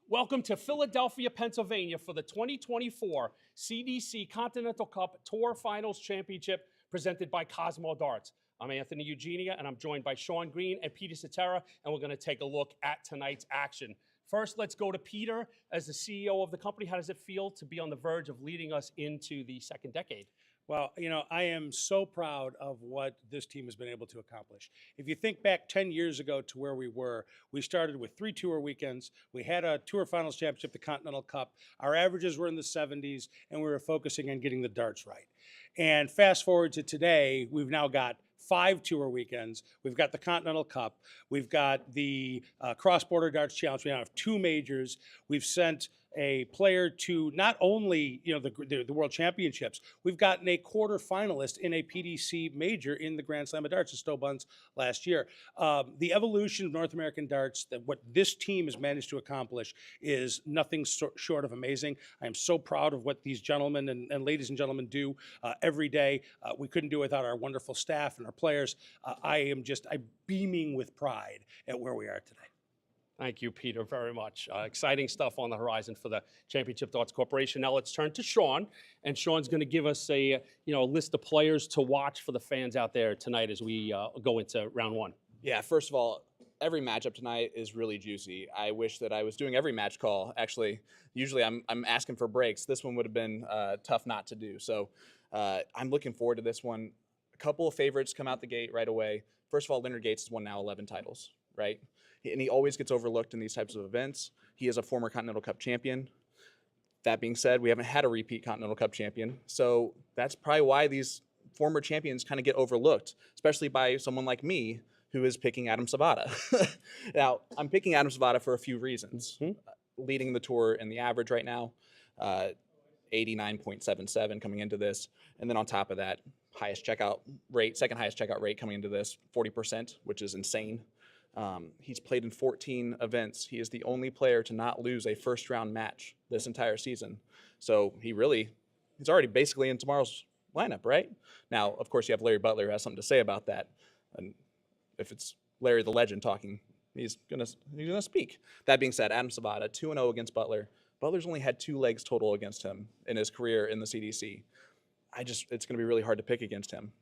Welcome to Philadelphia, Pennsylvania for the 2024 CDC Continental Cup Tour Finals Championship presented by Cosmo Darts. I'm Anthony Eugenia, and I'm joined by Sean Green and Peter Cetera, and we're going to take a look at tonight's action. First, let's go to Peter. As the CEO of the company, how does it feel to be on the verge of leading us into the second decade? Well, you know, I am so proud of what this team has been able to accomplish. If you think back 10 years ago to where we were, we started with 3 tour weekends. We had a Tour Finals Championship, the Continental Cup. Our averages were in the 70s, and we were focusing on getting the darts right. And fast forward to today, we've now got 5 tour weekends. We've got the Continental Cup. We've got the Cross-Border Darts Challenge. We now have 2 majors. We've sent a player to not only the World Championships, we've gotten a quarterfinalist in a PDC major in the Grand Slam of Darts at Stowe Buns last year. The evolution of North American darts, that what this team has managed to accomplish is nothing short of amazing. I am so proud of what these gentlemen and ladies and gentlemen do every day. We couldn't do it without our wonderful staff and our players. I'm beaming with pride at where we are today. Thank you, Peter, very much. Exciting stuff on the horizon for the Championship Darts Corporation. Now let's turn to Sean, and Sean's going to give us a list of players to watch for the fans out there tonight as we go into round 1. Yeah, first of all, every matchup tonight is really juicy. I wish that I was doing every match call. Actually, usually I'm asking for breaks. This one would have been tough not to do. So I'm looking forward to this one. A couple of favorites come out the gate right away. First of all, Leonard Gates has won now 11 titles, right? And he always gets overlooked in these types of events. He is a former Continental Cup champion. That being said, we haven't had a repeat Continental Cup champion. So that's probably why these former champions kind of get overlooked, especially by someone like me who is picking Adam Savada. Now, I'm picking Adam Savada for a few reasons. Leading the tour in the average right now, 89.77 coming into this. And then on top of that, highest checkout rate, second highest checkout rate coming into this, 40%, which is insane. He's played in 14 events. He is the only player to not lose a first-round match this entire season. So he's already basically in tomorrow's lineup, right? Now, of course, you have Larry Butler who has something to say about that. And if it's Larry the Legend talking, he's gonna speak. That being said, Adam Savada, 2-0 against Butler. Butler's only had 2 legs total against him in his career in the CDC. It's gonna be really hard to pick against him.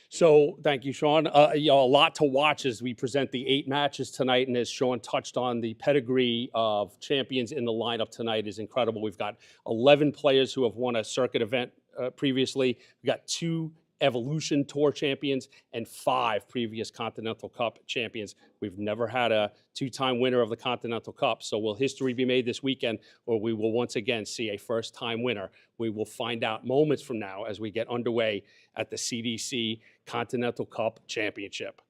So thank you, Sean. A lot to watch as we present the 8 matches tonight, and as Sean touched on, the pedigree of champions in the lineup tonight is incredible. We've got 11 players who have won a circuit event previously. We've got 2 Evolution Tour champions and 5 previous Continental Cup champions. We've never had a 2-time winner of the Continental Cup, so will history be made this weekend, or we will once again see a first-time winner? We will find out moments from now as we get underway at the CDC Continental Cup Championship.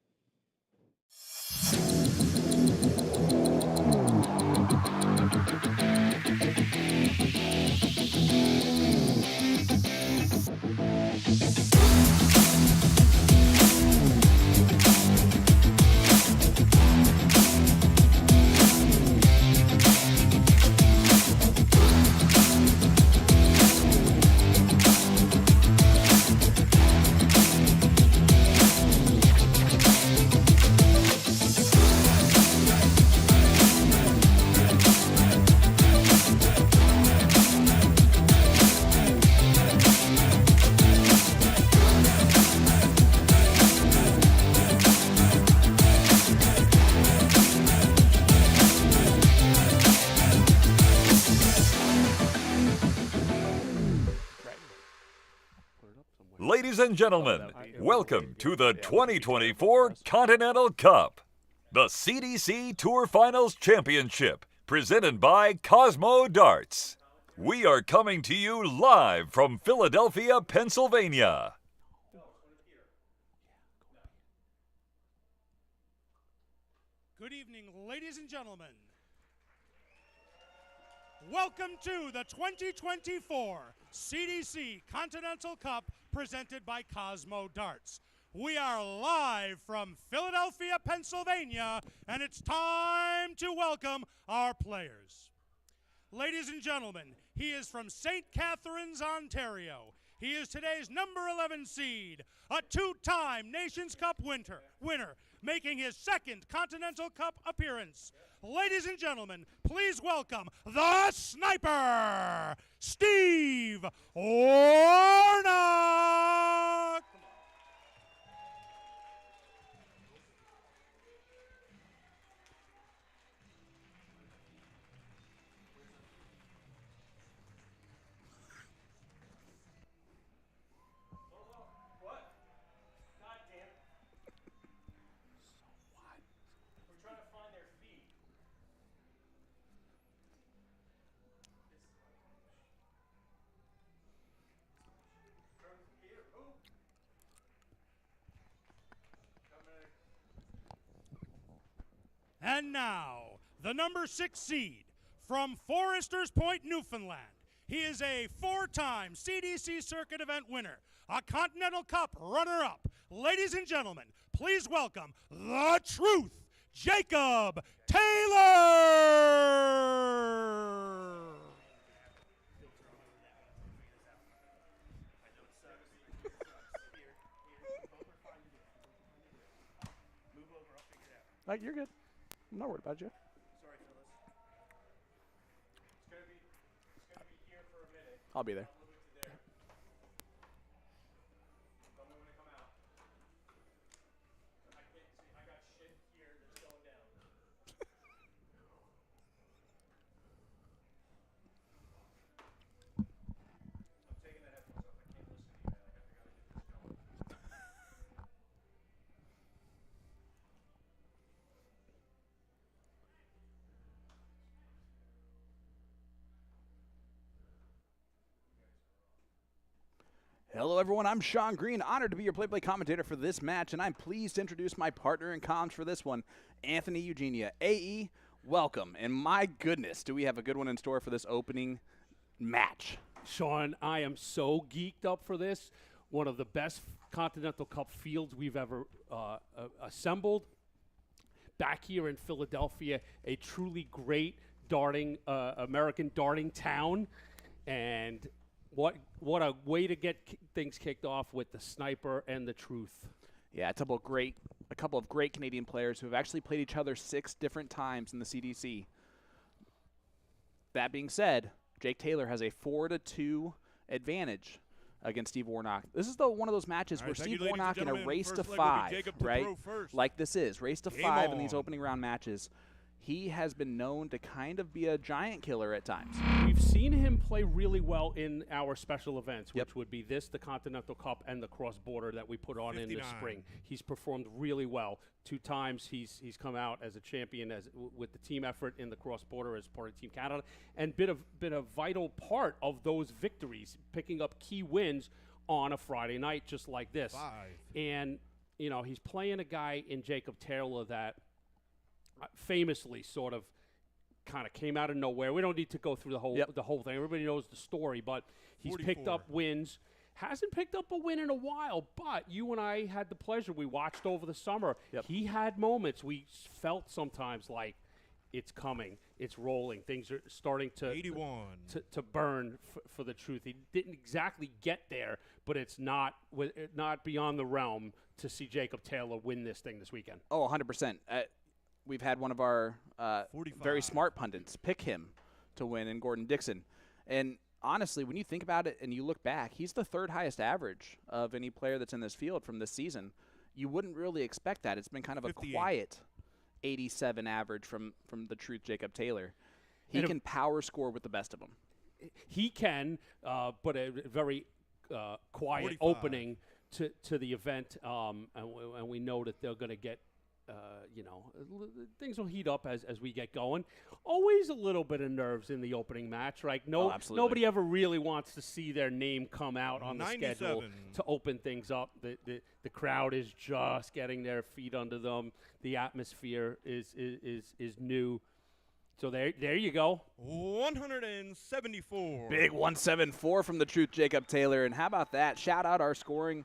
Ladies and gentlemen, welcome to the 2024 Continental Cup, the CDC Tour Finals Championship, presented by Cosmo Darts. We are coming to you live from Philadelphia, Pennsylvania. Good evening, ladies and gentlemen. Welcome to the 2024 CDC Continental Cup presented by Cosmo Darts. We are live from Philadelphia, Pennsylvania, and it's time to welcome our players. Ladies and gentlemen, he is from St. Catharines, Ontario. He He is today's number 11 seed, a two-time Nations Cup winner, making his second Continental Cup appearance. Ladies and gentlemen, please welcome the Sniper, Steve Warnock. And now, the number 6 seed from Foresters Point, Newfoundland. He is a 4-time CDC Circuit event winner, a Continental Cup runner-up. Ladies and gentlemen, please welcome the Truth, Jacob Taylor. You're good. I'm not worried about you. Sorry, fellas. It's gonna be here for a minute. I'll be there. Tell me when to come out. I can't see. I got shit here that's going down. I'm taking the headphones off. I can't listen to you, man. I gotta get this going. Hello, everyone. I'm Sean Green, honored to be your play-by-play commentator for this match, and I'm pleased to introduce my partner in comms for this one, Anthony Eugenia. AE, welcome. And my goodness, do we have a good one in store for this opening match. Sean, I am so geeked up for this. One of the best Continental Cup fields we've ever assembled. Back here in Philadelphia, a truly great darting, American darting town. And what a way to get things kicked off with the Sniper and the Truth. Yeah, it's a couple of great Canadian players who have actually played each other 6 different times in the CDC. That being said, Jake Taylor has a 4-2 advantage against Steve Warnock. This is one of those matches where Steve Warnock in a race to 5, right? Like this is, race to 5 in these opening round matches. He has been known to kind of be a giant killer at times. We've seen him play really well in our special events, which would be this, the Continental Cup, and the cross-border that we put on in the spring. He's performed really well. 2 times he's come out as a champion with the team effort in the cross-border as part of Team Canada, and been a vital part of those victories, picking up key wins on a Friday night just like this. And, you know, he's playing a guy in Jacob Taylor that famously sort of kind of came out of nowhere. We don't need to go through the whole thing. Everybody knows the story, but he's picked up wins. Hasn't picked up a win in a while, but you and I had the pleasure. We watched over the summer. He had moments. We felt sometimes like it's coming, it's rolling. Things are starting to burn for the Truth. He didn't exactly get there, but it's not beyond the realm to see Jacob Taylor win this thing this weekend. Oh, 100%. We've had one of our very smart pundits pick him to win in Gordon Dixon. And honestly, when you think about it and you look back, he's the 3rd highest average of any player that's in this field from this season. You wouldn't really expect that. It's been kind of a quiet 87 average from the Truth Jacob Taylor. He can power score with the best of them. He can, but a very quiet opening to the event, and we know that they're going to get things will heat up as we get going. Always a little bit of nerves in the opening match, right? Nobody ever really wants to see their name come out on the schedule to open things up. The crowd is just getting their feet under them. The atmosphere is new. So there you go. 174. Big 174 from the Truth Jacob Taylor. And how about that? Shout out our scoring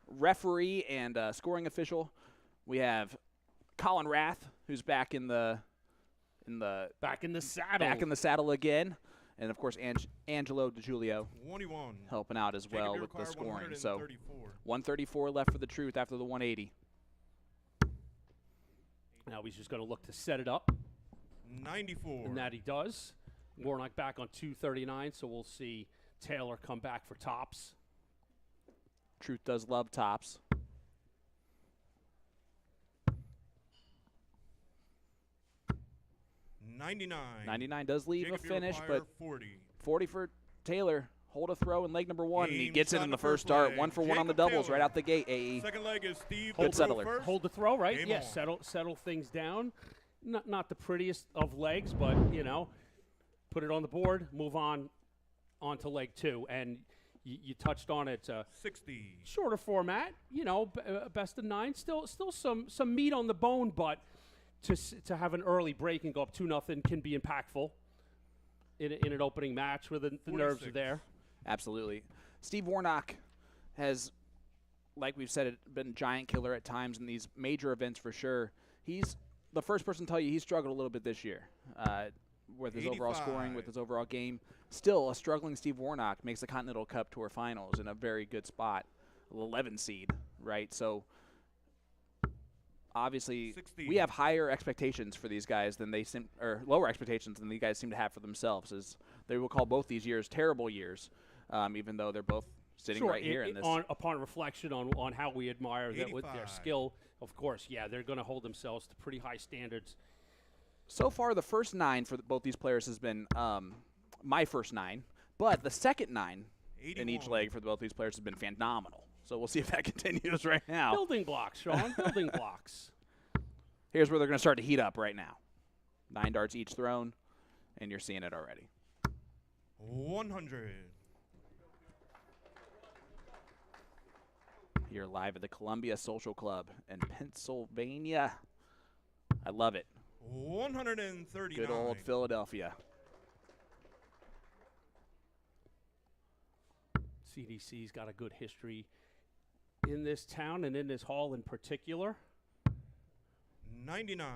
referee and scoring official. We have Colin Rath, who's back in the saddle again, And, of course, Angelo DiGiulio 21. helping out as Jacob, well you with the require scoring. So 134. 134 left for the Truth after the 180. Now he's just going to look to set it up, 94. and that he does. Warnock back on 239, so we'll see Taylor come back for tops. Truth does love tops. 99. 99 does leave Jacob, a you finish, require but 40. 40 for Taylor. Hold a throw in leg number 1, and he Game gets it shot in the the first first start. leg. 1 for 1 on the Jacob doubles Taylor. right out the gate, AE. Second leg is Steve. Good Good settler. First. Hold the throw, right? Game Yes, on. settle things down. Not the prettiest of legs, but, you know, put it on the board, move on to leg 2. And you touched on it. 60. Shorter format, you know, best of 9. Still some meat on the bone, but to have an early break and go up 2-0 can be impactful in an opening match where the nerves are 46. there. Absolutely. Steve Warnock has, like we've said, been a giant killer at times in these major events for sure. He's the first person to tell you he struggled a little bit this year with his overall scoring, with 85. his overall game. Still, a struggling Steve Warnock makes the Continental Cup Tour Finals in a very good spot, 11 seed, right? So obviously, 60. we have higher expectations for these guys than or lower expectations than these guys seem to have for themselves. As they will call both these years terrible years, even though they're both sitting Sure, right here in this. upon reflection on how we admire that with their 85. skill, of course, yeah, they're going to hold themselves to pretty high standards. So far, the first 9 for both these players has been my first 9, but the second 9 in each 81. leg for both these players has been phenomenal. So we'll see if that continues right now. Building blocks, Sean, building blocks. Here's where they're going to start to heat up right now. 9 darts each thrown, and you're seeing it already. 100. Here live at the Columbia Social Club in Pennsylvania. I love it. 139. Good old Philadelphia. CDC's got a good history in this town and in this hall in particular. 99.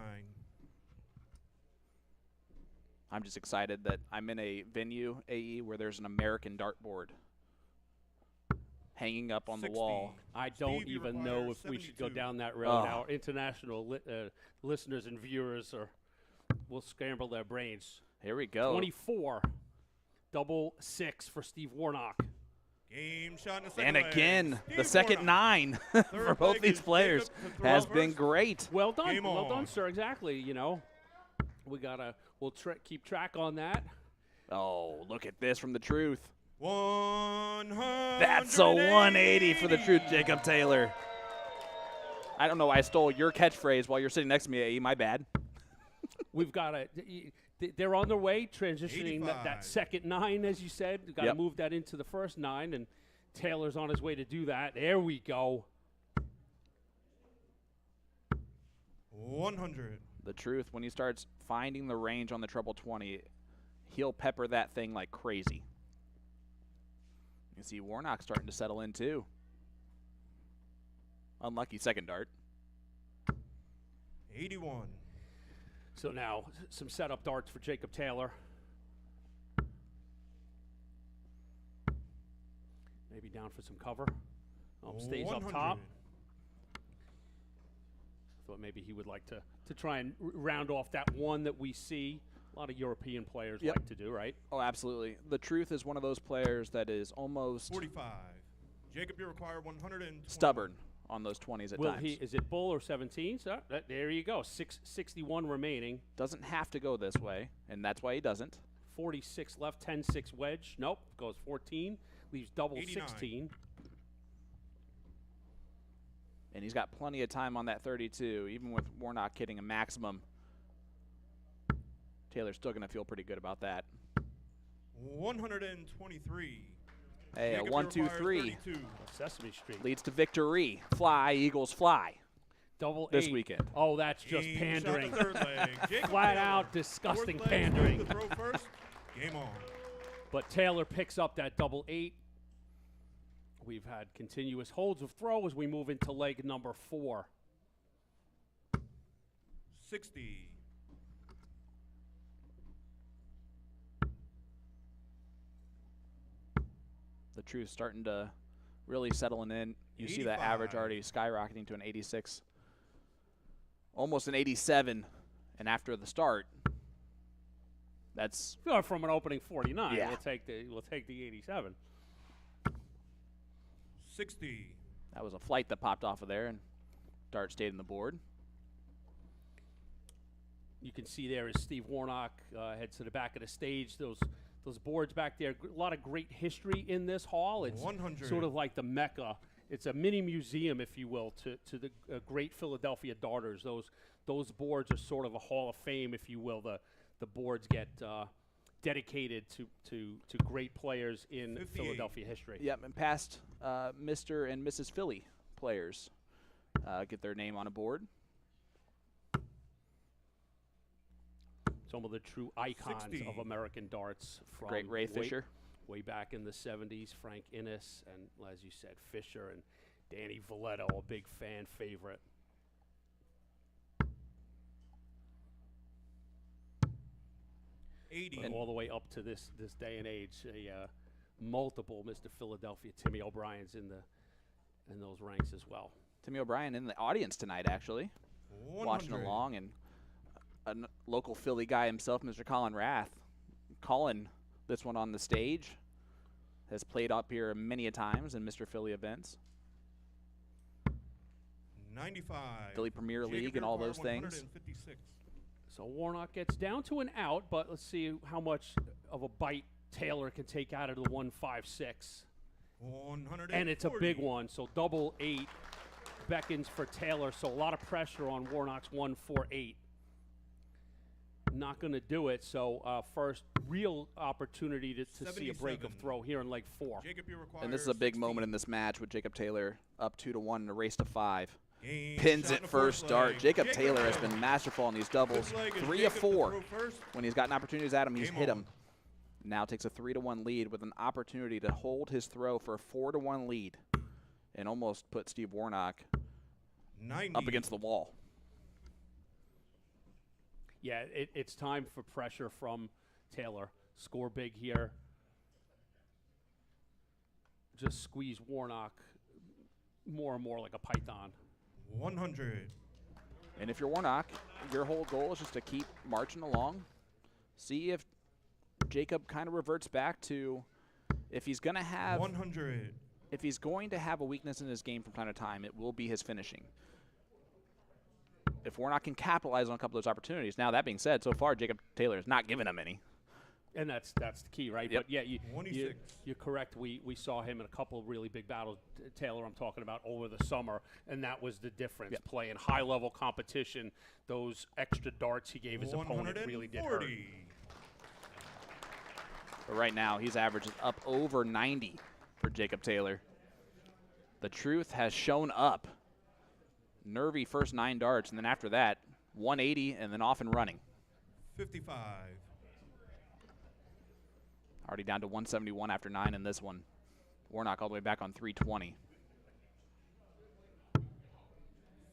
I'm just excited that I'm in a venue, AE, where there's an American dartboard hanging up on the 60. wall. I don't Steve, you even know require if we should go 72. down that road. Oh. Our international listeners and viewers will scramble their brains. Here we go. 24, double 6 for Steve Warnock. Game shot in the second And leg. again, the Steve second Warnock. 9 for Third both leg these is players Jacob to throw has first. been great. Well done, Game well done, on. sir. Exactly. You know, we'll keep track on that. Oh, look at this from the Truth. 100. That's a 180 for the Truth, Jacob Taylor. I don't know why I stole your catchphrase while you're sitting next to me, AE. My bad. We've got they're on their way, transitioning that 85. second 9, as you said. We've got to Yep. move that into the first 9, and Taylor's on his way to do that. There we go. 100. The Truth, when he starts finding the range on the treble 20, he'll pepper that thing like crazy. You can see Warnock starting to settle in too. Unlucky second dart. 81. So now some setup darts for Jacob Taylor. Maybe down for some cover. Oh, stays 100. up top. Thought maybe he would like to try and round off that one that we see a lot of European players Yep. like to do, right? Oh, absolutely. The Truth is one of those players that is almost 45. Jacob, you require 120. stubborn on those 20s at Will times. he? Is it bull or 17? So there you go. 61 remaining. Doesn't have to go this way, and that's why he doesn't. 46 left. 10-6 wedge. Nope. Goes 14. Leaves double 89. 16. And he's got plenty of time on that 32, even with Warnock hitting a maximum. Taylor's still going to feel pretty good about that. 123. Hey, Jacob, a you 1, 2, require 3 32. Sesame Street. leads to victory. Fly, Eagles, fly. Double This 8. weekend. Oh, that's just Game pandering. Shot the third leg. Jacob Flat Taylor. out disgusting Fourth leg, pandering. Steve to throw first. Game on. But Taylor picks up that double 8. We've had continuous holds of throw as we move into leg number 4. 60. The truth starting to really settling in. You see that average 85. already skyrocketing to an 86, almost an 87. And after the start, that's From an opening 49, Yeah. we'll take the 87. 60. that was a flight that popped off of there, and Dart stayed on the board. You can see there as Steve Warnock heads to the back of the stage. Those boards back there, a lot of great history in this hall. It's 100. sort of like the Mecca. It's a mini museum, if you will, to the great Philadelphia darters. Those boards are sort of a hall of fame, if you will. The boards get dedicated to great players in 58. Philadelphia history. Yep, and past Mr. and Mrs. Philly players get their name on a board. Some of the true icons 60. of American darts from Great Ray Fisher. way back in the 70s, Frank Innes, and as you said, Fisher and Danny Valletto, a big fan favorite. 80. And all the way up to this day and age, multiple Mr. Philadelphia Timmy O'Brien's in those ranks as well. Timmy O'Brien in the audience tonight, actually, 100. watching along, and a local Philly guy himself, Mr. Colin Rath, calling this one on the stage. Has played up here many a times in Mr. Philly events, 95. Philly Premier Jacob League, and all Iroquois, those things. 156. So Warnock gets down to an out, but let's see how much of a bite Taylor can take out of the 156. 140. And it's a big one, so double 8 beckons for Taylor, so a lot of pressure on Warnock's 148. Not going to do it, so first real opportunity to see a break of 77. throw here in leg 4. Jacob Iroquois, And this is a big 16. moment in this match with Jacob Taylor up 2-1 in a race to 5. Game, Pins shot it in the first leg. start. Jacob Taylor has been masterful on these doubles. Good leg, and 3 Jacob of to 4. throw first. When he's gotten opportunities at him, he's Game hit on. him. Now takes a 3-1 lead with an opportunity to hold his throw for a 4-1 lead, and almost put Steve Warnock 90. up against the wall. Yeah, it's time for pressure from Taylor. Score big here. Just squeeze Warnock more and more like a python. 100. And if you're Warnock, your whole goal is just to keep marching along. See if Jacob kind of reverts back to, if he's going to have 100. if he's going to have a weakness in his game from time to time, it will be his finishing. If Warnock can capitalize on a couple of those opportunities. Now, that being said, so far Jacob Taylor has not given him any. And that's the key, right? Yep. But yeah, 26. you're correct. We saw him in a couple of really big battles, Taylor, I'm talking about, over the summer, and that was the difference. Yep. Playing high-level competition, those extra darts he gave his opponent really did hurt. 140. But right now, he's averaging up over 90 for Jacob Taylor. The truth has shown up. Nervy first 9 darts, and then after that, 180, and then off and running. 55. Already down to 171 after 9 in this one. Warnock all the way back on 320.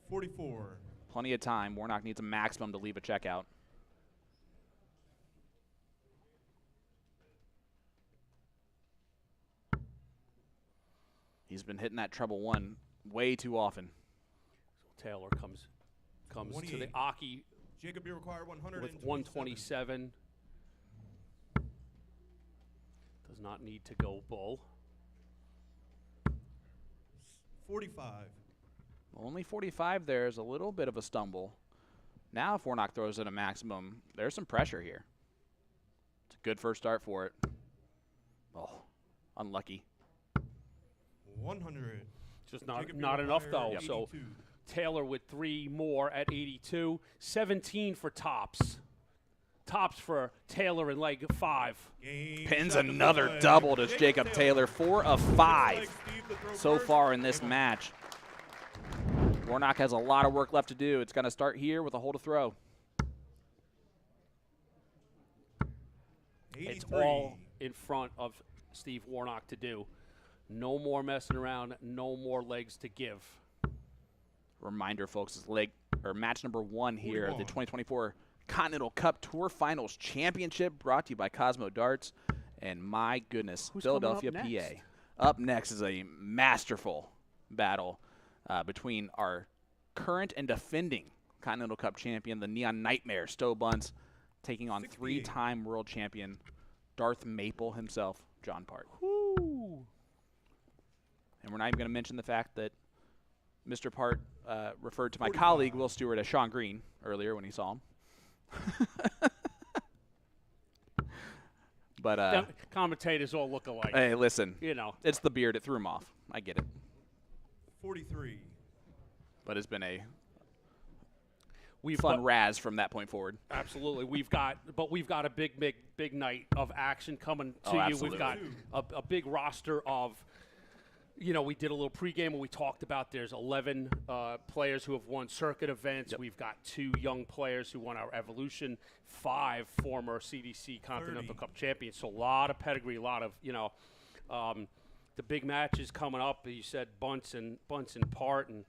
44. Plenty of time. Warnock needs a maximum to leave a checkout. He's been hitting that treble 1 way too often. So Taylor comes to the 28. Aki Jacob Iroquois, 127. with 127. Does not need to go bull. 45. Only 45 there is a little bit of a stumble. Now if Warnock throws in a maximum, there's some pressure here. It's a good first start for it. Oh, unlucky. 100. Just not Jacob enough, Iroquois, though. So 82. Taylor with 3 more at 82. 17 for tops. Tops for Taylor in leg 5. Game, Pins shot to the another leg. double to Jacob Taylor. 4 of 5 Leg, Steve to throw so first. far in this Game on. match. Warnock has a lot of work left to do. It's going to start here with a hold to throw. It's 83. all in front of Steve Warnock to do. No more messing around. No more legs to give. Reminder, folks, is match number 1 here of the 41. 2024 Continental Cup Tour Finals Championship, brought to you by Cosmo Darts. And my goodness, Who's coming up Philadelphia, next? Up next is a masterful battle between our current and defending Continental Cup champion, the Neon Nightmare, Stowe Bunce, taking on 68. 3-time world champion Darth Maple himself, John Part. Woo. And we're not even going to mention the fact that Mr. Part referred to my colleague, Will Stewart, as Sean Green earlier when he saw him. But The commentators all look alike. hey, listen, You know. it's the beard. It threw him off. I get it. 43. But it's been a We've fun got- razz from that point forward. Absolutely. We've got a big night of action coming to you. absolutely. We've got a big roster of, we did a little pregame where we talked about there's 11 players who have won circuit events. Yep. We've got 2 young players who won our Evolution, 5 former CDC Continental 30. Cup champions. So a lot of pedigree, a lot of, the big matches coming up. You said Bunce and Part and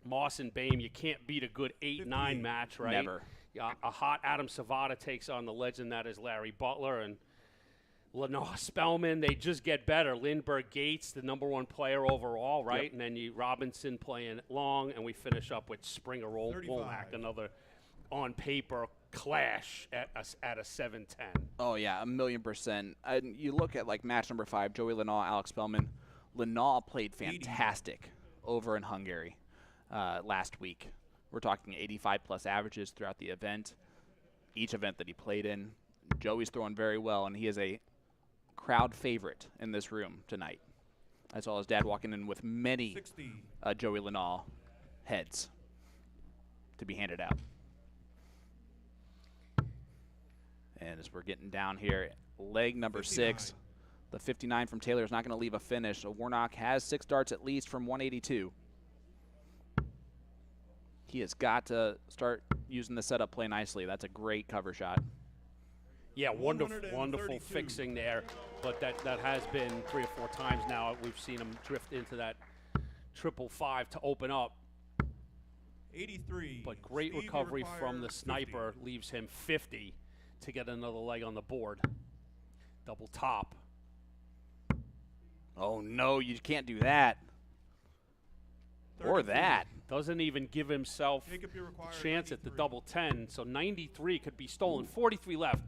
Moss and Bame. You can't beat a good 8-9 match, right? Never. Yeah, a hot Adam Savada takes on the legend that is Larry Butler, and Lenore Spellman. They just get better. Lindbergh Gates, the #1 player overall, right? Yep. And then Robinson playing long, and we finish up with Springer 35. Womack, another on paper clash at a 7-10. Oh, yeah, 1,000,000%. And you look at, like, match number 5, Joey Lenal, Alex Spellman. Lenal played fantastic over in Hungary last week. We're talking 85-plus averages throughout the event, each event that he played in. Joey's throwing very well, and he is a crowd favorite in this room tonight. I saw his dad walking in with many 60. Joey Lenal heads to be handed out. And as we're getting down here, leg number 6, 59. the 59 from Taylor is not going to leave a finish. So Warnock has 6 darts at least from 182. He has got to start using the setup play nicely. That's a great cover shot. Yeah, wonderful 132. fixing there. But that has been 3 or 4 times now. We've seen him drift into that 555 to open up. 83. But great Steve, you recovery require from the 50. sniper leaves him 50 to get another leg on the board. Double top. Oh, no, you can't do that. Or 33. that. Doesn't even give himself Jacob, you a require chance at the 93. double 10. So 93 could be stolen. 43 left.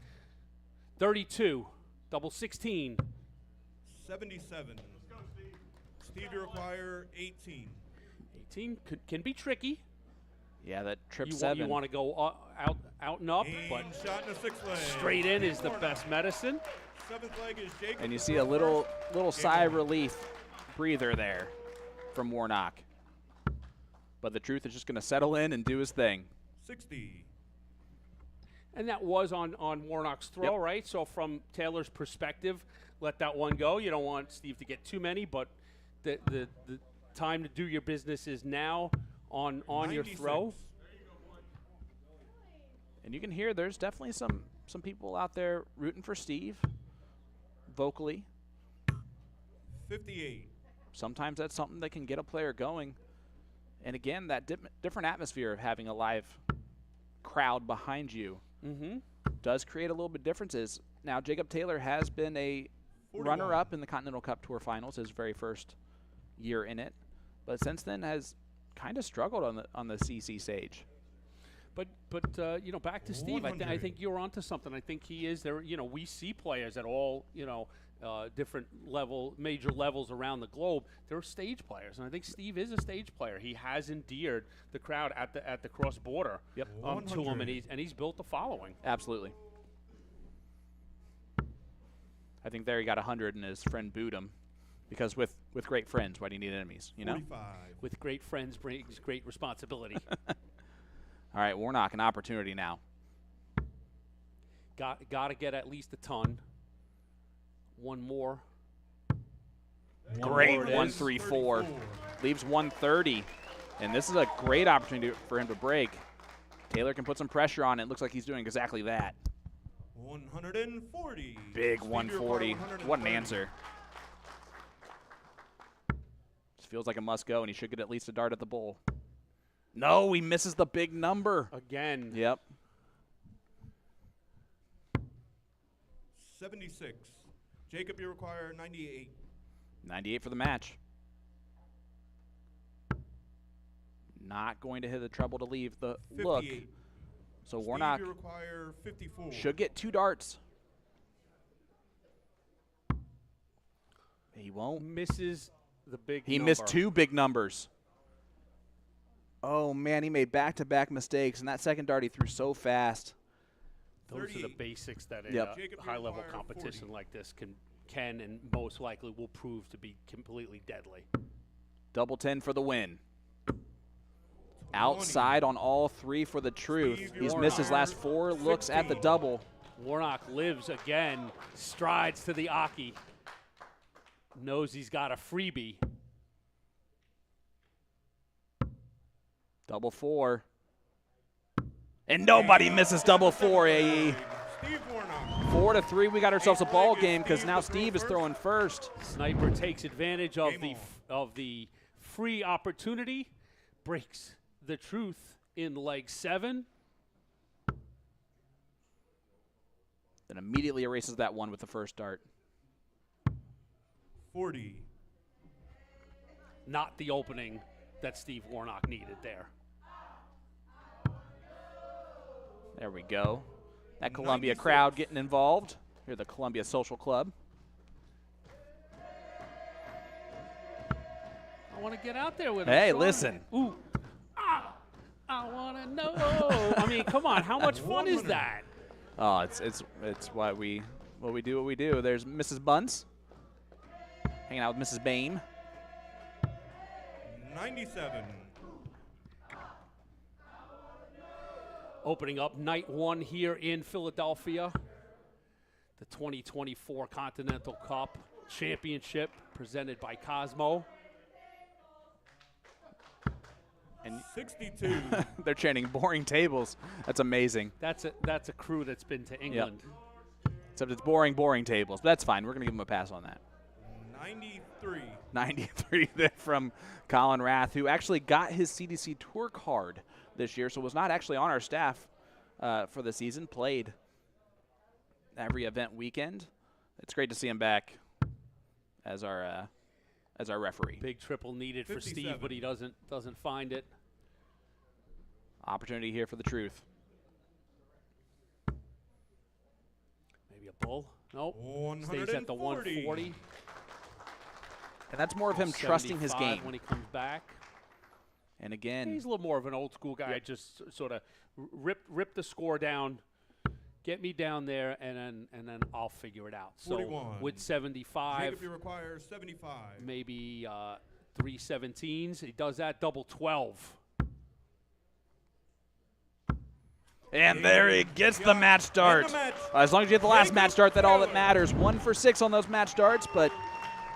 32. Double 16. 77. Steve, you require 18. 18 can be tricky. Yeah, that trip You 7. want to go out and up, but Aim shot in the 6th leg. straight in is the best medicine. 7th leg is Jacob. And you see a little sigh of relief breather there from Warnock. But the truth is just going to settle in and do his thing. 60. And that was on Warnock's throw, Yep. right? So from Taylor's perspective, let that one go. You don't want Steve to get too many, but the time to do your business is now on your 96. throw. And you can hear there's definitely some people out there rooting for Steve vocally. 58. Sometimes that's something that can get a player going. And again, that different atmosphere of having a live crowd behind you does create a little bit differences. Now, Jacob Taylor has been a 41. runner-up in the Continental Cup Tour Finals, his very first year in it, but since then has kind of struggled on the CC stage. But back to Steve. I 100. think you're onto something. I think he is there. We see players at all different major levels around the globe. They're stage players, and I think Steve is a stage player. He has endeared the crowd at the cross border Yep. to him, 100. and he's built a following. Absolutely. I think there he got 100 and his friend booed him because with great friends, why do you need enemies, you know? 45. With great friends brings great responsibility. All right, Warnock, an opportunity now. Got to get at least a ton. One more. Great more it is. 134. Leaves 130. And this is a great opportunity for him to break. Taylor can put some pressure on it. Looks like he's doing exactly that. 140. Big Steve, you 140. require What an 130. answer. Just feels like a must go, and he should get at least a dart at the bowl. No, he misses the big number. Again. Yep. 76. Jacob, you require 98. 98 for the match. Not going to hit the trouble to leave the look. 58. So Steve, Warnock you require 54. should get 2 darts. He won't. Misses the big He number. missed 2 big numbers. Oh, man, he made back-to-back mistakes, and that second dart he threw so fast. Those are the 38. basics that a Yep. Jacob, you high-level require competition 40. like this can and most likely will prove to be completely deadly. Double 10 for the win. Outside on all 3 for the truth. Steve, He's you're missed his last on 4 looks at the 16. double. Warnock lives again, strides to the Aki. Knows he's got a freebie. Double 4. And nobody misses double 4, AE. Steve Warnock. 4-3, we got ourselves a Eighth ball leg is game because Steve now to throw Steve is first. throwing first. Sniper takes advantage of Game the free opportunity, breaks the truth in leg 7. Then immediately erases that one with the first dart. 40. Not the opening that Steve Warnock needed there. There we go. That Columbia 96. crowd getting involved. Here, the Columbia Social Club. I want to get out there with him. Hey, Sean. listen. Ooh. Ah, I want to know. I mean, come on. How much fun is that? Oh, it's what we do. There's Mrs. Bunce hanging out with Mrs. Bain. 97. Opening up night 1 here in Philadelphia. The 2024 Continental Cup Championship presented by Cosmo. And 62. they're chanting boring tables. That's amazing. That's a crew that's been to England. Except it's boring tables. But that's fine. We're going to give them a pass on that. 93. 93 there from Colin Rath, who actually got his CDC Tour card this year, so was not actually on our staff for the season, played every event weekend. It's great to see him back as our referee. Big triple needed for Steve, 57. but he doesn't find it. Opportunity here for the truth. Maybe a bull. Nope. Stays at the 140. 140. And that's more of him trusting his 75 game. when he comes back. And again, He's a little more of an old school guy. Just sort of rip the score down, get me down there, and then I'll figure it out. So 41. with 75, Jacob, you require 75. maybe 3 17s. He does that double 12. and there he gets the match start. And the match. As long as you get the last Jacob match start, that's all that Taylor. matters. 1 for 6 on those match starts, but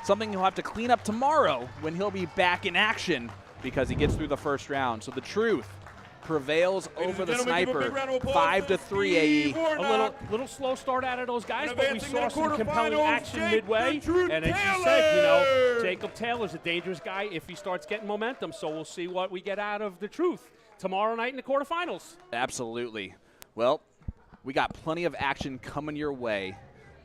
something he'll have to clean up tomorrow when he'll be back in action because he gets through the first round. So the truth prevails Ladies over and the gentlemen, give a big sniper. round of applause 5 to to 3 Steve AE. Warnock. A little slow start out of those guys, And but we advancing saw to some the compelling quarterfinals, action Jake midway. the Truth And as you Taylor. said, Jacob Taylor's a dangerous guy if he starts getting momentum. So we'll see what we get out of the truth tomorrow night in the quarterfinals. Absolutely. Well, we got plenty of action coming your way.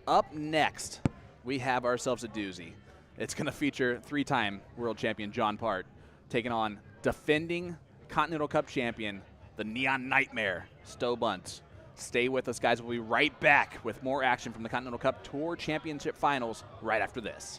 Up next, we have ourselves a doozy. It's going to feature 3-time world champion John Part taking on defending Continental Cup champion, the Neon Nightmare, Stowe Bunce. Stay with us, guys. We'll be right back with more action from the Continental Cup Tour Championship Finals right after this.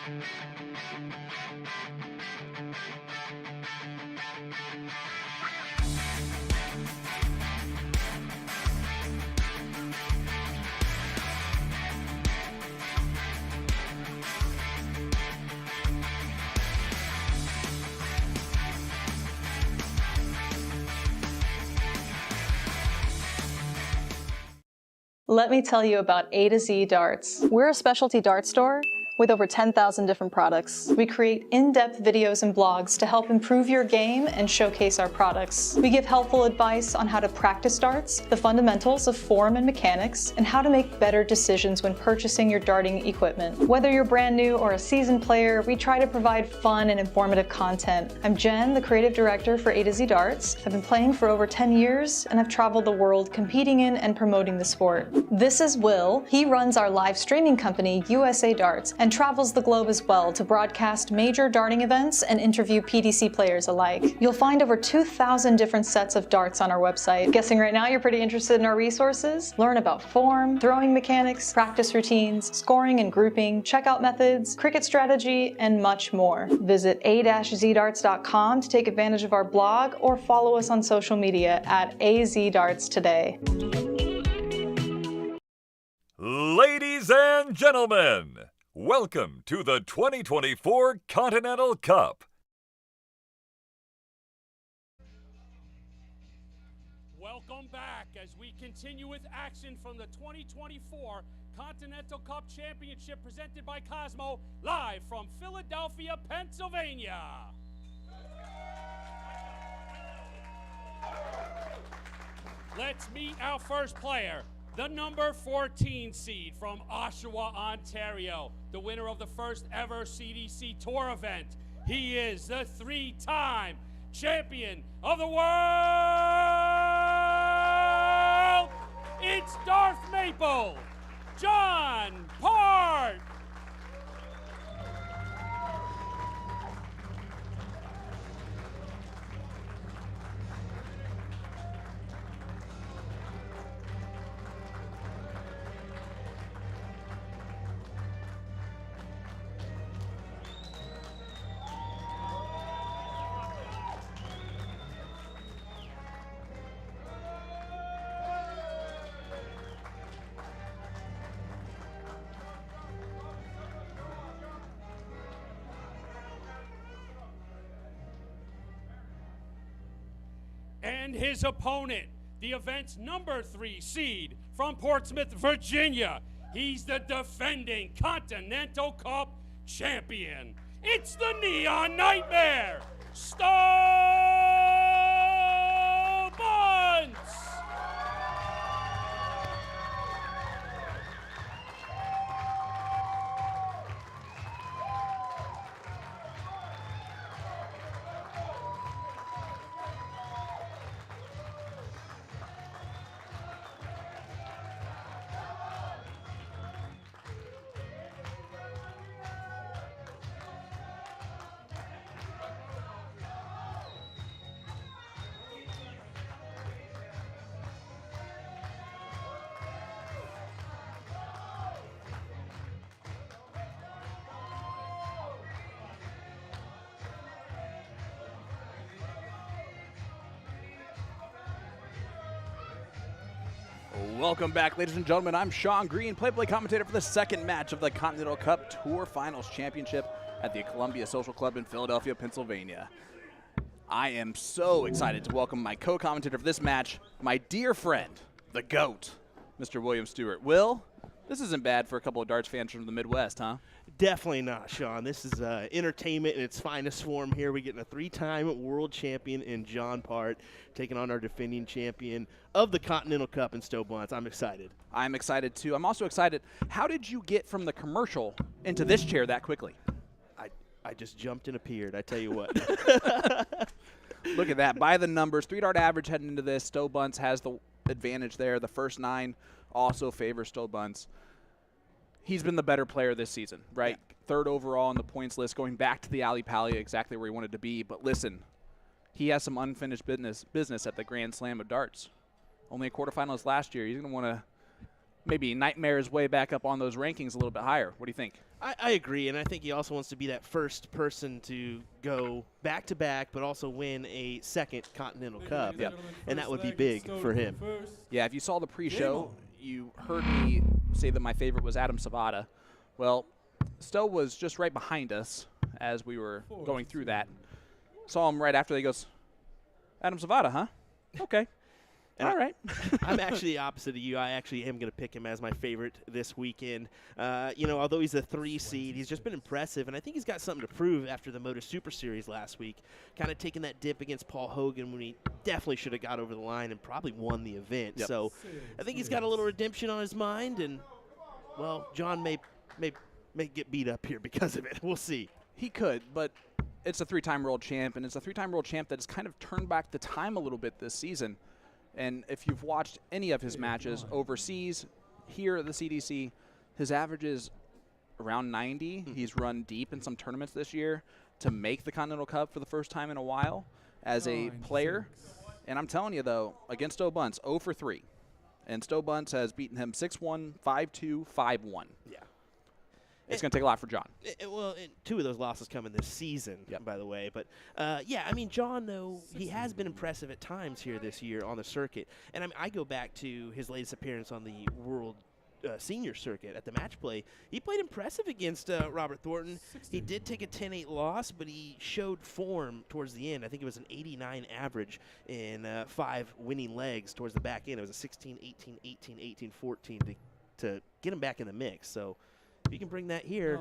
Let me tell you about A to Z Darts. We're a specialty dart store with over 10,000 different products. We create in-depth videos and blogs to help improve your game and showcase our products. We give helpful advice on how to practice darts, the fundamentals of form and mechanics, and how to make better decisions when purchasing your darting equipment. Whether you're brand new or a seasoned player, we try to provide fun and informative content. I'm Jen, the creative director for A to Z Darts. I've been playing for over 10 years, and I've traveled the world competing in and promoting the sport. This is Will. He runs our live streaming company, USA Darts, and travels the globe as well to broadcast major darting events and interview PDC players alike. You'll find over 2,000 different sets of darts on our website. Guessing right now you're pretty interested in our resources? Learn about form, throwing mechanics, practice routines, scoring and grouping, checkout methods, cricket strategy, and much more. Visit a-zdarts.com to take advantage of our blog or follow us on social media at AZDarts today. Ladies and gentlemen, welcome to the 2024 Continental Cup. Welcome back as we continue with action from the 2024 Continental Cup Championship presented by Cosmo, live from Philadelphia, Pennsylvania. Let's meet our first player, the number 14 seed from Oshawa, Ontario, the winner of the first ever CDC Tour event. He is the three-time champion of the world. It's Darth Maple, John Part. And his opponent, the event's number 3 seed from Portsmouth, Virginia. He's the defending Continental Cup champion. It's the Neon Nightmare, Stubbins! Welcome back, ladies and gentlemen. I'm Sean Green, play-by-play commentator for the second match of the Continental Cup Tour Finals Championship at the Columbia Social Club in Philadelphia, Pennsylvania. I am so excited to welcome my co-commentator for this match, my dear friend, the GOAT, Mr. William Stewart. Will, this isn't bad for a couple of darts fans from the Midwest, huh? Definitely not, Sean. This is entertainment in its finest form here. We're getting a 3-time world champion in John Part taking on our defending champion of the Continental Cup in Stowe Bunce. I'm excited. I'm excited, too. I'm also excited. How did you get from the commercial into this chair that quickly? I just jumped and appeared, I tell you what. Look at that. By the numbers, 3-dart average heading into this. Stowe Bunce has the advantage there. The first 9 also favor Stowe Bunce. He's been the better player this season, right? Yeah. 3rd overall on the points list, going back to the Ali Pali, exactly where he wanted to be. But listen, he has some unfinished business at the Grand Slam of darts. Only a quarterfinalist last year. He's going to want to maybe nightmares way back up on those rankings a little bit higher. What do you think? I agree, and I think he also wants to be that first person to go back-to-back, but also win a second Continental Cup, and that would be big for him. Yeah, if you saw the pre-show, you heard me say that my favorite was Adam Savada. Well, Stowe was just right behind us as we were going through that. Saw him right after. He goes, Adam Savada, huh? Okay. All right. I'm actually the opposite of you. I actually am going to pick him as my favorite this weekend. Although he's a 3 seed, he's just been impressive, and I think he's got something to prove after the Moto Super Series last week. Kind of taking that dip against Paul Hogan when he definitely should have got over the line and probably won the event. Yep. So I think he's got a little redemption on his mind, and, well, John may get beat up here because of it. We'll see. He could, but it's a 3-time world champ, and it's a 3-time world champ that has kind of turned back the time a little bit this season. And if you've watched any of his matches overseas, here at the CDC, his average is around 90. He's run deep in some tournaments this year to make the Continental Cup for the first time in a while as a player. And I'm telling you, though, against Stowe Bunce, 0 for 3. And Stowe Bunce has beaten him 6-1, 5-2, 5-1. Yeah. It's going to take a lot for John. Well, 2 of those losses come in this season, by the way. But, John, though, he has been impressive at times here this year on the circuit. And I go back to his latest appearance on the World Senior Circuit at the match play. He played impressive against Robert Thornton. He did take a 10-8 loss, but he showed form towards the end. I think it was an 89 average in 5 winning legs towards the back end. It was a 16, 18, 18, 18, 14 to get him back in the mix. So if he can bring that here,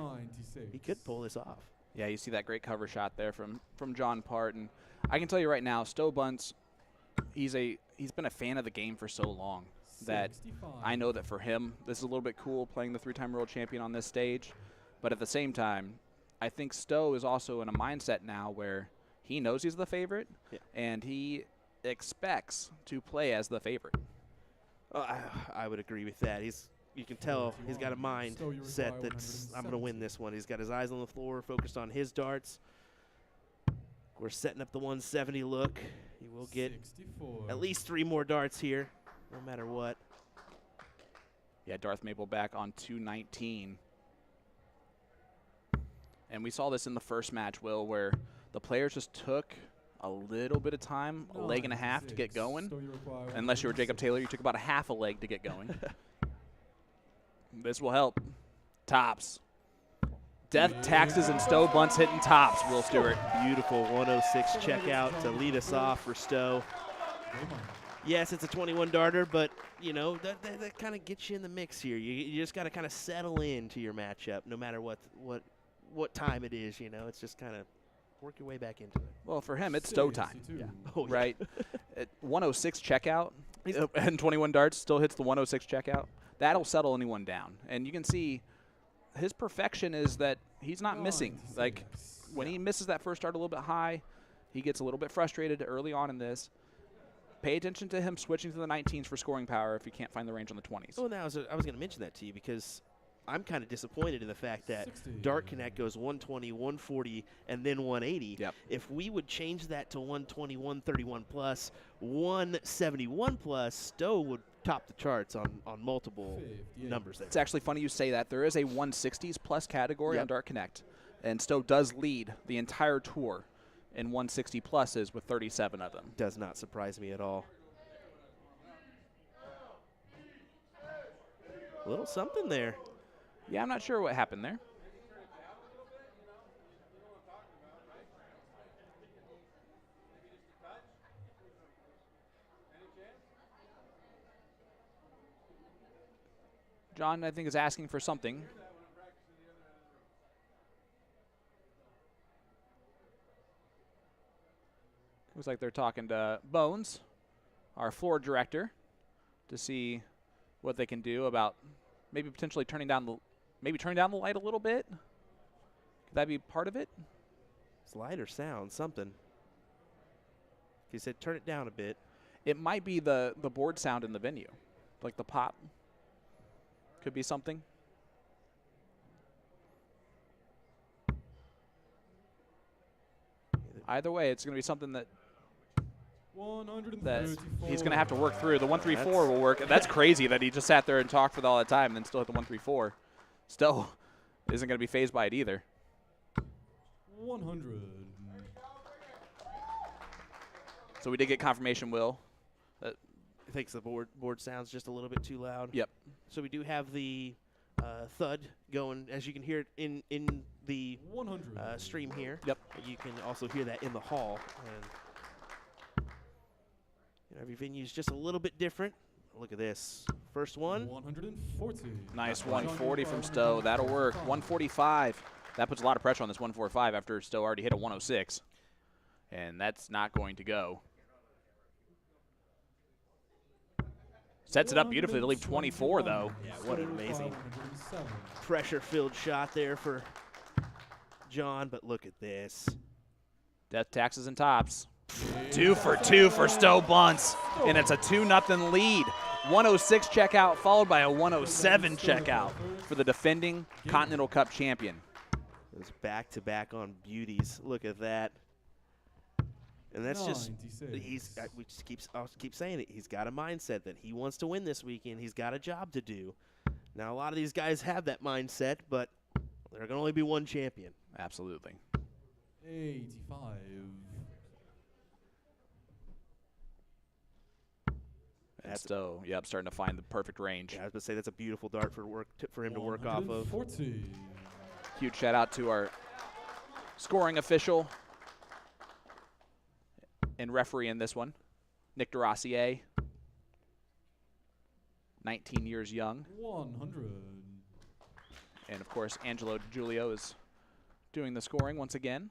he could pull this off. Yeah, you see that great cover shot there from John Part. And I can tell you right now, Stowe Bunce, he's been a fan of the game for so long that I know that for him, this is a little bit cool playing the 3-time world champion on this stage. But at the same time, I think Stowe is also in a mindset now where he knows he's the favorite, and he expects to play as the favorite. I would agree with that. You can tell he's got a mind set that I'm going to win this one. He's got his eyes on the floor, focused on his darts. We're setting up the 170 look. He will get at least 3 more darts here, no matter what. Yeah, Darth Maple back on 219. And we saw this in the first match, Will, where the players just took a little bit of time, a leg and a half to get going. Unless you were Jacob Taylor, you took about a half a leg to get going. This will help. Tops. Death, Taxes, and Stowe Bunce hitting tops, Will Stewart. Beautiful 106 checkout to lead us off for Stowe. Yes, it's a 21 darter, but, that kind of gets you in the mix here. You just got to kind of settle into your matchup no matter what time it is, It's just kind of work your way back into it. Well, for him, it's Stowe time, right? At 106 checkout and 21 darts, still hits the 106 checkout. That'll settle anyone down. And you can see his perfection is that he's not missing. Like, when he misses that first dart a little bit high, he gets a little bit frustrated early on in this. Pay attention to him switching to the 19s for scoring power if you can't find the range on the 20s. Well, I was going to mention that to you because I'm kind of disappointed in the fact that Dart Connect goes 120, 140, and then 180. Yep. If we would change that to 120, 131 plus, 171 plus, Stowe would top the charts on multiple numbers there. It's actually funny you say that. There is a 160s plus category on Dart Connect, and Stowe does lead the entire tour in 160 pluses with 37 of them. Does not surprise me at all. A little something there. Yeah, I'm not sure what happened there. John, I think, is asking for something. Looks like they're talking to Bones, our floor director, to see what they can do about maybe potentially turning down the light a little bit. Could that be part of it? It's light or sound, something. He said turn it down a bit. It might be the board sound in the venue, like the pop. Could be something. Either way, it's going to be something that that he's going to have to work through. The 134 will work. That's crazy that he just sat there and talked for all that time and then still hit the 134. Still isn't going to be phased by it either. 100. So we did get confirmation, Will. I think the board sounds just a little bit too loud. Yep. So we do have the thud going, as you can hear it in the 100. stream here. Yep. You can also hear that in the hall. And every venue is just a little bit different. Look at this. First one. 140. Nice 140 from Stowe. That'll work. 145. That puts a lot of pressure on this 145 after Stowe already hit a 106. And that's not going to go. Sets it up beautifully to leave 24, though. Yeah, what an amazing pressure-filled shot there for John, but look at this. Death, taxes, and tops. 2 for 2 for Stowe Bunce, and it's a 2-0 lead. 106 checkout followed by a 107 checkout for the defending Continental Cup champion. Those back-to-back on beauties. Look at that. And that's just, I'll keep saying it. He's got a mindset that he wants to win this weekend. He's got a job to do. Now, a lot of these guys have that mindset, but there can only be one champion. Absolutely. 85. And Stowe, yep, starting to find the perfect range. Yeah, I was going to say that's a beautiful dart for him to work off of. 140. Huge shout out to our scoring official and referee in this one, Nick DeRossier, 19 years young. 100. And, of course, Angelo DiGiulio is doing the scoring once again.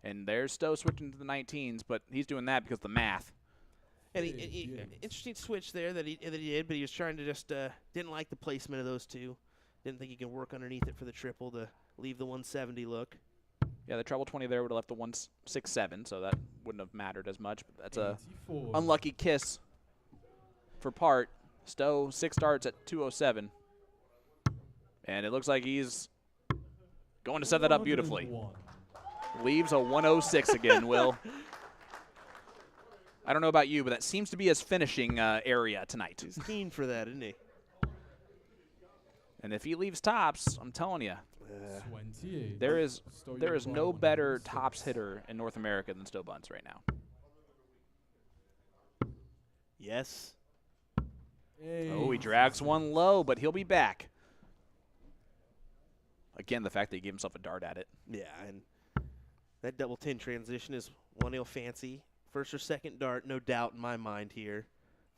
And there's Stowe switching to the 19s, but he's doing that because of the math. And interesting switch there that he did, but he was trying to just didn't like the placement of those two. Didn't think he could work underneath it for the triple to leave the 170 look. Yeah, the treble 20 there would have left the 167, so that wouldn't have mattered as much. But that's a 84. unlucky kiss for Part. Stowe 6 darts at 207. And it looks like he's going to set that up beautifully. 101. Leaves a 106 again, Will. I don't know about you, but that seems to be his finishing area tonight. He's keen for that, isn't he? And if he leaves tops, I'm telling you, 28. there is no better tops hitter in North America than Stowe Bunce right now. Yes. Oh, he drags one low, but he'll be back. Again, the fact that he gave himself a dart at it. Yeah, and that double 10 transition is one ill fancy. First or second dart, no doubt in my mind here,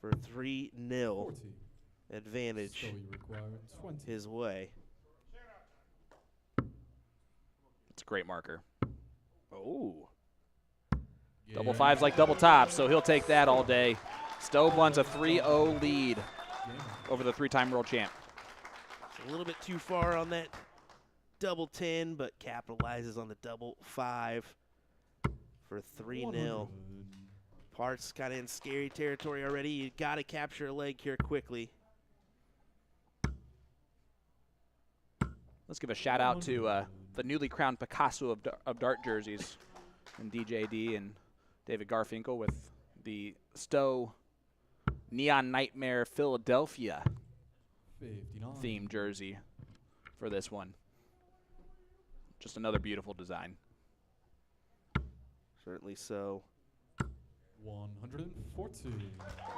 for 3-0 40. advantage So you require 20. his way. It's a great marker. Oh. Double fives like double tops, so he'll take that all day. Stowe Bunce a 3-0 lead over the 3-time world champ. It's a little bit too far on that double 10, but capitalizes on the double 5 for 3-0. Part's kind of in scary territory already. You got to capture a leg here quickly. Let's give a shout out to the newly crowned Picasso of dart jerseys, and DJD and David Garfinkel with the Stowe Neon Nightmare Philadelphia 59. theme jersey for this one. Just another beautiful design. Certainly so. 140.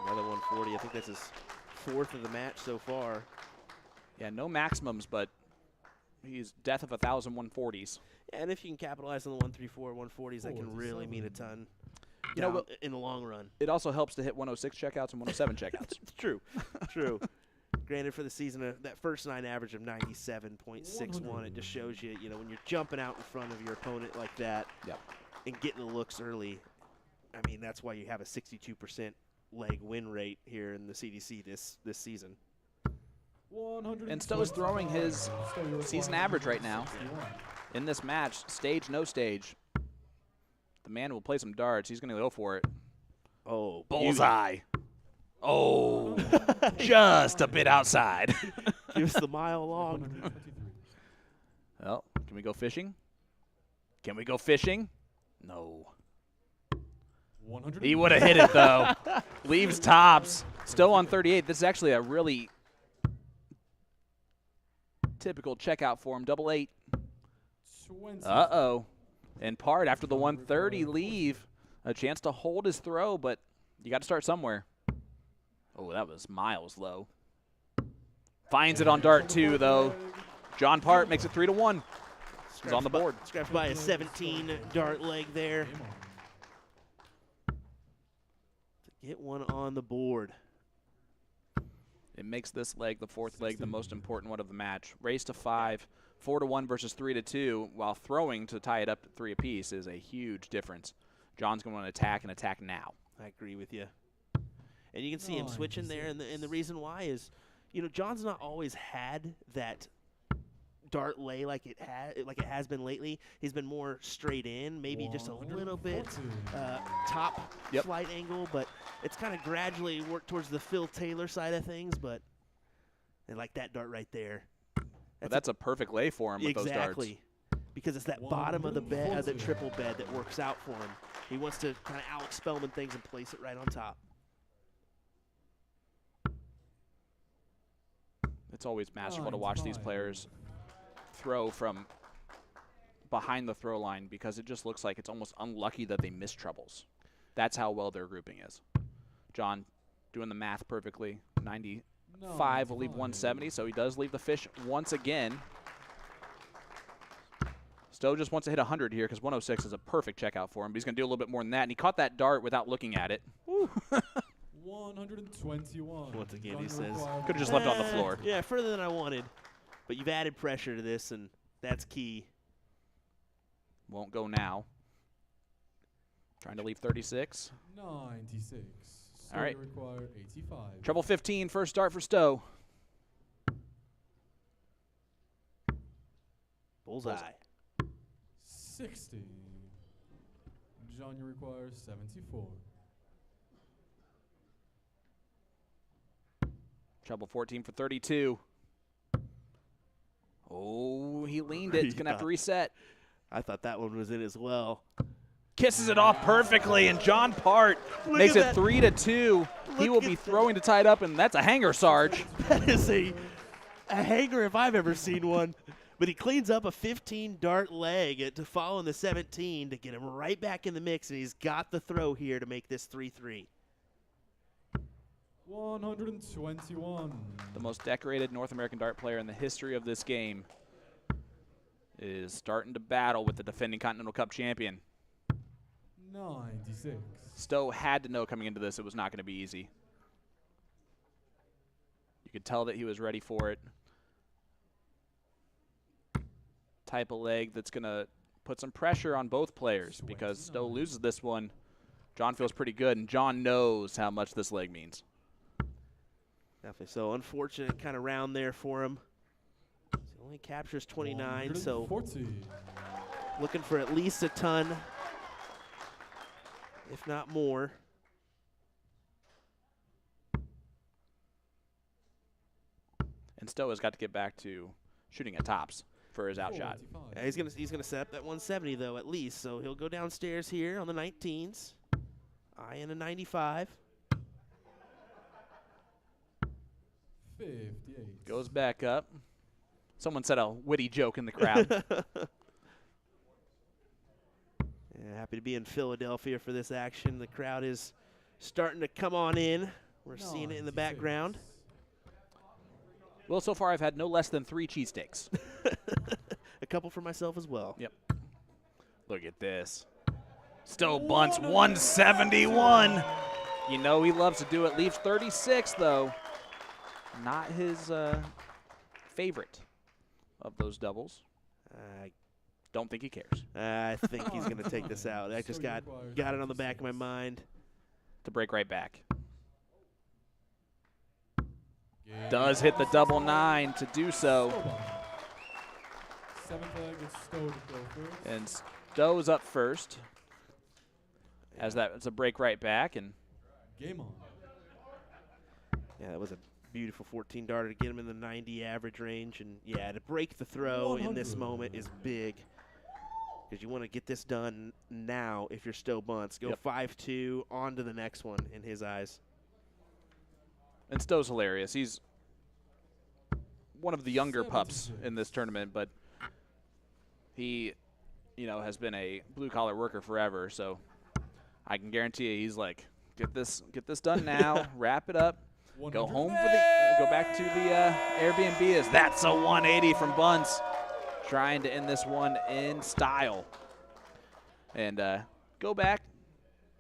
Another 140. I think that's his 4th of the match so far. Yeah, no maximums, but he's death of 1,000 140s. And if you can capitalize on the 134, 140s, that can really mean a ton. You know, in the long run. It also helps to hit 106 checkouts and 107 checkouts. True, true. Granted, for the season, that first 9 average of 97.61, it just shows you, when you're jumping out in front of your opponent like that, yep, and getting the looks early. I mean, that's why you have a 62% leg win rate here in the CDC this season. And Stowe is throwing his season average right now. In this match, stage, no stage. The man will play some darts. He's going to go for it. Oh, bullseye. Oh, just a bit outside. Gives the mile long. Well, can we go fishing? Can we go fishing? No. 100. He would have hit it, though. Leaves tops. Stowe on 38. This is actually a really typical checkout for him. Double 8. 20. Uh-oh. And Part, after the 130 leave, a chance to hold his throw, but you got to start somewhere. Oh, that was miles low. Finds it on dart 2, though. John Part makes it 3-1. He's on the board. Scrapped by a 17 dart leg there. Game on. To get one on the board. It makes this leg, the fourth leg, the most important one of the match. Race to 5, 4-1 versus 3-2, while throwing to tie it up at 3 apiece is a huge difference. John's going to attack and attack now. I agree with you. And you can see him switching there, and the reason why is, you know, John's not always had that dart lay like it has been lately. He's been more straight in, maybe just a little bit top flight angle, but it's kind of gradually worked towards the Phil Taylor side of things. But and like that dart right there, that's a perfect lay for him with those darts. Exactly, because it's that bottom of the bed, the triple bed that works out for him. He wants to kind of Alex Spellman things and place it right on top. It's always masterful to watch these players throw from behind the throw line because it just looks like it's almost unlucky that they miss trebles. That's how well their grouping is. John doing the math perfectly. 95 will leave 170, so he does leave the fish once again. Stowe just wants to hit 100 here because 106 is a perfect checkout for him, but he's going to do a little bit more than that, and he caught that dart without looking at it. 121. Once again, he says. Could have just left it on the floor. Yeah, further than I wanted. But you've added pressure to this, and that's key. Won't go now. Trying to leave 36. 96. All right. Required 85. Treble 15, first start for Stowe. Bullseye. 60. John, you require 74. Treble 14 for 32. Oh, he leaned it. He's going to have to reset. I thought that one was in as well. Kisses it off perfectly, and John Part makes it 3-2. He will be throwing to tie it up, and that's a hanger, Sarge. That is a hanger if I've ever seen one. But he cleans up a 15 dart leg to follow in the 17 to get him right back in the mix, and he's got the throw here to make this 3-3. 121. The most decorated North American dart player in the history of this game is starting to battle with the defending Continental Cup champion. 96. Stowe had to know coming into this it was not going to be easy. You could tell that he was ready for it. Type of leg that's going to put some pressure on both players because Stowe loses this one. John feels pretty good, and John knows how much this leg means. Definitely so. Unfortunate kind of round there for him. He only captures 29, so looking for at least a ton, if not more. And Stowe has got to get back to shooting at tops for his outshot. Yeah, he's gonna set up that 170 though at least, so he'll go downstairs here on the 19s, eyeing a 95. 58. Goes back up. Someone said a witty joke in the crowd. Yeah, happy to be in Philadelphia for this action. The crowd is starting to come on in. We're seeing it in the background. Well, so far I've had no less than 3 cheesesteaks. A couple for myself as well. Yep. Look at this. Stowe bunts 171. You know he loves to do it. Leaves 36, though. Not his favorite of those doubles. Don't think he cares. I think he's going to take this out. I just got it on the back of my mind. To break right back. Does hit the double 9 to do so. 7th leg is Stowe to go first. And Stowe's up first. As that's a break right back. And game on. Yeah, that was a beautiful 14 darter to get him in the 90 average range. And, yeah, to break the throw 100. in this moment is big because you want to get this done now if you're Stowe Bunce. Go 5-2, on to the next one in his eyes. And Stowe's hilarious. He's one of the younger pups in this tournament, but he, has been a blue-collar worker forever, so I can guarantee you he's like, get this done now, wrap it up, go home go back to the Airbnb. That's a 180 from Bunce, trying to end this one in style. And go back,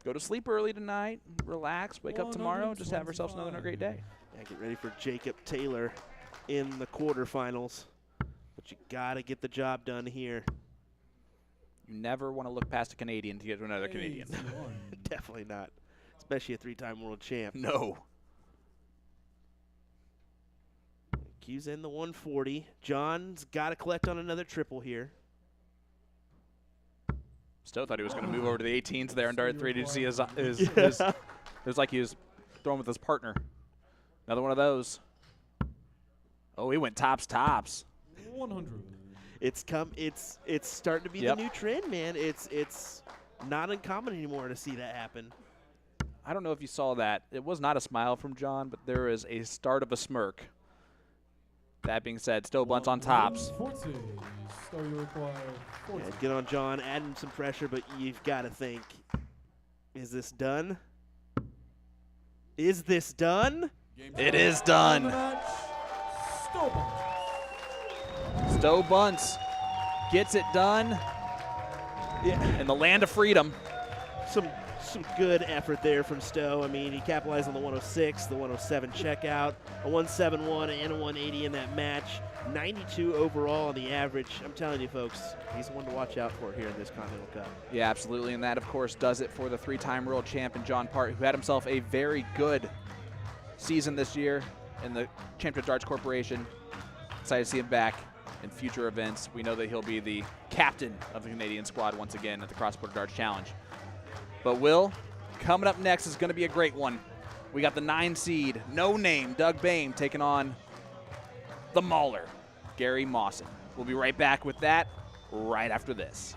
go to sleep early tonight, relax, wake up tomorrow, just have ourselves another great day. Yeah, get ready for Jacob Taylor in the quarterfinals. But you got to get the job done here. You never want to look past a Canadian to get to another Canadian. Definitely not, especially a 3-time world champ. No. Q's in the 140. John's got to collect on another triple here. Stowe thought he was going to move over to the 18s there and dart 3. Did you see his it was like he was throwing with his partner. Another one of those. Oh, he went tops. 100. It's starting to be the new trend, man. It's not uncommon anymore to see that happen. I don't know if you saw that. It was not a smile from John, but there is a start of a smirk. That being said, Stowe Bunce on tops. 40. Stowe, you require 40. Yeah, get on John, add him some pressure, but you've got to think, is this done? Is this done? It is done. Stowe Bunce. Stowe Bunce gets it done in the land of freedom. Some good effort there from Stowe. I mean, he capitalized on the 106, the 107 checkout, a 171 and a 180 in that match. 92 overall on the average. I'm telling you, folks, he's the one to watch out for here in this Continental Cup. Yeah, absolutely, and that, of course, does it for the 3-time world champion John Part, who had himself a very good season this year in the Championship Darts Corporation. Excited to see him back in future events. We know that he'll be the captain of the Canadian squad once again at the Cross Border Darts Challenge. But Will, coming up next is going to be a great one. We got the 9 seed, no name, Doug Boehm taking on the Mauler, Gary Mawson. We'll be right back with that right after this.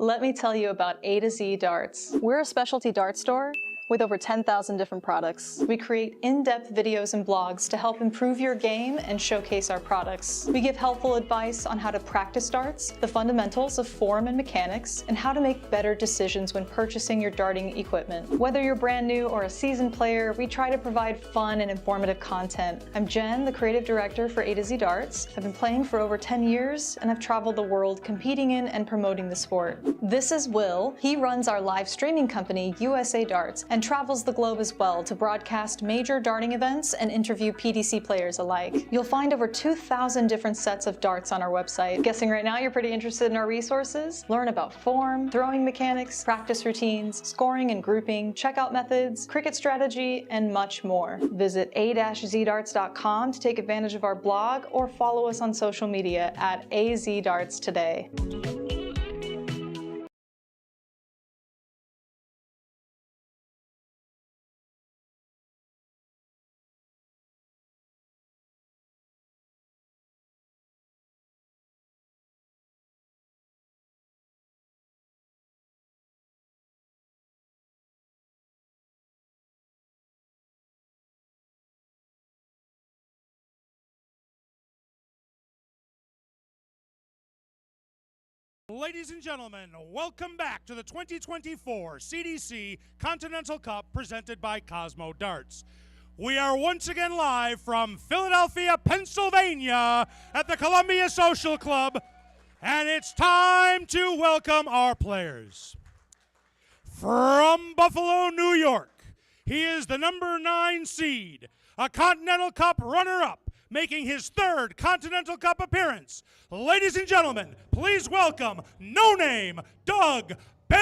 Let me tell you about A to Z Darts. We're a specialty dart store with over 10,000 different products. We create in-depth videos and blogs to help improve your game and showcase our products. We give helpful advice on how to practice darts, the fundamentals of form and mechanics, and how to make better decisions when purchasing your darting equipment. Whether you're brand new or a seasoned player, we try to provide fun and informative content. I'm Jen, the creative director for A to Z Darts. I've been playing for over 10 years, and I've traveled the world competing in and promoting the sport. This is Will. He runs our live streaming company, USA Darts, and travels the globe as well to broadcast major darting events and interview PDC players alike. You'll find over 2,000 different sets of darts on our website. Guessing right now you're pretty interested in our resources? Learn about form, throwing mechanics, practice routines, scoring and grouping, checkout methods, cricket strategy, and much more. Visit a-zdarts.com to take advantage of our blog or follow us on social media at AZDarts today. Ladies and gentlemen, welcome back to the 2024 CDC Continental Cup presented by Cosmo Darts. We are once again live from Philadelphia, Pennsylvania at the Columbia Social Club, and it's time to welcome our players. From Buffalo, New York, he is the number 9 seed, a Continental Cup runner-up, making his 3rd Continental Cup appearance. Ladies and gentlemen, please welcome No Name Doug Bame!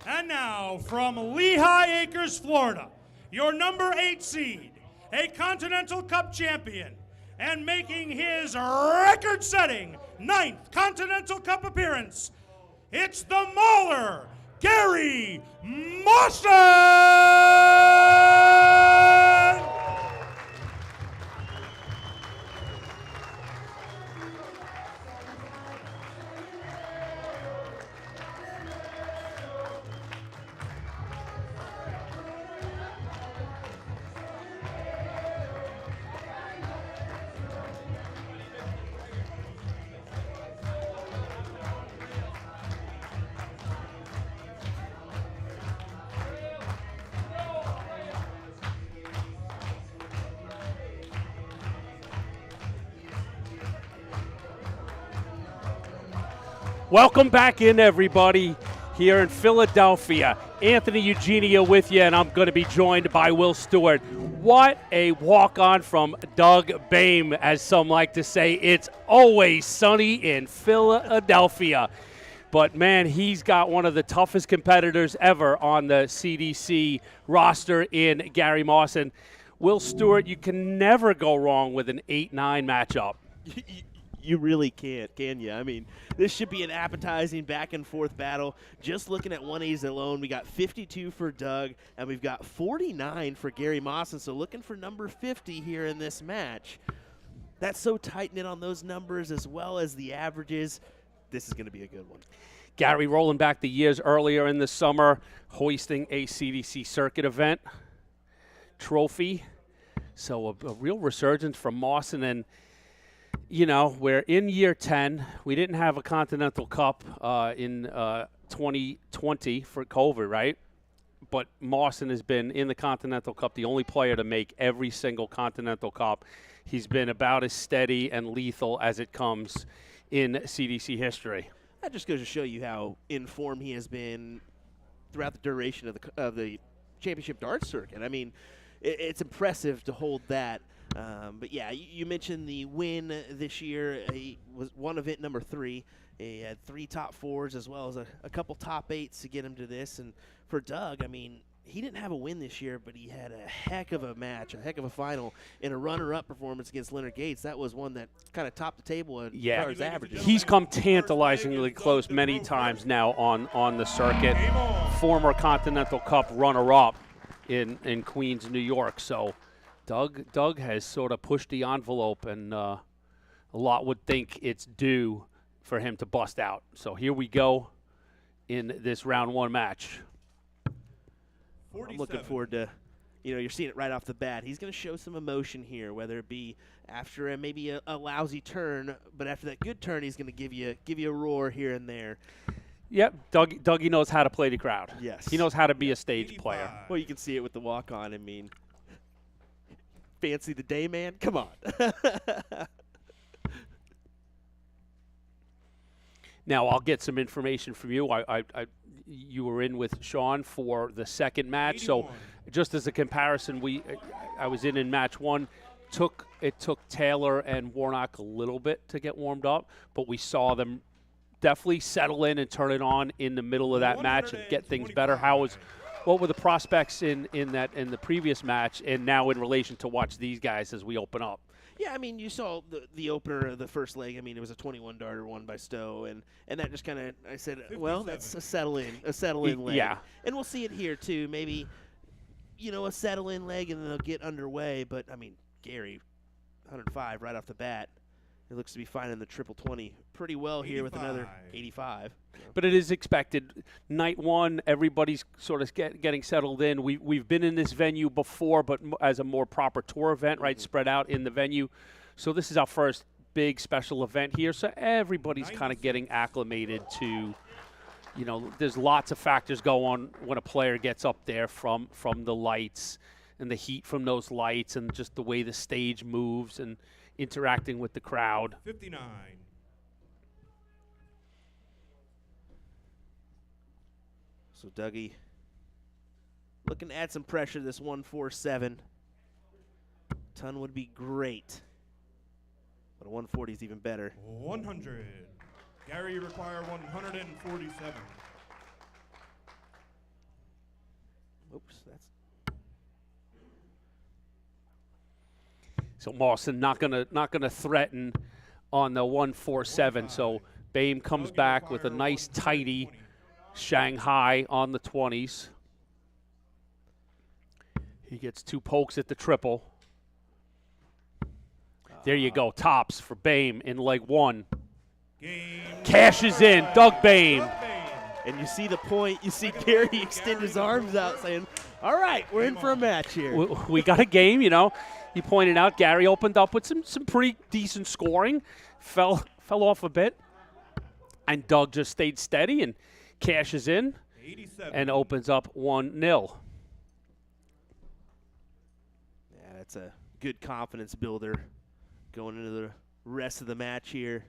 And now, from Lehigh Acres, Florida, your number 8 seed, a Continental Cup champion, and making his record-setting 9th Continental Cup appearance, it's the Mauler, Gary Mawson! Welcome back in, everybody, here in Philadelphia. Anthony Eugenio with you, and I'm going to be joined by Will Stewart. What a walk-on from Doug Bame, as some like to say. It's always sunny in Philadelphia. But, man, he's got one of the toughest competitors ever on the CDC roster in Gary Mawson. Will Stewart, you can never go wrong with an 8-9 matchup. You really can't, can you? I mean, this should be an appetizing back-and-forth battle. Just looking at 180s alone, we got 52 for Doug, and we've got 49 for Gary Mawson. So looking for number 50 here in this match. That's so tight-knit on those numbers as well as the averages. This is going to be a good one. Gary rolling back the years earlier in the summer, hoisting a CDC Circuit event trophy. So a real resurgence from Mawson. And, you know, we're in year 10. We didn't have a Continental Cup in 2020 for COVID, right? But Mawson has been in the Continental Cup, the only player to make every single Continental Cup. He's been about as steady and lethal as it comes in CDC history. That just goes to show you how in form he has been throughout the duration of the championship darts circuit. I mean, it's impressive to hold that. But, yeah, you mentioned the win this year. He was one event number 3. He had 3 top 4s as well as a couple top 8s to get him to this. And for Doug, I mean, he didn't have a win this year, but he had a heck of a match, a heck of a final, in a runner-up performance against Leonard Gates. That was one that kind of topped the table as far as averages. He's come tantalizingly close many times now on the circuit. Former Continental Cup runner-up in Queens, New York. So Doug has sort of pushed the envelope, and a lot would think it's due for him to bust out. So here we go in this round 1 match. I'm looking forward to, you're seeing it right off the bat. He's going to show some emotion here, whether it be after maybe a lousy turn, but after that good turn, he's going to give you a roar here and there. Yep, Dougie knows how to play the crowd. Yes. He knows how to be a stage player. Well, you can see it with the walk-on. I mean, fancy the day, man? Come on. Now, I'll get some information from you. You were in with Sean for the second match. 81. So just as a comparison, I was in match 1. It took Taylor and Warnock a little bit to get warmed up, but we saw them definitely settle in and turn it on in the middle of that match and get things better. What were the prospects in the previous match and now in relation to watch these guys as we open up? Yeah, I mean, you saw the opener of the first leg. I mean, it was a 21-darter won by Stowe, and that just kind of, I said, well, that's a settle-in leg. Yeah. And we'll see it here, too. Maybe, a settle-in leg, and then they'll get underway. But, I mean, Gary, 105 right off the bat. It looks to be finding the triple 20 pretty well here with another 85. But it is expected. Night 1, everybody's sort of getting settled in. We've been in this venue before, but as a more proper tour event, right, spread out in the venue. So this is our first big special event here. So everybody's kind of getting acclimated to, there's lots of factors go on when a player gets up there from the lights and the heat from those lights and just the way the stage moves and interacting with the crowd. 59. So Dougie looking to add some pressure to this 147. Ton would be great, but a 140 is even better. 100. Gary, you require 147. Oops, that's. So Mawson not gonna threaten on the 147. So Boehm comes back with a nice tighty Shanghai on the 20s. He gets 2 pokes at the triple. There you go, tops for Boehm in leg 1. Cashes in, Doug Boehm. And you see the point. You see Gary extend his arms out saying, all right, we're in for a match here. We got a game, You pointed out Gary opened up with some pretty decent scoring, fell off a bit, and Doug just stayed steady and cashes in 87. And opens up 1-0. Yeah, that's a good confidence builder going into the rest of the match here.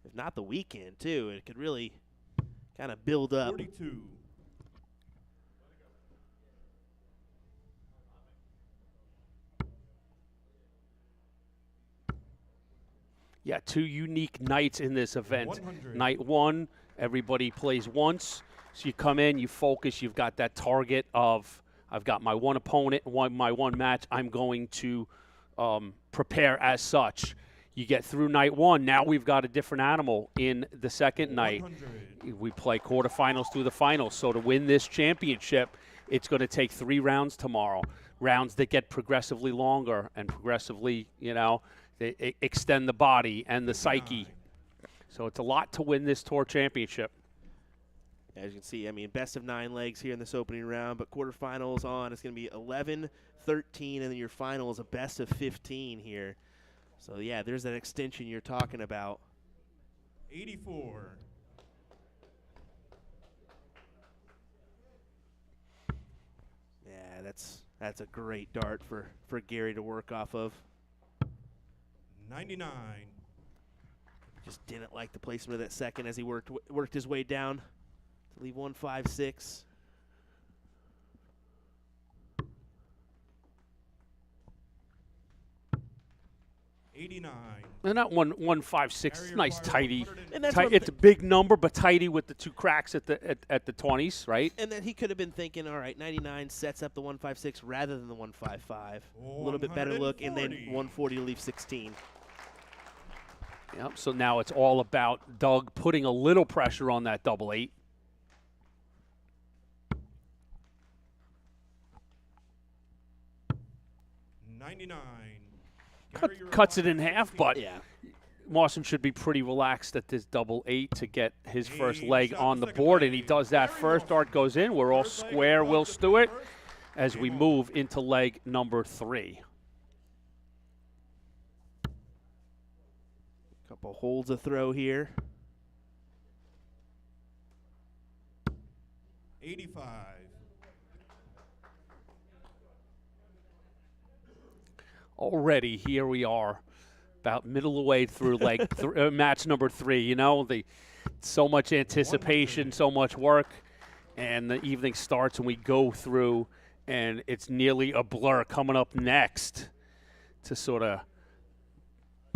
If not the weekend, too. It could really kind of build up. 42. Yeah, 2 unique nights in this event. 100. Night 1, Everybody plays once. So you come in, you focus, you've got that target of, I've got my one opponent, my one match, I'm going to prepare as such. You get through night one, now we've got a different animal in the second night. We play quarterfinals through the finals. So to win this championship, it's going to take 3 rounds tomorrow. Rounds that get progressively longer and progressively, they extend the body and the psyche. So it's a lot to win this tour championship. As you can see, I mean, best of 9 legs here in this opening round, but quarterfinals on. It's going to be 11, 13, and then your final is a best of 15 here. So, yeah, there's that extension you're talking about. 84. Yeah, that's a great dart for Gary to work off of. 99. Just didn't like the placement of that second as he worked his way down to leave 156. 89. And that 156, nice tighty. And that's It's a big number, but tighty with the 2 cracks at the 20s, right? And then he could have been thinking, all right, 99 sets up the 156 rather than the 155. A little bit better look, and then 140 to leave 16. Yep, so now it's all about Doug putting a little pressure on that double 8. Cuts it in half, but yeah. Mawson should be pretty relaxed at this double 8 to get his first leg on the board, and he does that first. Dart goes in. We're all square, Will Stewart, as we move into leg number 3. Couple holds a throw here. 85. Already, here we are, about middle of the way through match number 3. So much anticipation, so much work, and the evening starts and we go through, and it's nearly a blur. Coming up next to sort of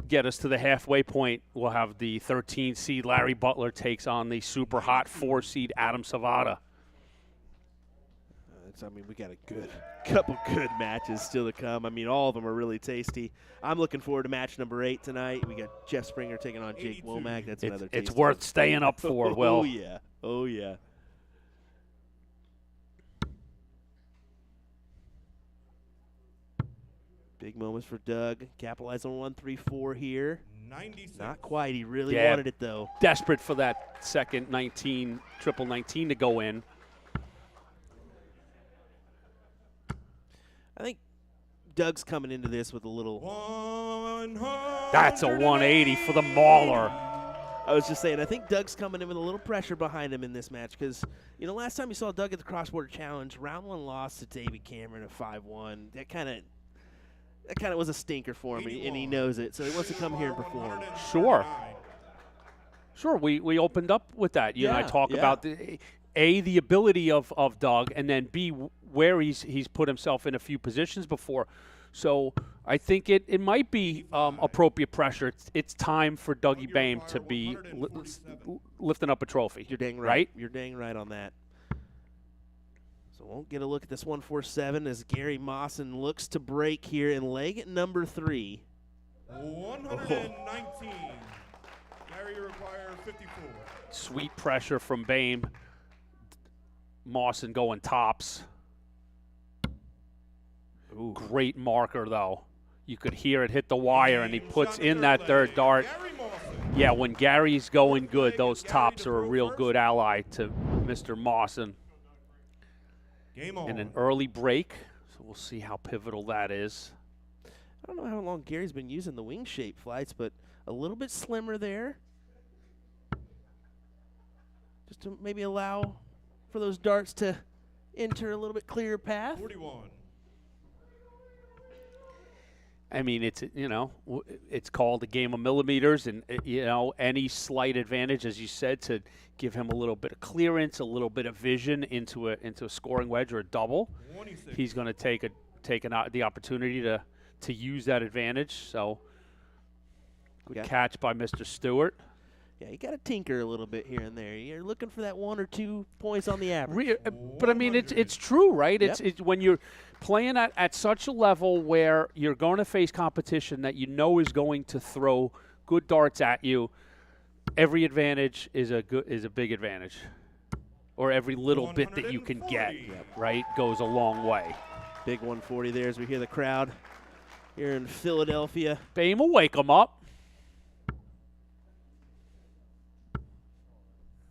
get us to the halfway point, we'll have the 13 seed Larry Butler takes on the super hot 4 seed Adam Savada. We got a couple good matches still to come. I mean, all of them are really tasty. I'm looking forward to match number 8 tonight. We got Jeff Springer taking on Jake Womack. That's another tasty. It's worth staying up for, Will. Oh, yeah. Oh, yeah. Big moments for Doug. Capitalize on 1-3-4 here. 96. Not quite. He really wanted it, though. Desperate for that second triple 19 to go in. I think Doug's coming into this with a little. That's a 180 for the mauler. I was just saying, I think Doug's coming in with a little pressure behind him in this match because, last time you saw Doug at the Cross Border Challenge, round 1 loss to David Cameron at 5-1. That kind of was a stinker for him, and he knows it. So he wants to come here and perform. Sure, we opened up with that. You and I talk about the ability of Doug, and then B, where he's put himself in a few positions before. So I think it might be appropriate pressure. It's time for Dougie Boehm to be lifting up a trophy. You're dang right. You're dang right on that. So won't get a look at this 147 as Gary Mawson looks to break here in leg number 3. 119. Larry require 54. Sweet pressure from Boehm. Mawson going tops. Ooh. Great marker, though. You could hear it hit the wire, and he puts in that third dart. Yeah, when Gary's going good, those tops are a real good ally to Mr. Mawson. In an early break, so we'll see how pivotal that is. I don't know how long Gary's been using the wing shape flights, but a little bit slimmer there. Just to maybe allow for those darts to enter a little bit clearer path. 41. I mean, it's called a game of millimeters, and any slight advantage, as you said, to give him a little bit of clearance, a little bit of vision into a scoring wedge or a double. 26. He's going to take the opportunity to use that advantage. So good catch by Mr. Stewart. Yeah, you got to tinker a little bit here and there. You're looking for that 1 or 2 points on the average. But I mean, it's true, right? Yep. It's when you're playing at such a level where you're going to face competition that you know is going to throw good darts at you. Every advantage is a big advantage, or every little bit that you can get, right, goes a long way. Big 140 there as we hear the crowd here in Philadelphia. Bame will wake them up.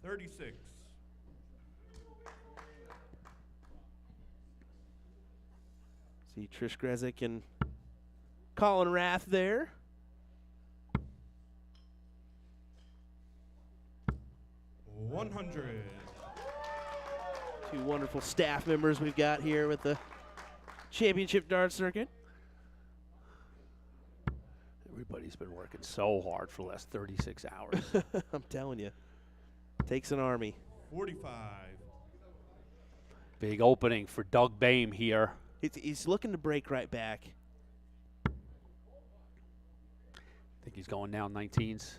36. See Trish Grezik and Colin Rath there. $100. Two wonderful staff members we've got here with the championship dart circuit. Everybody's been working so hard for the last 36 hours. I'm telling you. Takes an army. 45. Big opening for Doug Bame here. He's looking to break right back. I think he's going down 19s.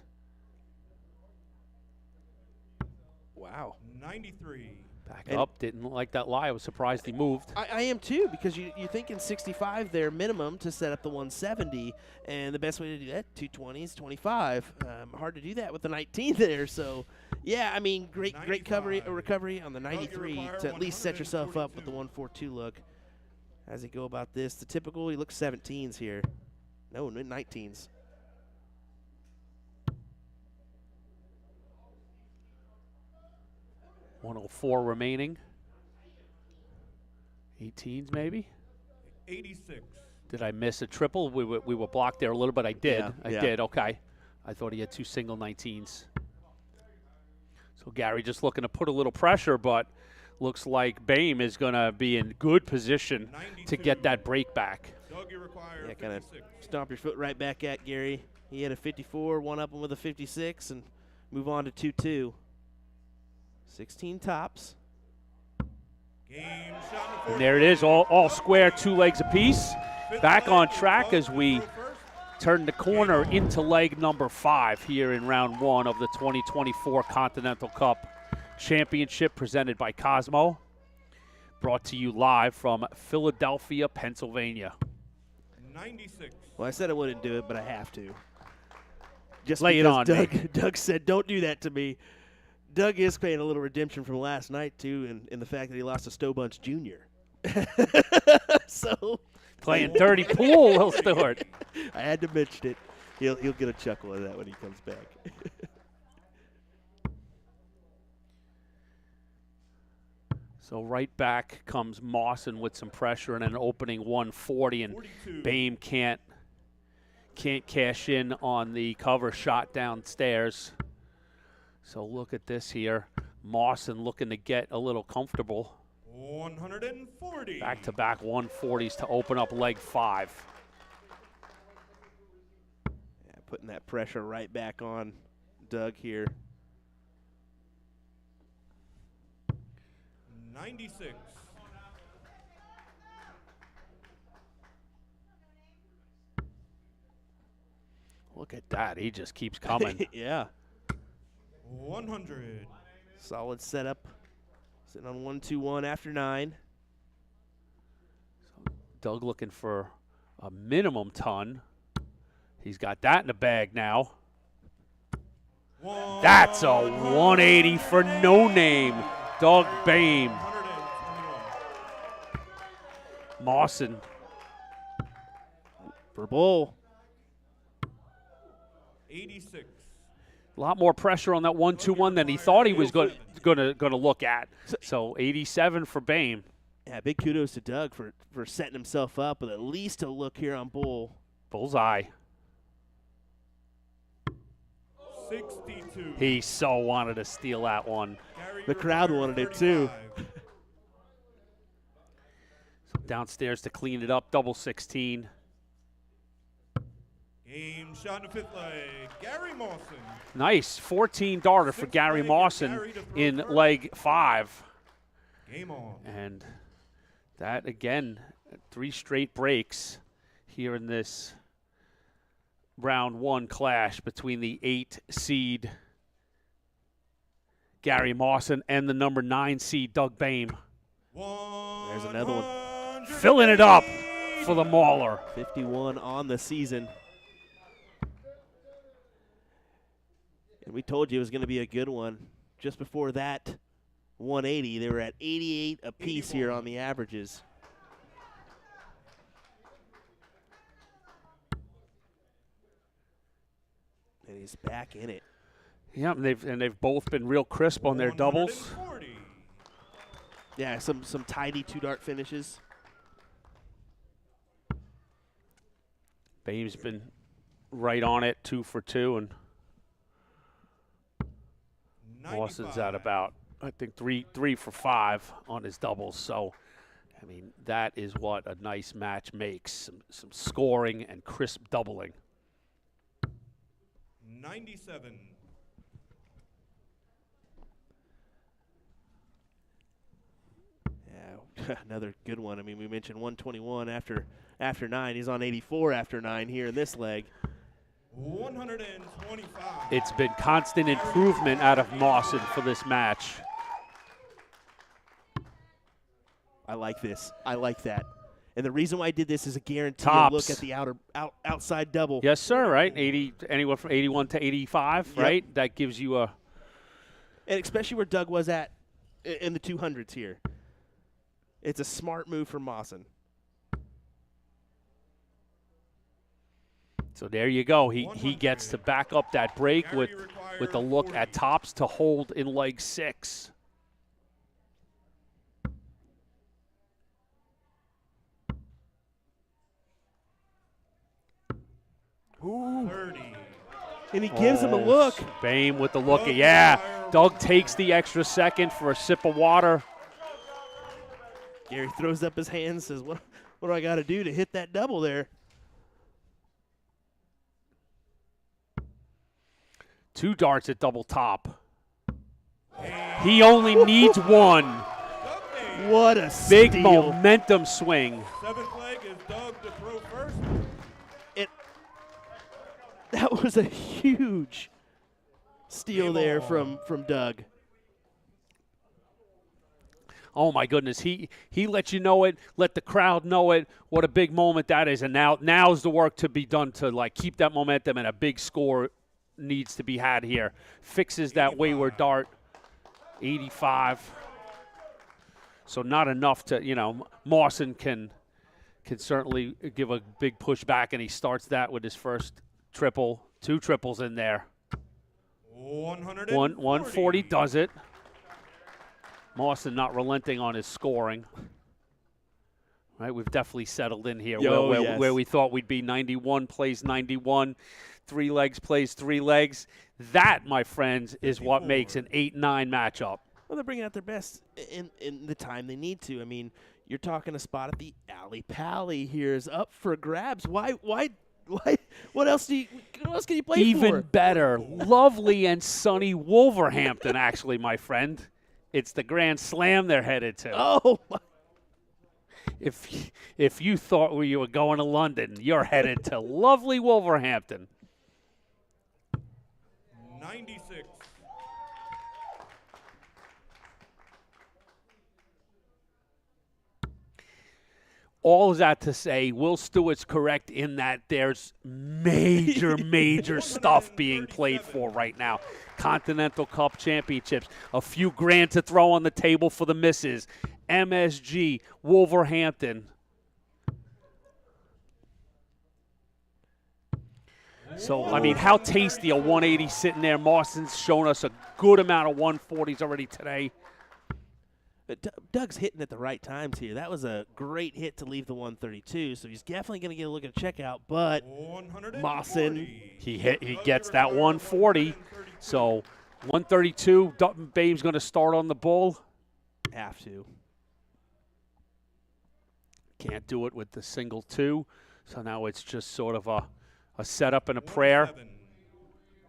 Wow. 93. Back up. Didn't like that lie. I was surprised he moved. I am too, because you're thinking 65 there minimum to set up the 170, and the best way to do that, 220s, 25. Hard to do that with the 19 there. So, yeah, I mean, great recovery on the 93 to at least set yourself up with the 142 look. As he go about this, the typical, he looks 17s here. No, 19s. .104 remaining. 18s maybe. 86. Did I miss a triple? We were blocked there a little bit. I did. Yeah, I did. Okay. I thought he had 2 single 19s. So Gary just looking to put a little pressure, but looks like Bame is going to be in good position to get that break back. Yeah, kind of stomp your foot right back at Gary. He had a 54, one up him with a 56, and move on to 2-2. 16 tops. And there it is, all square, 2 legs apiece. Back on track as we turn the corner into leg number 5 here in round 1 of the 2024 Continental Cup Championship presented by Cosmo. Brought to you live from Philadelphia, Pennsylvania. 96. Well, I said I wouldn't do it, but I have to. Just lay it on, Doug said, don't do that to me. Doug is paying a little redemption from last night, too, in the fact that he lost to Stobunch Jr. So playing dirty pool, Will Stewart. I had to mention it. He'll get a chuckle at that when he comes back. So right back comes Mawson with some pressure and an opening 140, and 42. Bame can't cash in on the cover shot downstairs. So look at this here. Mawson looking to get a little comfortable. 140. Back-to-back 140s to open up leg 5. Yeah, putting that pressure right back on Doug here. 96. Look at that. He just keeps coming. Yeah. 100. Solid setup. Sitting on 1-2-1 after 9. So Doug looking for a minimum ton. He's got that in the bag now. That's a 180 for no name. Doug Bame. Mawson. For Bull. 86. A lot more pressure on that 1-2-1 than he thought he was going to look at. So 87 for Bame. Yeah, big kudos to Doug for setting himself up with at least a look here on Bull. Bullseye. 62. He so wanted to steal that one. The crowd wanted it too. So downstairs to clean it up, double 16. Game shot in the 5th leg, Gary Mawson. Nice 14 darter for Gary Mawson in leg 5. Game on. And that again, 3 straight breaks here in this round 1 clash between the 8 seed Gary Mawson and the number 9 seed, Doug Bame. There's another one. Filling it up for the Mauler. 51 on the season. And we told you it was going to be a good one. Just before that 180, they were at 88 apiece here on the averages. And he's back in it. Yeah, and they've both been real crisp on their doubles. Yeah, some tidy 2-dart finishes. Bame's been right on it, 2 for 2, and Mawson's at about, I think, 3 for 5 on his doubles. So, I mean, that is what a nice match makes, some scoring and crisp doubling. 97. Yeah, another good one. I mean, we mentioned 121 after 9. He's on 84 after 9 here in this leg. 125. It's been constant improvement out of Mawson for this match. I like this. I like that. And the reason why I did this is a guarantee Tops. a look at the outside double. Yes, sir, right? 80, anywhere from 81 to 85, Yep. right? That gives you a... And especially where Doug was at in the 200s here. It's a smart move from Mawson. So there you go. He gets to back up that break with the look at tops to hold in leg 6. Ooh. 30. And he gives him a look. Bame with the look. Yeah, Doug takes the extra second for a sip of water. Gary throws up his hands, says, what do I got to do to hit that double there? 2 darts at double top. He only needs 1. What a big steal. momentum swing. 7th leg is Doug to throw first. That was a huge steal there from Doug. Oh my goodness, he let you know it, let the crowd know it. What a big moment that is, and now's the work to be done to like keep that momentum, and a big score needs to be had here. Fixes that wayward dart. 85. So not enough to, Mawson can certainly give a big push back, and he starts that with his first triple, 2 triples in there. 140 does it. Mawson not relenting on his scoring. Right, we've definitely settled in here where we thought we'd be. 91 plays 91, 3 legs plays 3 legs. That, my friends, is what makes an 8-9 matchup. Well, they're bringing out their best in the time they need to. I mean, you're talking a spot at the Alley Pally here is up for grabs. Why? What else can you play for? Even better, lovely and sunny Wolverhampton, actually, my friend. It's the Grand Slam they're headed to. Oh, my. If you thought you were going to London, you're headed to lovely Wolverhampton. 96. All of that to say, Will Stewart's correct in that there's major stuff being played for right now. Continental Cup championships, a few grand to throw on the table for the misses. MSG, Wolverhampton. So, I mean, how tasty a 180 sitting there. Mawson's shown us a good amount of 140s already today. But Doug's hitting at the right times here. That was a great hit to leave the 132, so he's definitely going to get a look at a checkout. But Mawson, he gets that 140. So 132. Bame's going to start on the bull. Have to. Can't do it with the single 2. So now it's just sort of a setup and a prayer.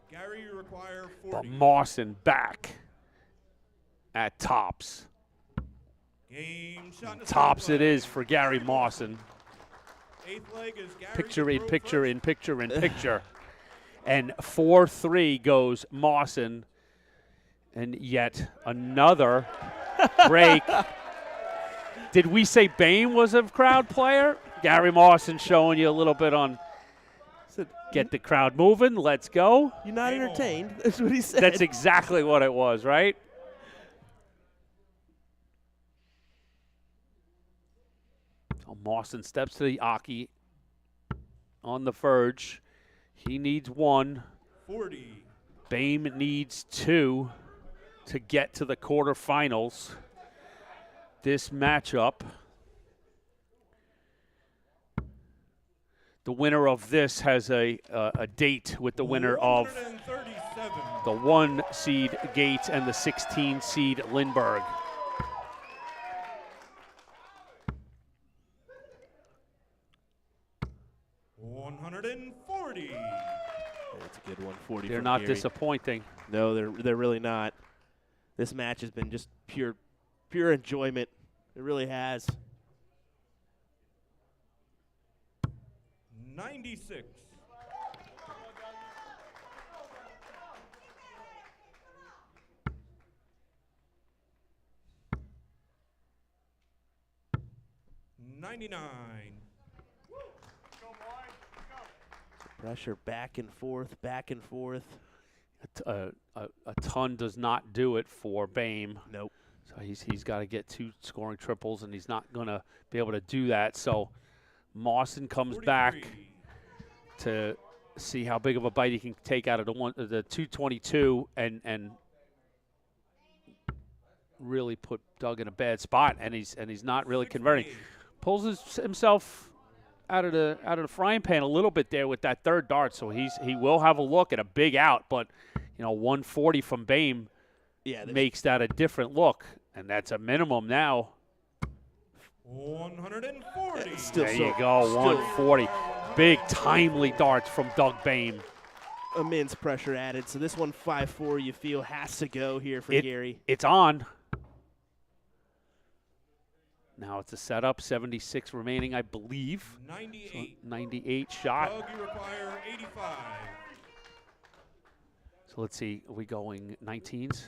Gary, you require 40. But Mawson back at tops. Tops it is for Gary Mawson. 8th leg is Gary Picture in picture. And 4-3 goes Mawson. And yet another break. Did we say Bame was a crowd player? Gary Mawson showing you a little bit on get the crowd moving. Let's go. You're not entertained. That's what he said. That's exactly what it was, right? So Mawson steps to the Aki on the verge. He needs 1. 40. Bame needs 2 to get to the quarterfinals. This matchup, the winner of this has a date with the winner of the 1 seed Gates and the 16 seed Lindbergh. $140. That's a good 140. They're from not Gary. disappointing. No, they're really not. This match has been just pure enjoyment. It really has. 96. $99. Pressure back and forth, back and forth. A ton does not do it for Bame. Nope. So he's got to get 2 scoring triples, and he's not going to be able to do that. So Mawson comes 43. back to see how big of a bite he can take out of the 222 and really put Doug in a bad spot, and he's not really converting. Pulls himself out of the frying pan a little bit there with that third dart, so he will have a look at a big out, but 140 from Bame makes that a different look, and that's a minimum now. 140. There you go, 140. Big timely darts from Doug Bame. Immense pressure added, so this 154 you feel has to go here for Gary. It's on. Now it's a setup, 76 remaining, I believe. 98. So 98 shot. Doug, you require 85. So let's see, are we going 19s?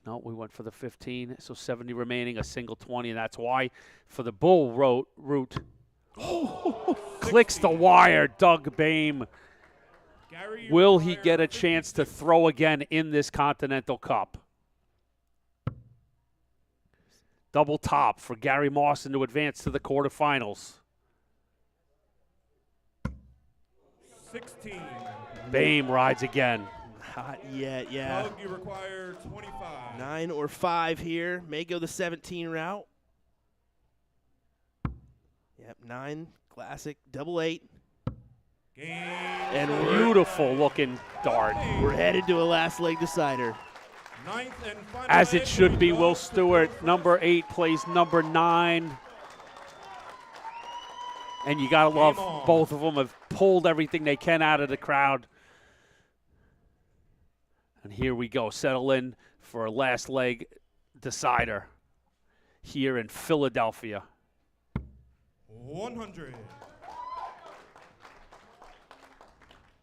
No, we went for the 15. So 70 remaining, a single 20, and that's why for the bull route, clicks the wire, Doug Bame. Gary, Will he get a chance to throw again in this Continental Cup? Double top for Gary Mawson to advance to the quarterfinals. 16. Bame rides again. Not yet, yeah. Doug, you require 25. 9 or 5 here. May go the 17 route. Yep, 9, classic, double 8. Game. And Beautiful looking dart. we're headed to a last leg decider. Ninth and final As it leg should be, goes Will to Stewart, number 8, plays number 9. And you got to love both of them have pulled everything they can out of the crowd. And here we go, settle in for a last leg decider here in Philadelphia. 100.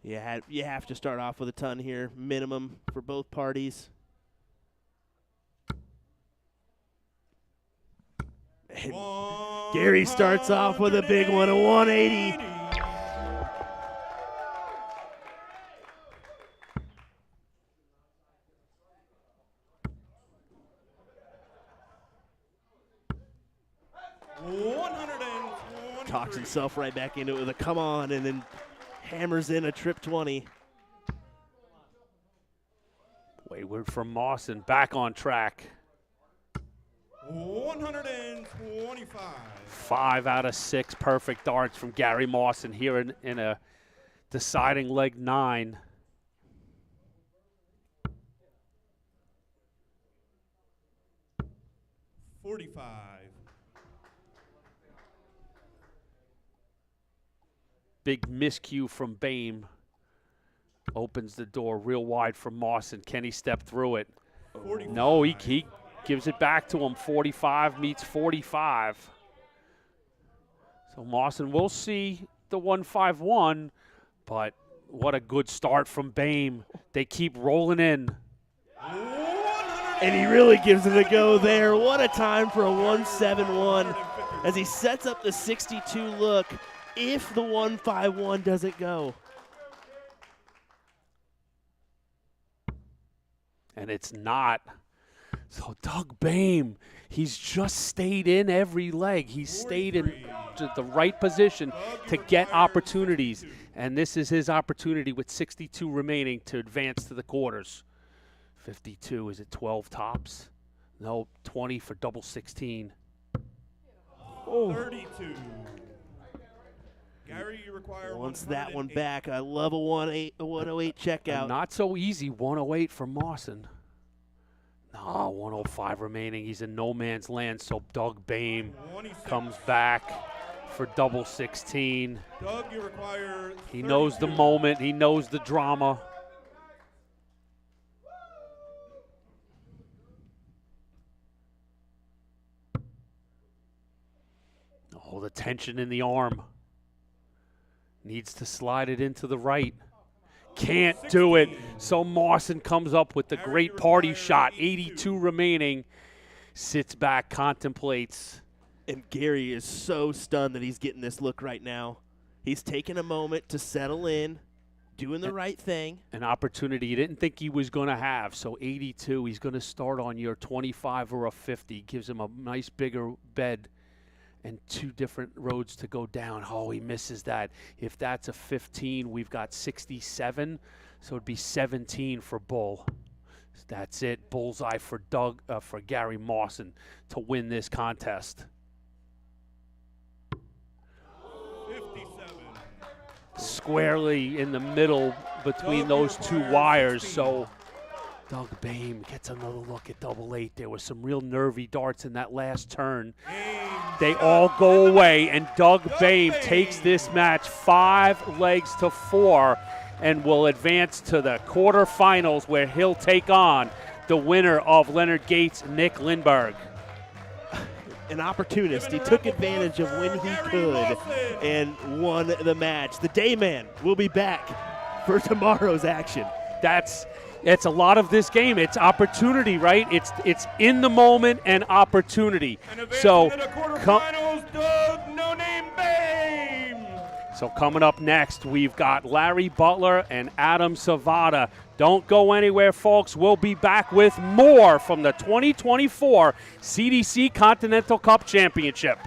You have to start off with a ton here, minimum for both parties. And Gary starts off with a big one, a 180. Talks himself right back into it with a come on, and then hammers in a trip 20. Wayward from Mawson, back on track. 125. 5 out of 6 perfect darts from Gary Mawson here in a deciding leg 9. $45. Big miscue from Bame. Opens the door real wide for Mawson. Can he step through it? 45. No, he gives it back to him. 45 meets 45. So Mawson will see the 151, but what a good start from Bame. They keep rolling in. 100. And he really gives it a go there. What a time for a 171 as he sets up the 62 look if the 151 doesn't go. And it's not. So Doug Boehm, he's just stayed in every leg. He's stayed in the right position to get opportunities. And this is his opportunity with 62 remaining to advance to the quarters. 52, is it 12 tops? No, 20 for double 16. Oh. 32. Gary, you require Wants that one back. I love a 108 checkout. Not so easy, 108 for Mawson. No, 105 remaining. He's in no man's land, so Doug Boehm comes back for double 16. Doug, you require 32. He knows the moment. He knows the drama. Oh, the tension in the arm. Needs to slide it into the right. Can't do it. So Mawson comes up with the great party shot. 82 remaining. Sits back, contemplates. And Gary is so stunned that he's getting this look right now. He's taking a moment to settle in, doing the right thing. An opportunity he didn't think he was going to have. So 82, he's going to start on your 25 or a 50. Gives him a nice bigger bed and two different roads to go down. Oh, he misses that. If that's a 15, we've got 67. So it'd be 17 for Bull. That's it. Bullseye for for Gary Mawson to win this contest. 57. Squarely in the middle between those two wires. So Doug Boehm gets another look at double 8. There was some real nervy darts in that last turn. They all go away, and Doug Boehm takes this match 5 legs to 4 and will advance to the quarterfinals where he'll take on the winner of Leonard Gates, Nick Lindberg. An opportunist. He took advantage of when he could and won the match. The Dayman will be back for tomorrow's action. It's a lot of this game. It's opportunity, right? It's in the moment and opportunity. So coming up next, we've got Larry Butler and Adam Savada. Don't go anywhere, folks. We'll be back with more from the 2024 CDC Continental Cup Championship.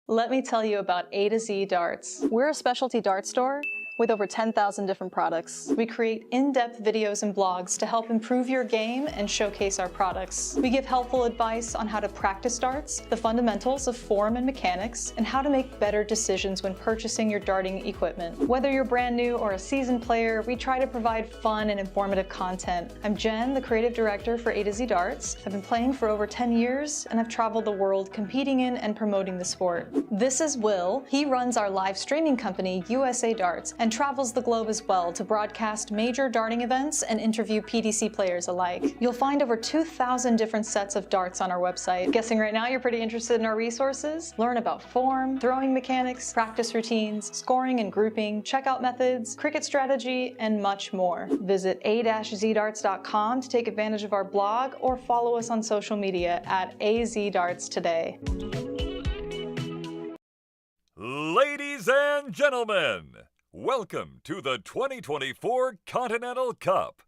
Let me tell you about A to Z Darts. We're a specialty dart store with over 10,000 different products. We create in-depth videos and blogs to help improve your game and showcase our products. We give helpful advice on how to practice darts, the fundamentals of form and mechanics, and how to make better decisions when purchasing your darting equipment. Whether you're brand new or a seasoned player, we try to provide fun and informative content. I'm Jen, the creative director for A to Z Darts. I've been playing for over 10 years, and I've traveled the world competing in and promoting the sport. This is Will. He runs our live streaming company, USA Darts, and travels the globe as well to broadcast major darting events and interview PDC players alike. You'll find over 2,000 different sets of darts on our website. Guessing right now you're pretty interested in our resources? Learn about form, throwing mechanics, practice routines, scoring and grouping, checkout methods, cricket strategy, and much more. Visit a-zdarts.com to take advantage of our blog or follow us on social media at AZDarts today. Ladies and gentlemen, welcome to the 2024 Continental Cup.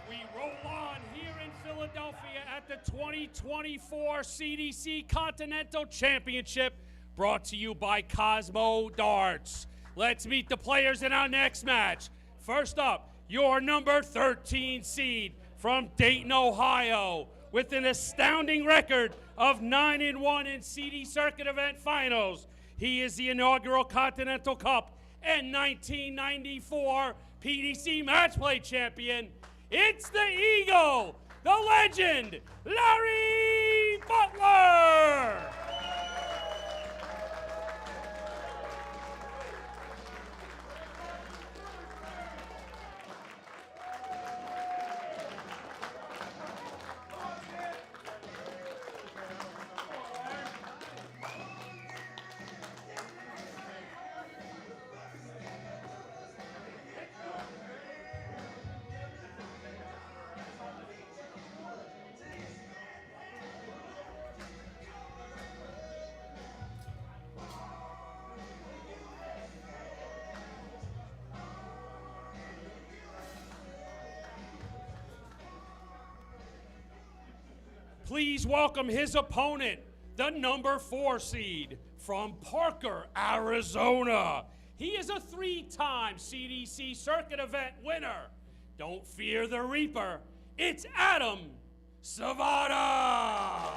We roll on here in Philadelphia at the 2024 CDC Continental Championship, brought to you by Cosmo Darts. Let's meet the players in our next match. First up, your number 13 seed from Dayton, Ohio, with an astounding record of 9-1 in CDC Circuit Event Finals. He is the inaugural Continental Cup and 1994 PDC Match Play Champion. It's the Eagle, the legend, Larry Butler! Please welcome his opponent, the number 4 seed from Parker, Arizona. He is a 3-time CDC Circuit Event winner. Don't fear the Reaper, it's Adam Savada.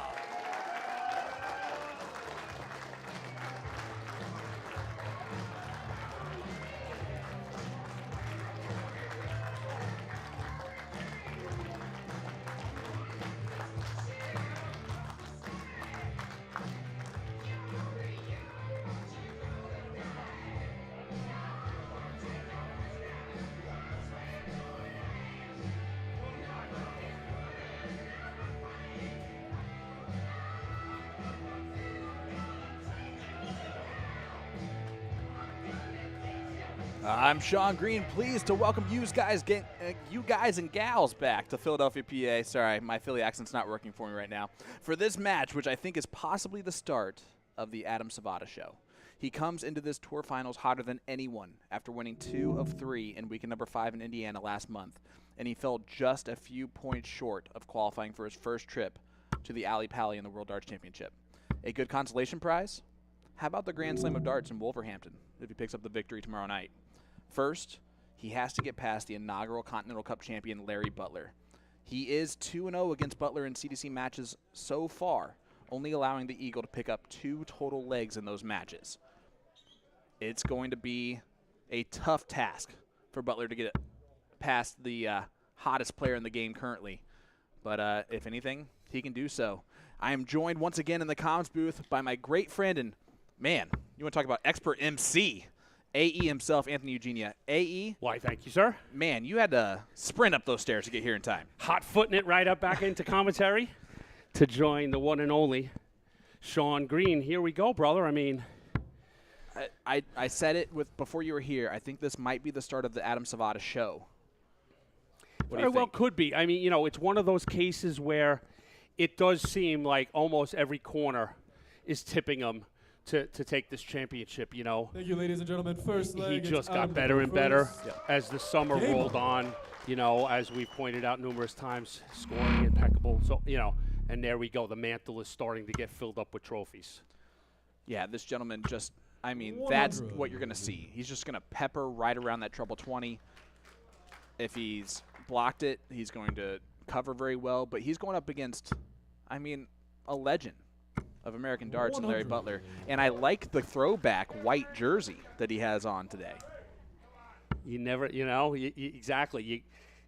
I'm Sean Green, pleased to welcome you guys and gals back to Philadelphia, PA. Sorry, my Philly accent's not working for me right now. For this match, which I think is possibly the start of the Adam Savada show. He comes into this tour finals hotter than anyone after winning 2 of 3 in weekend number 5 in Indiana last month, and he fell just a few points short of qualifying for his first trip to the Alley Pally in the World Darts Championship. A good consolation prize? How about the Grand Slam of Darts in Wolverhampton if he picks up the victory tomorrow night? First, he has to get past the inaugural Continental Cup champion, Larry Butler. He is 2-0 against Butler in CDC matches so far, only allowing the Eagle to pick up 2 total legs in those matches. It's going to be a tough task for Butler to get past the hottest player in the game currently. But if anything, he can do so. I am joined once again in the comms booth by my great friend and, man, you want to talk about expert MC, AE himself, Anthony Eugenia. AE, Why, thank you, sir. man, you had to sprint up those stairs to get here in time. Hot footing it right up back into commentary to join the one and only Sean Green. Here we go, brother. I mean, I said it before you were here. I think this might be the start of the Adam Savada show. What do very you well think? could be. I mean, it's one of those cases where it does seem like almost every corner is tipping him to take this championship, Thank you, ladies and gentlemen. First leg. He it's just got Adam better and better first. as the summer Game rolled on, as we've pointed out numerous times, scoring impeccable. So, and there we go. The mantle is starting to get filled up with trophies. Yeah, this gentleman just, that's what you're going to see. He's just going to pepper right around that treble 20. If he's blocked it, he's going to cover very well. But he's going up against, a legend of American darts and Larry Butler. And I like the throwback white jersey that he has on today. You never, exactly.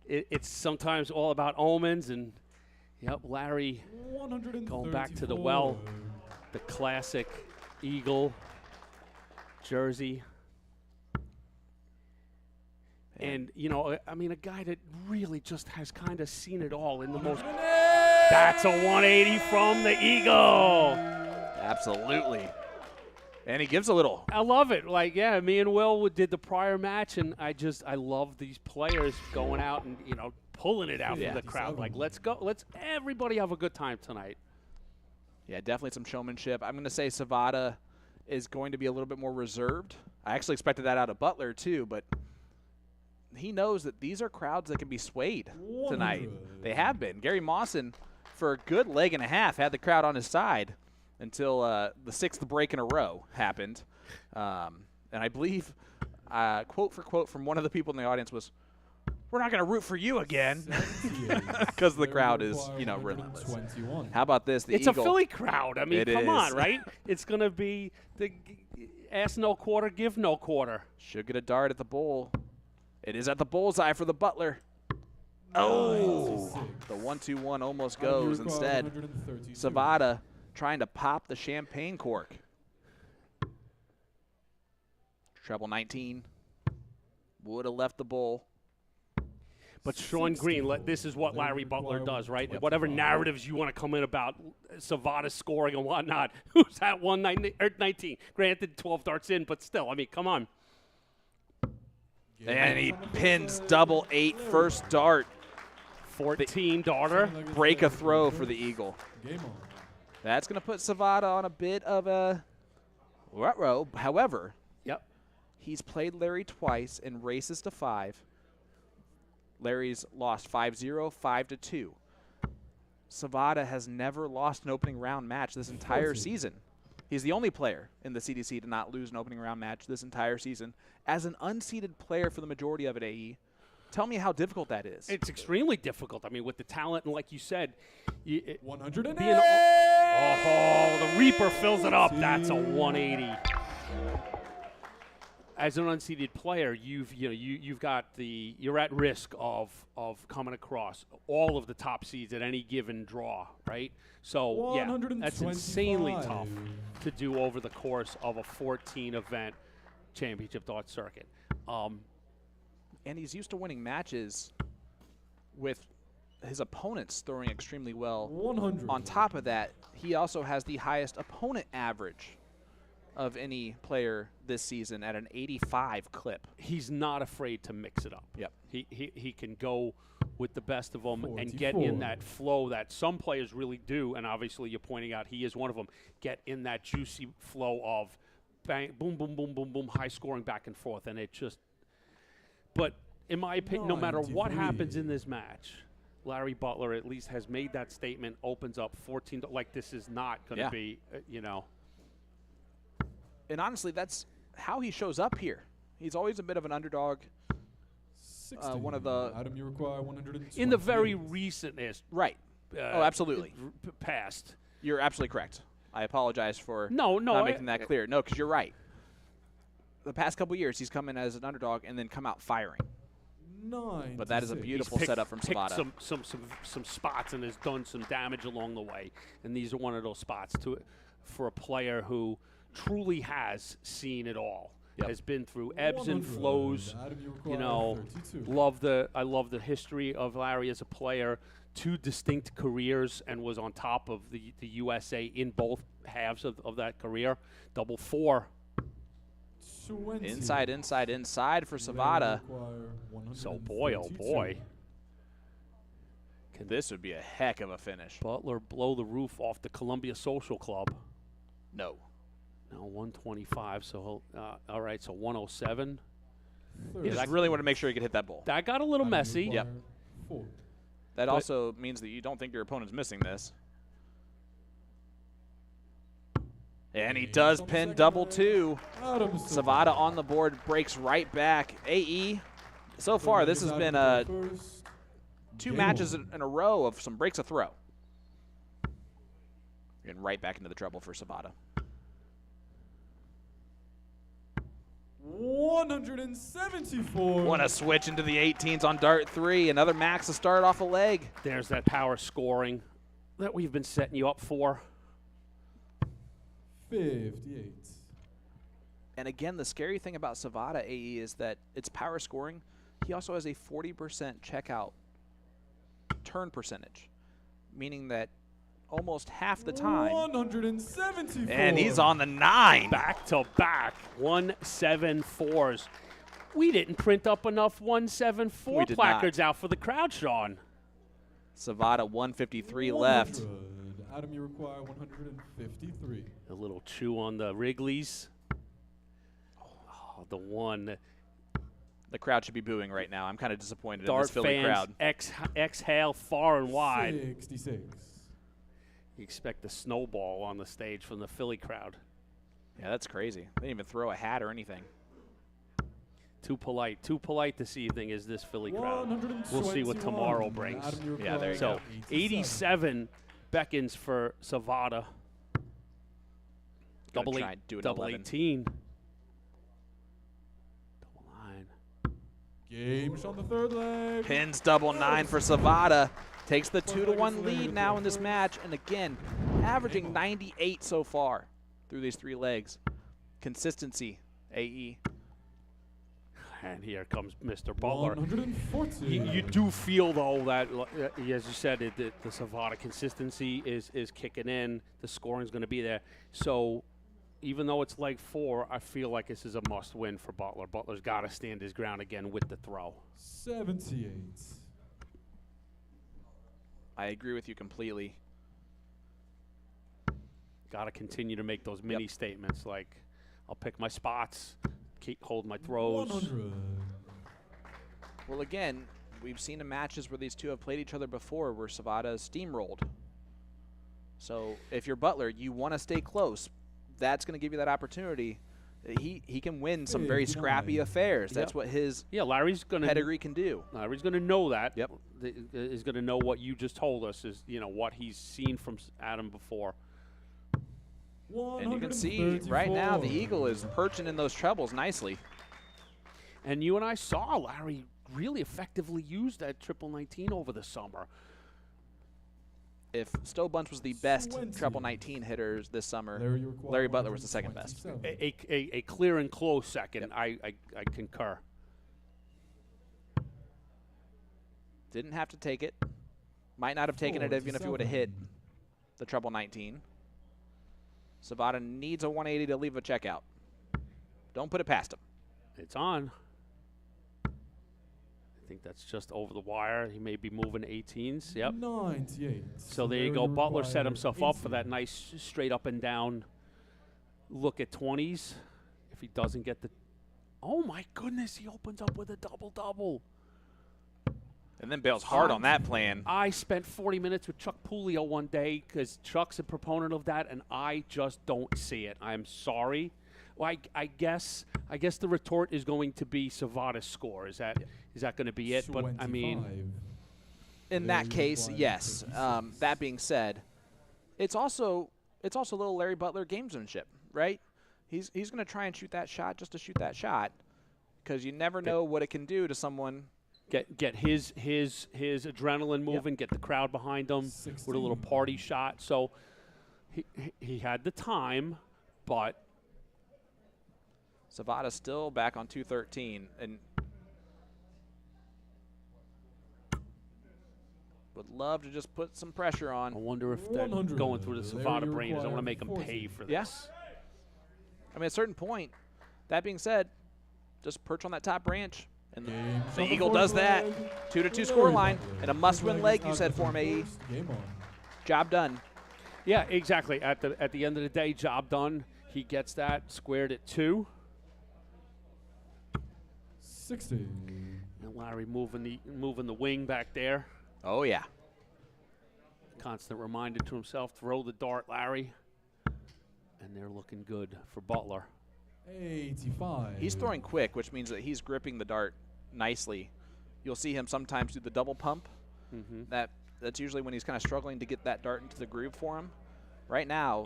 It's sometimes all about omens. And, Larry going back to the well, the classic Eagle jersey. And, a guy that really just has kind of seen it all in the most. That's a 180 from the Eagle. Absolutely. And he gives a little. I love it. Me and Will did the prior match, and I love these players going out and, pulling it out from the crowd. Let's go. Let's everybody have a good time tonight. Yeah, definitely some showmanship. I'm going to say Savada is going to be a little bit more reserved. I actually expected that out of Butler, too, but he knows that these are crowds that can be swayed tonight. They have been. Gary Mawson, for a good leg and a half, had the crowd on his side until the sixth break in a row happened. And I believe, quote for quote from one of the people in the audience was, "We're not going to root for you again," because the crowd is, relentless. How about this? It's Eagle. a Philly crowd. Come is. on, right? It's going to be the ask no quarter, give no quarter. Should get a dart at the bull. It is at the bullseye for the Butler. Oh, the 1-2-1 almost goes instead. Savada trying to pop the champagne cork. Treble 19. Would have left the bull. But Sean Green, this is what Larry Butler does, right? Whatever narratives you want to come in about Savada scoring and whatnot, who's at 119? Granted, 12 darts in, but still, come on. And he pins double 8 first dart. 14 darter. Break a throw for the Eagle. That's going to put Savada on a bit of a row. However, he's played Larry twice in races to 5. Larry's lost 5-0, 5-2. Savada has never lost an opening round match this entire season. He's the only player in the CDC to not lose an opening round match this entire season. As an unseeded player for the majority of it, AE, tell me how difficult that is. It's extremely difficult. With the talent, and like you said, 108. The Reaper fills it up. That's a 180. As an unseeded player, you're at risk of coming across all of the top seeds at any given draw, right? So that's insanely tough to do over the course of a 14-event championship dart circuit. And he's used to winning matches with his opponents throwing extremely well. 100. On top of that, he also has the highest opponent average of any player this season at an 85 clip. He's not afraid to mix it up. Yep. He can go with the best of them and get in that flow that some players really do, and obviously you're pointing out he is one of them, get in that juicy flow of bang, boom, boom, boom, boom, boom, high scoring back and forth, and it just – but in my opinion, no matter what happens in this match, Larry Butler at least has made that statement, opens up 14 – like this is not going to be, And honestly, that's how he shows up here. He's always a bit of an underdog. One of the Adam, you require 120. in the very recentest right. Absolutely. Past. You're absolutely correct. I apologize for not making that clear. No, because you're right. The past couple years, he's come in as an underdog and then come out firing. 9. But that is a beautiful setup from Savada. Some spots and has done some damage along the way, and these are one of those spots for a player who truly has seen it all. has been through ebbs and 100. flows. Adam, you You require know, 32. I love the history of Larry as a player. 2 distinct careers, and was on top of the USA in both halves of that career. Double 4. 20. Inside, inside, inside for Larry Savada. require So boy, oh 132. boy. This would be a heck of a finish. Butler blow the roof off the Columbia Social Club. No. No, 125. So all right. So 107. He just really want to make sure he could hit that ball. That got a little Adam, you messy. Yep. require 4. That But- also means that you don't think your opponent's missing this. And he does On the pin second double leg, 2. Adam Savada on the board, breaks right back. AE, so far this has been first. 2 Game matches on. in a row of some breaks a throw. And right back into the trouble for Savada. 174. Want to switch into the 18s on dart 3. Another max to start off a leg. There's that power scoring that we've been setting you up for. 58. And again, the scary thing about Savada AE is that it's power scoring. He also has a 40% checkout turn percentage, meaning that almost half the time. 174. And he's on the 9. Back to back 174s. We didn't print up enough 174 We did placards out for the crowd, Sean. Savada 153 left. 100. Adam, you require 153. A little chew on the Wrigley's. Oh, the one. The crowd should be booing right now. I'm kind of disappointed in Dart this Philly fans crowd. exhale far and wide. 66. You expect a snowball on the stage from the Philly crowd. Yeah, that's crazy. They didn't even throw a hat or anything. Too polite this evening is this Philly crowd. 121. We'll see what tomorrow brings. Adam, you Yeah, there you require go. So 87 beckons for Savada. Gonna Double try eight, and do an double 11. 18. Double 9. Game on the third leg. Pins double 9 for Savada. Takes the 2-1 lead now in this match. And again, averaging 98 so far through these 3 legs. Consistency, AE. And here comes Mr. Butler. 140. You do feel, though, that, as you said, the Savada consistency is kicking in. The scoring's going to be there. So even though it's leg 4, I feel like this is a must-win for Butler. Butler's got to stand his ground again with the throw. 78. I agree with you completely. Got to continue to make those mini statements like, I'll pick my spots, hold my throws. 100. Well, again, we've seen in matches where these two have played each other before where Savada steamrolled. So if you're Butler, you want to stay close. That's going to give you that opportunity. He can win some very scrappy affairs. That's what his Larry's gonna pedigree can do. Larry's going to know that. Yep. He's going to know what you just told us is, what he's seen from Adam before. And you can see right now the Eagle is perching in those trebles nicely. And you and I saw Larry really effectively use that 19 over the summer. If Stowe Bunch was the best 19 hitters this summer, Larry Butler was the second best. A clear and close second. I concur. Didn't have to take it. Might not have taken it even if he would have hit the 19. Savada needs a 180 to leave a checkout. Don't put it past him. It's on. I think that's just over the wire. He may be moving 18s. Yep. 98. So there you go. Butler set himself up for that nice straight up and down look at 20s. If he doesn't get the... Oh, my goodness. He opens up with a double-double. And then bails hard on that plan. I spent 40 minutes with Chuck Pulio one day because Chuck's a proponent of that, and I just don't see it. I'm sorry. Well, I guess the retort is going to be Savada's score. Is that going to be it? But I mean, in that case, yes. That being said, it's also a little Larry Butler gamesmanship, right? He's going to try and shoot that shot just to shoot that shot because you never know what it can do to someone. Get his adrenaline moving, get the crowd behind him with a little party shot. So he had the time, but Zavada's still back on 213, and would love to just put some pressure on. I wonder if they're 100. going through the Larry, Savada you brain. I want to require make them 40. pay for Yeah. this. I mean, at a certain point, that being said, just perch on that top branch. And Game the shot Eagle fourth does that. leg. 2-2 Larry scoreline Butler. and a must-win First leg, is you out said, to for me. first. Game on. Job done. Yeah, exactly. At the end of the day, job done. He gets that squared at 2. 60. And Larry moving the wing back there. Oh, yeah. Constant reminder to himself, throw the dart, Larry. And they're looking good for Butler. 85. He's throwing quick, which means that he's gripping the dart nicely. You'll see him sometimes do the double pump. That's usually when he's kind of struggling to get that dart into the groove for him. Right now,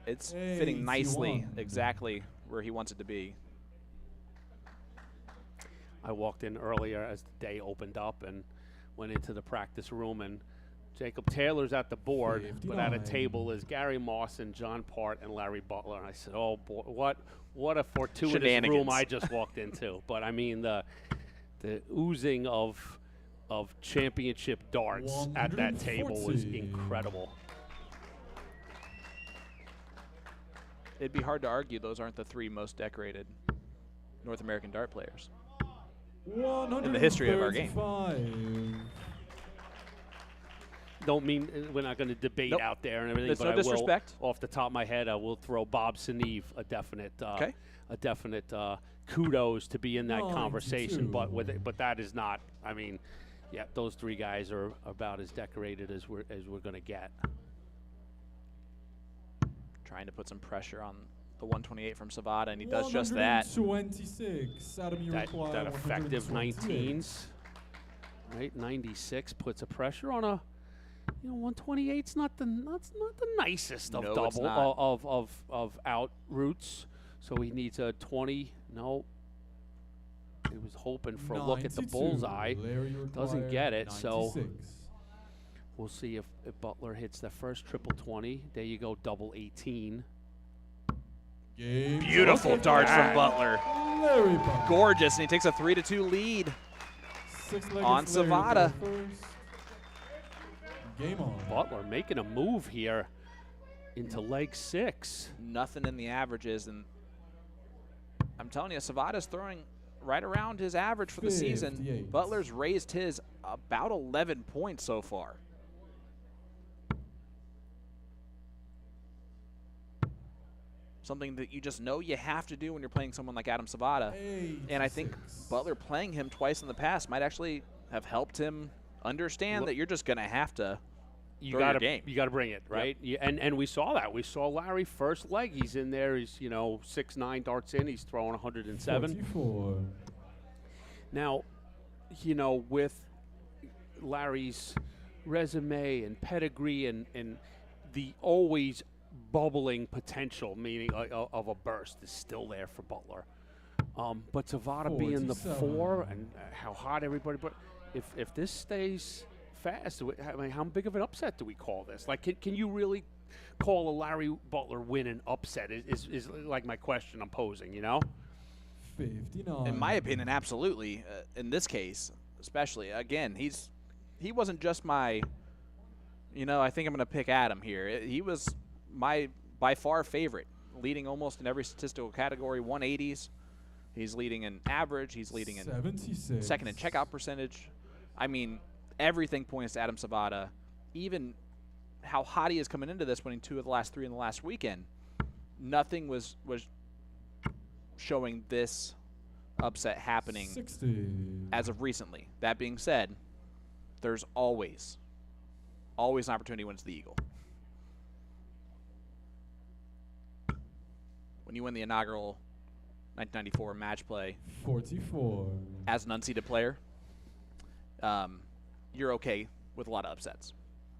it's fitting nicely 81. exactly where he wants it to be. I walked in earlier as the day opened up and went into the practice room, and Jacob Taylor's at the board, but at a 59. table is Gary Mawson, John Part, and Larry Butler. And I said, oh, boy, what a fortuitous room Shenanigans. I just walked into. But, I mean, the oozing of championship darts at that table was 140. incredible. It'd be hard to argue those aren't the 3 most decorated North American dart players. In the history of our game. Don't mean we're not going to debate Nope. out there and everything, There's but no I will, disrespect. off the top of my head, I will throw Bob Seneve a definite, Okay. kudos to be in that conversation. 92. But that is not. I mean, yeah, those 3 guys are about as decorated as we're going to get. Trying to put some pressure on the 128 from Savada, and he does just that. 26. Adam, you require That effective 128. 19s, right? 96 puts a pressure on a. 128's not the nicest of No, it's double not. of out routes. So he needs a 20. No. He was hoping for a look at the 92. bullseye. Larry, you Doesn't require get it, so 96. we'll see if Butler hits the first triple 20. There you go, double 18. Game Beautiful shot. darts from Butler. Larry Butler. Gorgeous, and he takes a 3-2 lead. 6 leg on against Larry Savada. to go first. Game on. Butler making a move here into leg 6. Nothing in the averages, and I'm telling you, Savada's throwing right around his average for the season. 58. Butler's raised his about 11 points so far. Something that you just know you have to do when you're playing someone like Adam Savada. And I think 86. Butler playing him twice in the past might actually have helped him understand that you're just going to have to You throw your gotta game. You gotta bring it, right? Yeah, and we saw that. We saw Larry first leg. He's in there. He's 6-9 darts in. He's throwing 107. 44. Now, with Larry's resume and pedigree and the always bubbling potential, meaning of a burst, is still there for Butler. But Savada being the 47. 4 and how hot everybody. But if this stays fast, I mean, how big of an upset do we call this? Like, can you really call a Larry Butler win an upset? Is like my question I'm posing. 59. In my opinion, absolutely. In this case, especially, again, he wasn't just my, I think I'm going to pick Adam here. He was my by far favorite, leading almost in every statistical category, 180s. He's leading in average. He's leading in 76. second in checkout percentage. I mean, everything points to Adam Savada. Even how hot he is coming into this, winning 2 of the last 3 in the last weekend. Nothing was showing this upset happening 60. as of recently. That being said, there's always an opportunity when it's the Eagle. When you win the inaugural 1994 match play 44. as an unseeded player, you're okay with a lot of upsets,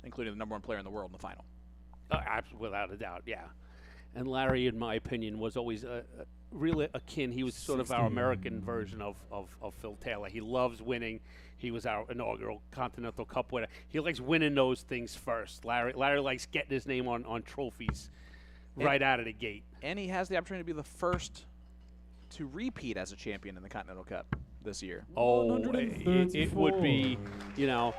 including the #1 player in the world in the final. Without a doubt, yeah. And Larry, in my opinion, was always really akin. He was sort of our 60. American version of Phil Taylor. He loves winning. He was our inaugural Continental Cup winner. He likes winning those things first. Larry likes getting his name on trophies right out of the gate. And he has the opportunity to be the first to repeat as a champion in the Continental Cup this year? Oh, it would be, you know,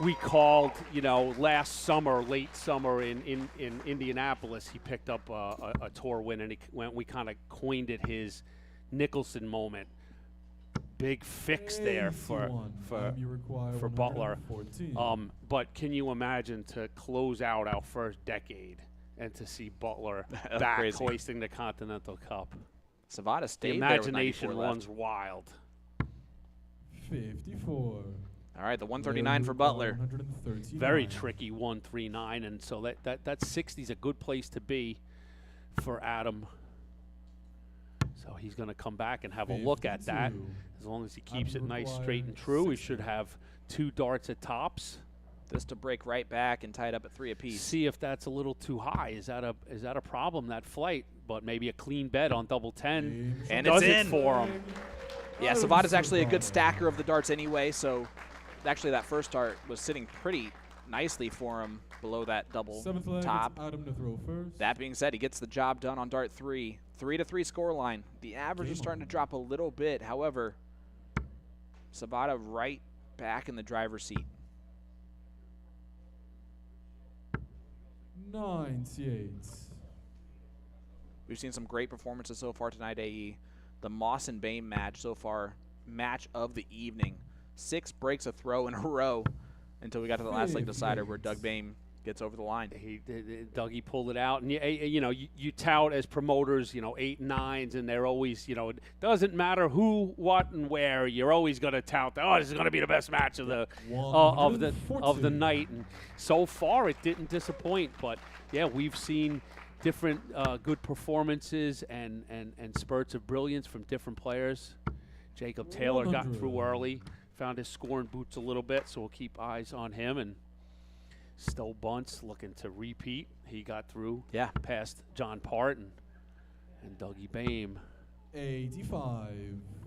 we called, you know, last summer, late summer in Indianapolis, he picked up a tour win, and we kind of coined it his Nicholson moment. Big fix there for Butler. But can you imagine to close out our first decade and to see Butler back Crazy. hoisting the Continental Cup? Savada stayed The there with imagination 94 left. runs wild. 54. All right, the 139 for Butler. Very tricky 139, and so that 60 is a good place to be for Adam. So he's going to come back and have a look at that. As long as he keeps it nice, straight, and true, he should have 2 darts at tops. This to break right back and tie it up at 3 apiece. See if that's a little too high. Is that a problem, that flight? But maybe a clean bet on double 10 And does it's it in for him. Yeah, Savada's actually a good stacker of the darts anyway, so actually that first dart was sitting pretty nicely for him below that double top. Adam to throw first. That being said, he gets the job done on dart 3. 3-3 scoreline. The average is starting to drop a little bit. However, Savada right back in the driver's seat. 98. We've seen some great performances so far tonight, AE. The Moss and Bame match so far, match of the evening. 6 breaks a throw in a row until we got to the last leg decider where Doug Bame gets over the line. Dougie pulled it out, and you know, you tout as promoters, you know, 8 and 9s, and they're always, you know, it doesn't matter who, what, and where. You're always going to tout that, oh, this is going to be the best match of the night. And so far, it didn't disappoint. But yeah, we've seen different good performances and spurts of brilliance from different players. Jacob Taylor got through early, found his scoring boots a little bit, so we'll keep eyes on him. And Stowe Bunce looking to repeat. He got through past John Part and Dougie Bame. 85.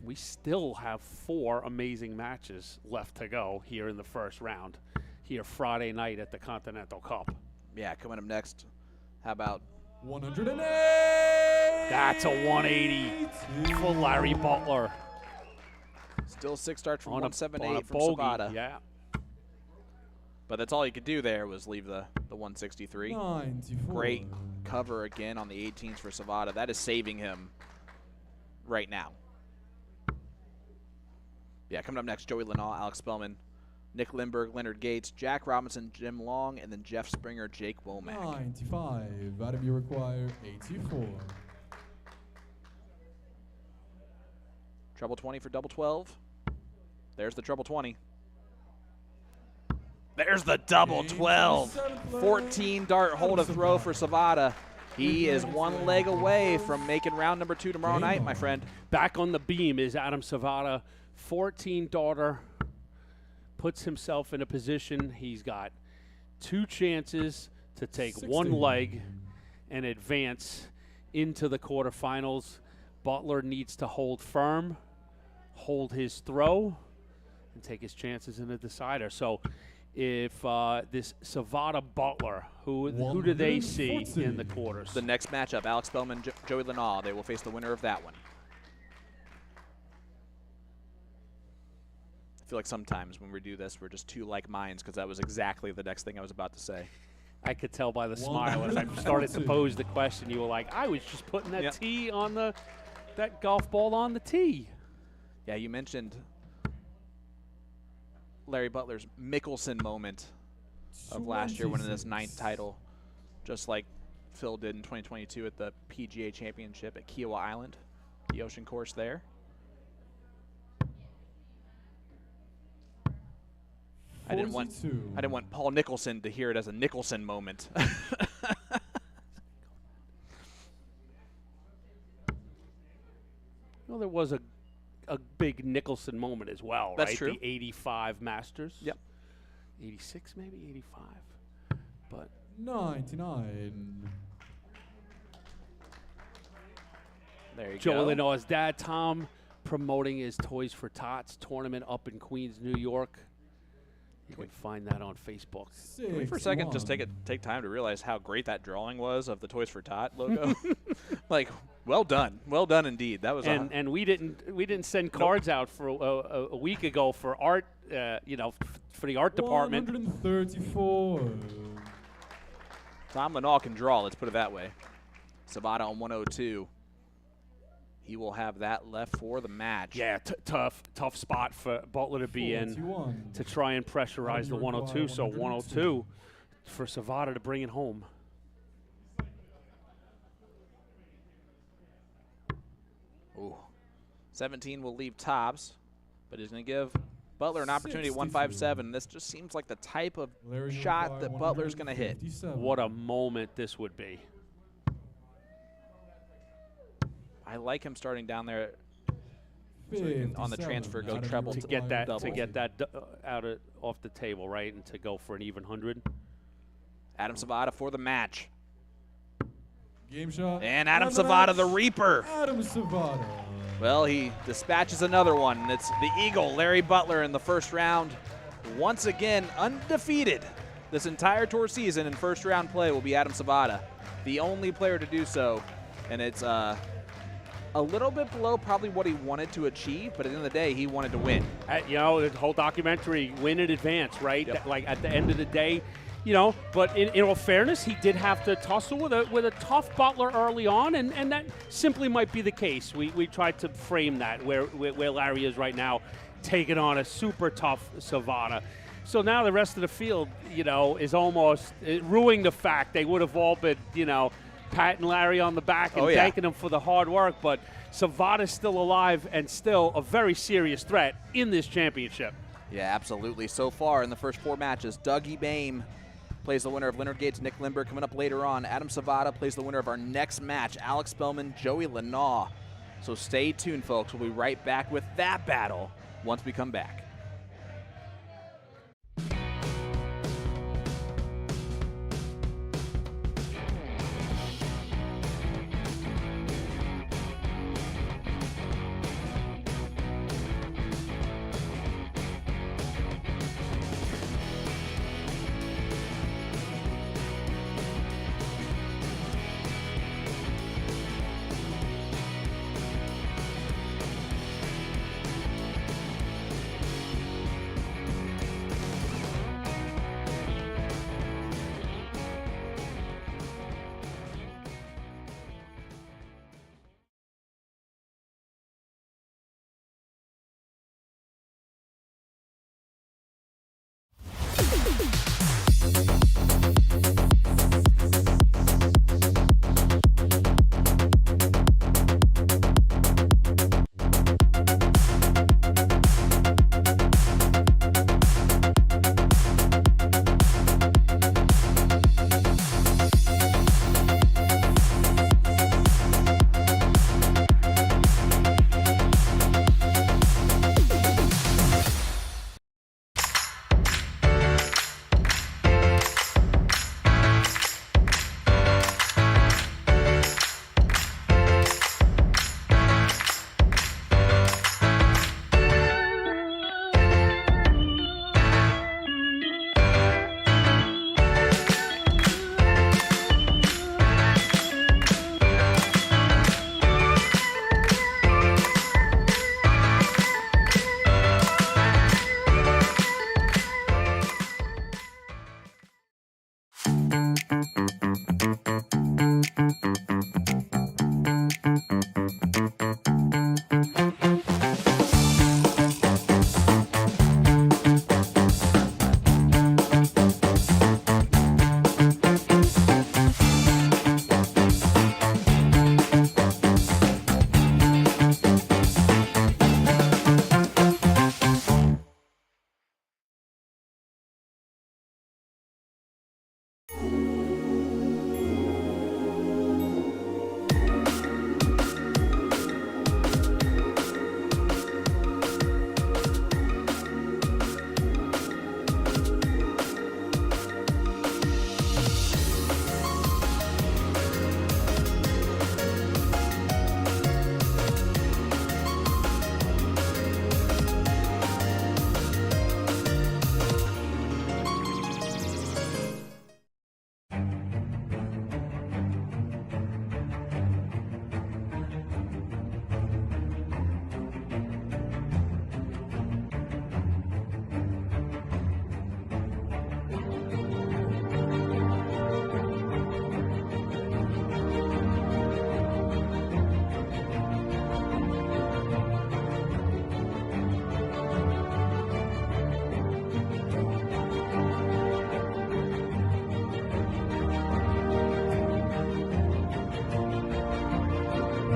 We still have 4 amazing matches left to go here in the first round, here Friday night at the Continental Cup. Yeah, coming up next, how about 108? That's a 180 for Larry Butler. Still 6 starts from on 178 a from bogey, Savada. yeah. But that's all he could do there was leave the 163. 94. Great cover again on the 18s for Savada. That is saving him right now. Yeah, coming up next, Joey Lenaw, Alex Spellman, Nick Lindberg, Leonard Gates, Jack Robinson, Jim Long, and then Jeff Springer, Jake Womack. 95. Adam, you require 84. Treble 20 for double 12. There's the treble 20. There's the double 12. 14 dart hole to throw for Savada. He is 1 leg away from making round number 2 tomorrow night, my friend. Back on the beam is Adam Savada, 14 darter, puts himself in a position. He's got 2 chances to take 1 leg and advance into the quarterfinals. Butler needs to hold firm, hold his throw, and take his chances in the decider. So if this Savada Butler, who do they see in the quarters? The next matchup, Alex Spellman, Joey Lenaw. They will face the winner of that one. I feel like sometimes when we do this, we're just 2 like minds, because that was exactly the next thing I was about to say. I could tell by the smile as I started to pose the question. You were like, I was just putting that tee on that golf ball on the tee. Yeah, you mentioned Larry Butler's Mickelson moment of last year winning this 9th title, just like Phil did in 2022 at the PGA Championship at Kiowa Island, the ocean course there. I didn't want Paul Nicholson to hear it as a Nicholson moment. Well, there was a big Nicholson moment as well, That's right? true. The 85 Masters. Yep. 86 maybe, 85. But 99. There you Joe go. Lena's dad, Tom, promoting his Toys for Tots tournament up in Queens, New York. You can find that on Facebook. Can we for a second just take time to realize how great that drawing was of the Toys for Tot logo? Like, Well done indeed. That was and we didn't send cards out for a week ago for art, for the art department. 134. Tom Lenall can draw, let's put it that way. Savada on 102. He will have that left for the match. Yeah, tough spot for Butler to be in 41. to try and pressurize the 102. So 102 for Savada to bring it home. Ooh. 17 will leave tops, but he's going to give Butler an opportunity at 157. This just seems like the type of shot that Butler's going to hit. What a moment this would be. I like him starting down there so he can, on the transfer, go treble to get that double. off the table, right, and to go for an even 100. Adam Savada for the match. Game shot. And Adam Savada, the Reaper. Adam Savada. Well, he dispatches another one. And it's the Eagle, Larry Butler, in the first round. Once again, undefeated this entire tour season in first round play will be Adam Savada, the only player to do so. And it's a little bit below probably what he wanted to achieve, but at the end of the day, he wanted to win. The whole documentary, win in advance, right? Yep. Like at the end of the day, but in all fairness, he did have to tussle with a tough Butler early on, and that simply might be the case. We tried to frame that where Larry is right now, taking on a super tough Savada. So now the rest of the field, is almost ruining the fact they would have all been, patting Larry on the back and thanking him for the hard work, but Savada's still alive and still a very serious threat in this championship. Yeah, absolutely. So far in the first 4 matches, Dougie Boehm plays the winner of Leonard Gates, Nick Lindbergh. Coming up later on, Adam Savada plays the winner of our next match, Alex Spellman, Joey Lanaw. So stay tuned, folks. We'll be right back with that battle once we come back.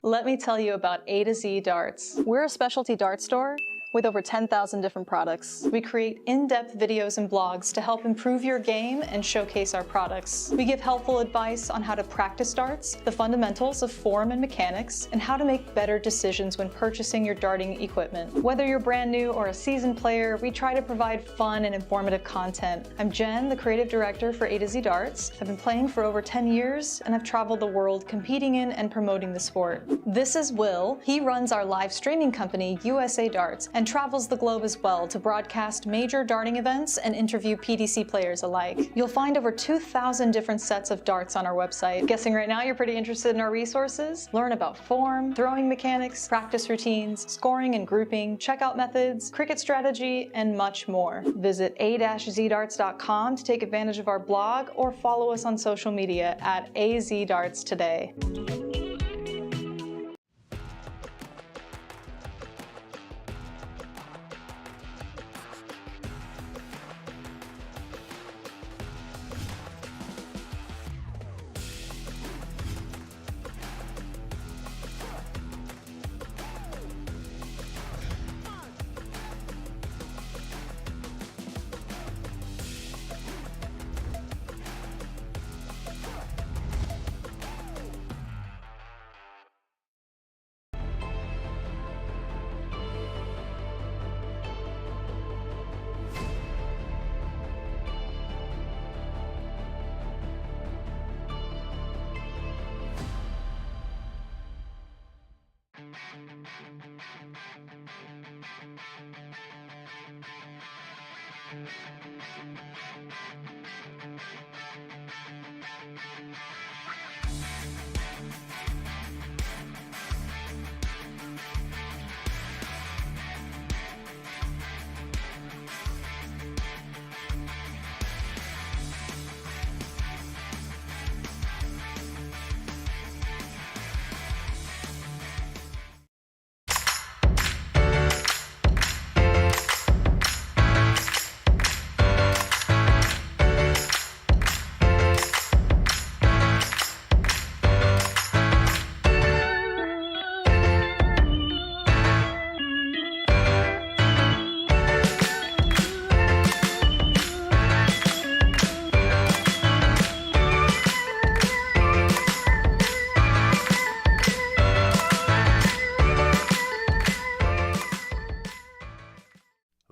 Let me tell you about A to Z Darts. We're a specialty dart store with over 10,000 different products. We create in-depth videos and blogs to help improve your game and showcase our products. We give helpful advice on how to practice darts, the fundamentals of form and mechanics, and how to make better decisions when purchasing your darting equipment. Whether you're brand new or a seasoned player, we try to provide fun and informative content. I'm Jen, the creative director for A to Z Darts. I've been playing for over 10 years, and I've traveled the world competing in and promoting the sport. This is Will. He runs our live streaming company, USA Darts, and travels the globe as well to broadcast major darting events and interview PDC players alike. You'll find over 2,000 different sets of darts on our website. Guessing right now you're pretty interested in our resources? Learn about form, throwing mechanics, practice routines, scoring and grouping, checkout methods, cricket strategy, and much more. Visit a-zdarts.com to take advantage of our blog or follow us on social media at AZDarts today.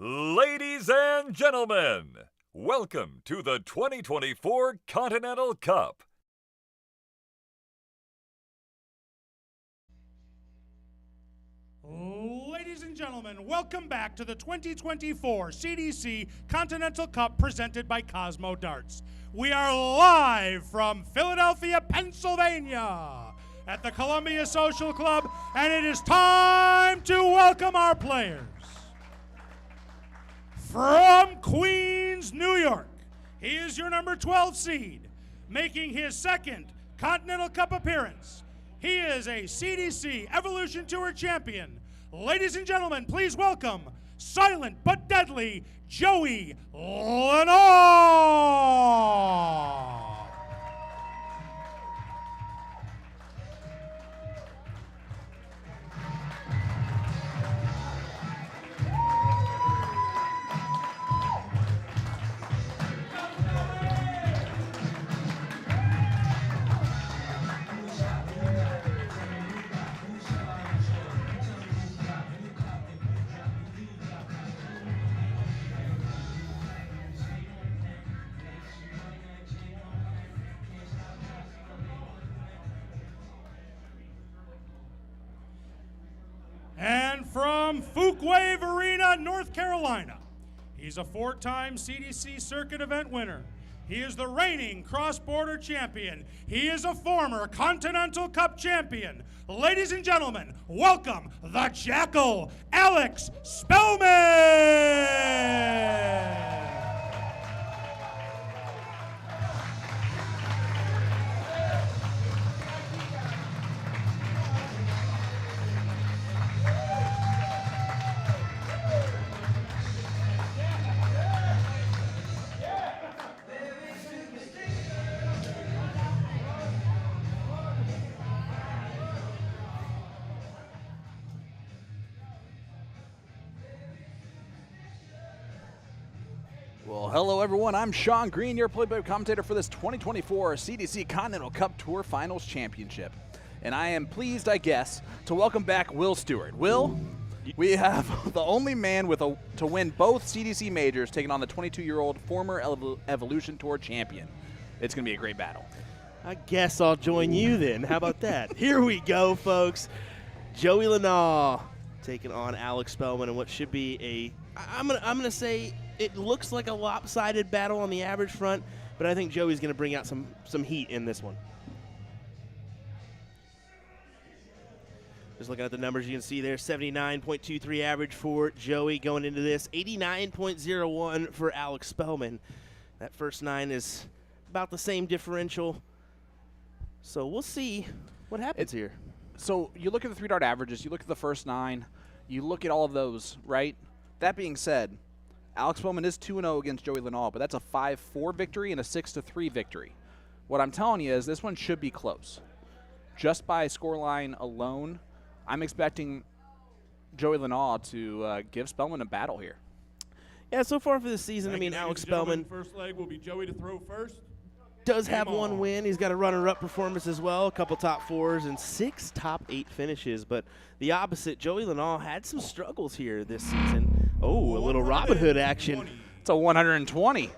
Ladies and gentlemen, welcome to the 2024 Continental Cup. Ladies and gentlemen, welcome back to the 2024 CDC Continental Cup presented by Cosmo Darts. We are live from Philadelphia, Pennsylvania at the Columbia Social Club, and it is time to welcome our players. From Queens, New York, he is your number 12 seed, making his second Continental Cup appearance. He is a CDC Evolution Tour champion. Ladies and gentlemen, please welcome silent but deadly Joey Lenoir. And from Fuquay Arena, North Carolina, he's a four-time CDC Circuit event winner. He is the reigning cross-border champion. He is a former Continental Cup champion. Ladies and gentlemen, welcome the Jackal, Alex Spellman. Well, hello everyone. I'm Sean Green, your play-by-play commentator for this 2024 CDC Continental Cup Tour Finals Championship. And I am pleased, I guess, to welcome back Will Stewart. Will, we have the only man to win both CDC majors taking on the 22-year-old former Evolution Tour champion. It's going to be a great battle. I guess I'll join you then. How about that? Here we go, folks. Joey Lanaugh taking on Alex Spellman in what should be I'm gonna say it looks like a lopsided battle on the average front, but I think Joey's gonna bring out some heat in this one. Just looking at the numbers, you can see there, 79.23 average for Joey going into this, 89.01 for Alex Spellman. That first 9 is about the same differential. So we'll see what happens here. So you look at the 3-dart averages, you look at the first 9, you look at all of those, right? That being said, Alex Spellman is 2-0 against Joey Lanaugh, but that's a 5-4 victory and a 6-3 victory. What I'm telling you is this one should be close. Just by scoreline alone, I'm expecting Joey Lanaugh to give Spellman a battle here. Yeah, so far for this season, Alex Spellman First leg will be Joey to throw first. does have one win. He's got a runner-up performance as well, a couple top 4s and 6 top 8 finishes. But the opposite, Joey Lanaugh had some struggles here this season. Oh, a little Robin Hood action. It's a 120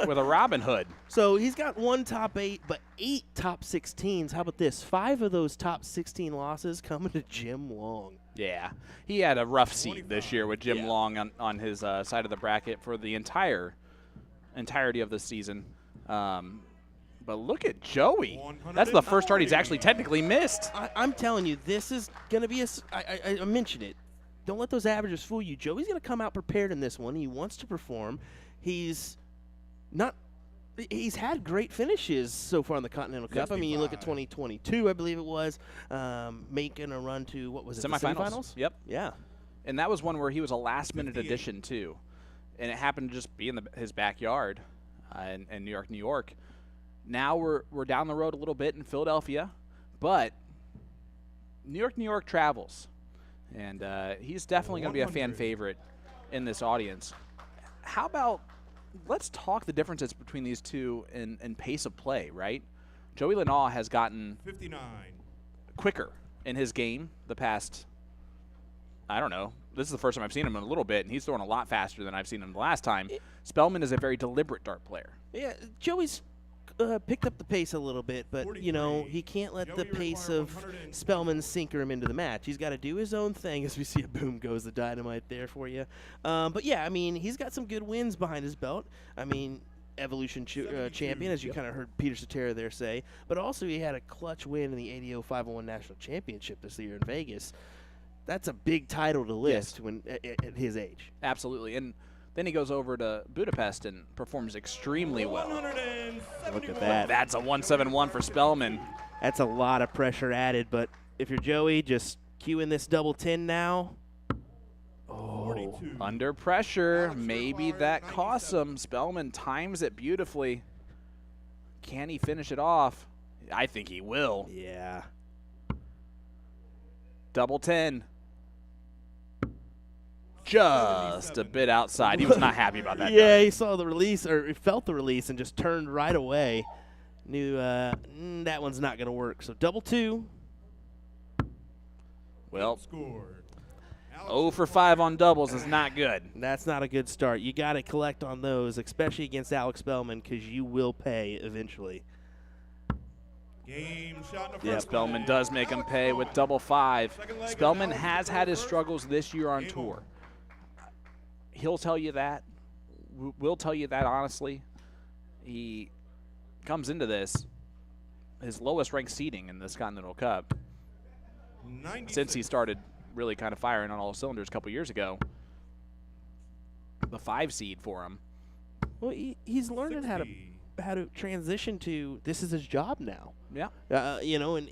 with a Robin Hood. So he's got 1 top 8, but 8 top 16s. How about this? 5 of those top 16 losses coming to Jim Long. Yeah, he had a rough seat this year with Jim Long on his side of the bracket for the entirety of the season. But look at Joey. That's the first start he's actually technically missed. I'm telling you, this is going to be I mentioned it. Don't let those averages fool you. Joey's going to come out prepared in this one. He wants to perform. He's had great finishes so far in the Continental Cup. You look at 2022, I believe it was, making a run to, what was it, semifinals? Yep. Yeah. And that was one where he was a last-minute addition, too. And it happened to just be in his backyard in New York. Now we're down the road a little bit in Philadelphia, but New York travels. And he's definitely going to be a fan favorite in this audience. How about let's talk the differences between these two in pace of play, right? Joey Lanaugh has gotten 59 quicker in his game the past, I don't know. This is the first time I've seen him in a little bit, and he's throwing a lot faster than I've seen him the last time. Spellman is a very deliberate dart player. Yeah, Joey's picked up the pace a little bit, but, he can't let the pace of Spellman sinker him into the match. He's got to do his own thing, as we see a boom goes the dynamite there for you. But, yeah, he's got some good wins behind his belt. Evolution champion, as you kind of heard Peter Cetera there say. But also he had a clutch win in the ADO 501 National Championship this year in Vegas. That's a big title to lift at his age. Absolutely. And then he goes over to Budapest and performs extremely well. Look at that. That's a 171 for Spellman. That's a lot of pressure added, but if you're Joey, just cue in this double 10 now. Oh, under pressure. Maybe that costs him. Spellman times it beautifully. Can he finish it off? I think he will. Yeah. Double 10. Just a bit outside. He was not happy about that. Yeah, he saw the release, or he felt the release, and just turned right away. Knew that one's not going to work. So double 2. Well, 0 for 5 on doubles is not good. That's not a good start. You got to collect on those, especially against Alex Spellman, because you will pay eventually. Yeah, Spellman does make him pay with double 5. Spellman has had his struggles this year on tour. He'll tell you that. We'll tell you that honestly. He comes into this, his lowest ranked seeding in this Continental Cup since he started really kind of firing on all cylinders a couple years ago. The 5 seed for him. Well, he's learning how to transition to this is his job now. Yeah. And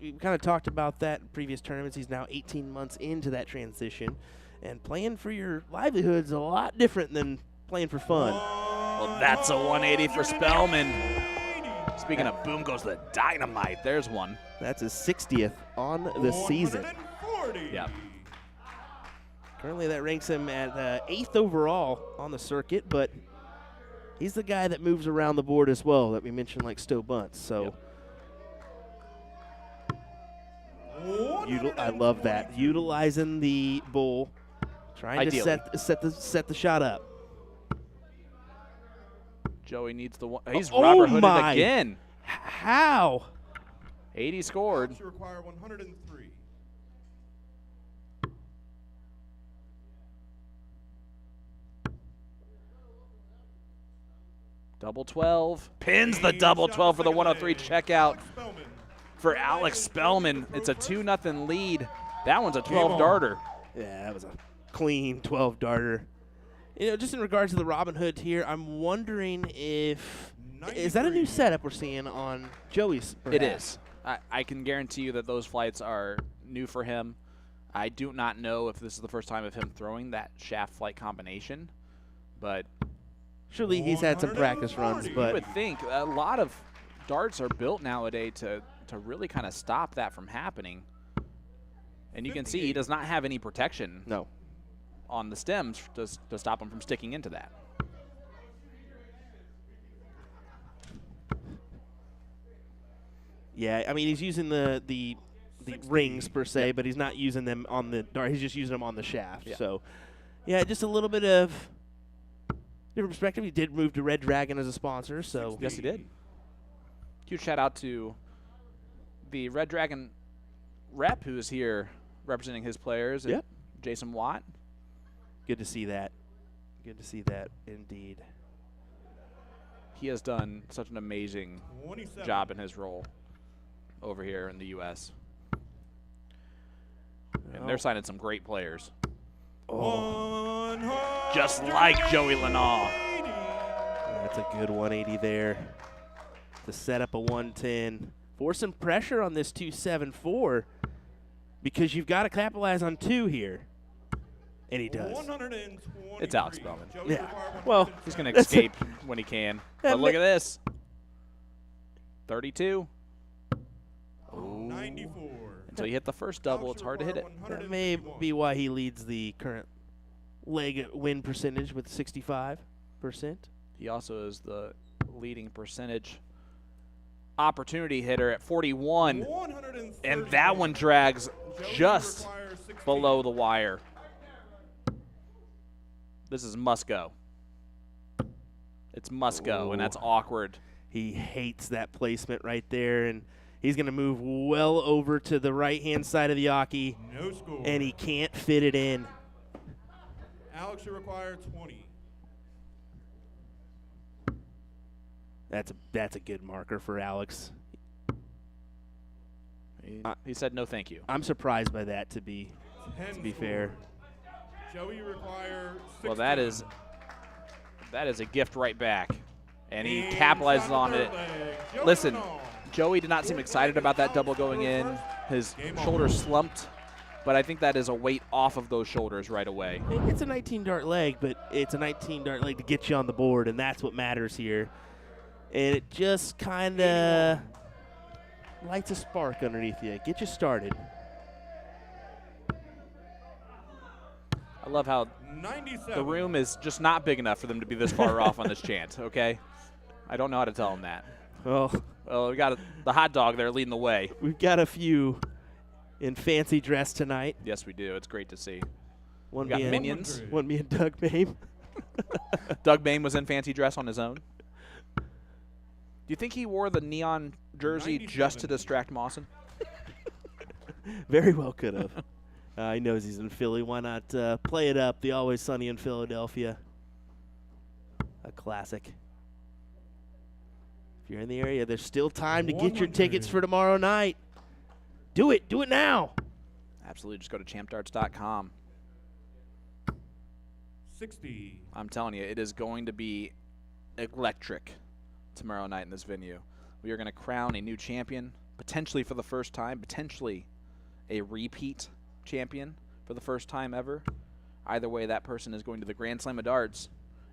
we kind of talked about that in previous tournaments. He's now 18 months into that transition, and playing for your livelihood is a lot different than playing for fun. Well, that's a 180 for Spellman. Speaking of boom goes the dynamite, there's one. That's his 60th on the season. Yeah. Currently that ranks him at 8th overall on the circuit, but he's the guy that moves around the board as well that we mentioned, like Stowe Bunce. So I love that. Utilizing the bull, trying Ideally. to set the shot up. Joey needs the one. He's Oh Robert Hooded my. again. How? 80 scored. You require 103. Double 12. Pins the double 12 for the 103 checkout for Alex Spellman. It's a 2-0 lead. That one's a 12-darter. Yeah, that was a clean 12 darter. Just in regards to the Robin Hood here, I'm wondering if is that a new setup we're seeing on Joey's? It is. I can guarantee you that those flights are new for him. I do not know if this is the first time of him throwing that shaft flight combination, but surely he's had some practice runs. But you would think a lot of darts are built nowadays to really kind of stop that from happening. And you can see he does not have any protection on the stems to stop him from sticking into that. Yeah, I mean, he's using the rings per se, but he's not using them on the dart. He's just using them on the shaft. Yeah. So, yeah, just a little bit of different perspective. He did move to Red Dragon as a sponsor. So yes, he did. Huge shout out to the Red Dragon rep who is here representing his players. Yep. Jason Watt. Good to see that. Good to see that indeed. He has done such an amazing job in his role over here in the U.S. And they're signing some great players. Just like Joey Lenal. That's a good 180 there to set up a 110. Force some pressure on this 274 because you've got to capitalize on 2 here. And he does. It's Alex Spellman. Yeah. Well, he's going to escape when he can. But look at this. 32. Ooh. 94. Until you hit the first double, it's hard to hit it. That may be why he leads the current leg win percentage with 65%. He also is the leading percentage opportunity hitter at 41. And that one drags just below the wire. This is must go. It's must go, and that's awkward. He hates that placement right there, and he's going to move well over to the right-hand side of the Yaki, No score. and he can't fit it in. Alex, you require 20. That's a good marker for Alex. He said no thank you. I'm surprised by that, to be fair. Joey, you require 16. Well, that is a gift right back, and he capitalizes on it. Listen, Joey did not seem excited about that double going in. His shoulders slumped, but I think that is a weight off of those shoulders right away. It's a 19-dart leg, but it's a 19-dart leg to get you on the board, and that's what matters here. And it just kind of lights a spark underneath you, get you started. I love how 97. the room is just not big enough for them to be this far off on this chant, okay? I don't know how to tell them that. Well, we got the hot dog there leading the way. We've got a few in fancy dress tonight. Yes, we do. It's great to see. One we got being Minions. One being Doug Mame. Doug Mame was in fancy dress on his own. Do you think he wore the neon jersey 97. just to distract Mawson? Very well could have. He knows he's in Philly. Why not play it up? The Always Sunny in Philadelphia. A classic. If you're in the area, there's still time to get your tickets for tomorrow night. Do it. Do it now. Absolutely. Just go to champdarts.com. 60. I'm telling you, it is going to be electric tomorrow night in this venue. We are going to crown a new champion, potentially for the first time, potentially a repeat champion for the first time ever. Either way, that person is going to the Grand Slam of Darts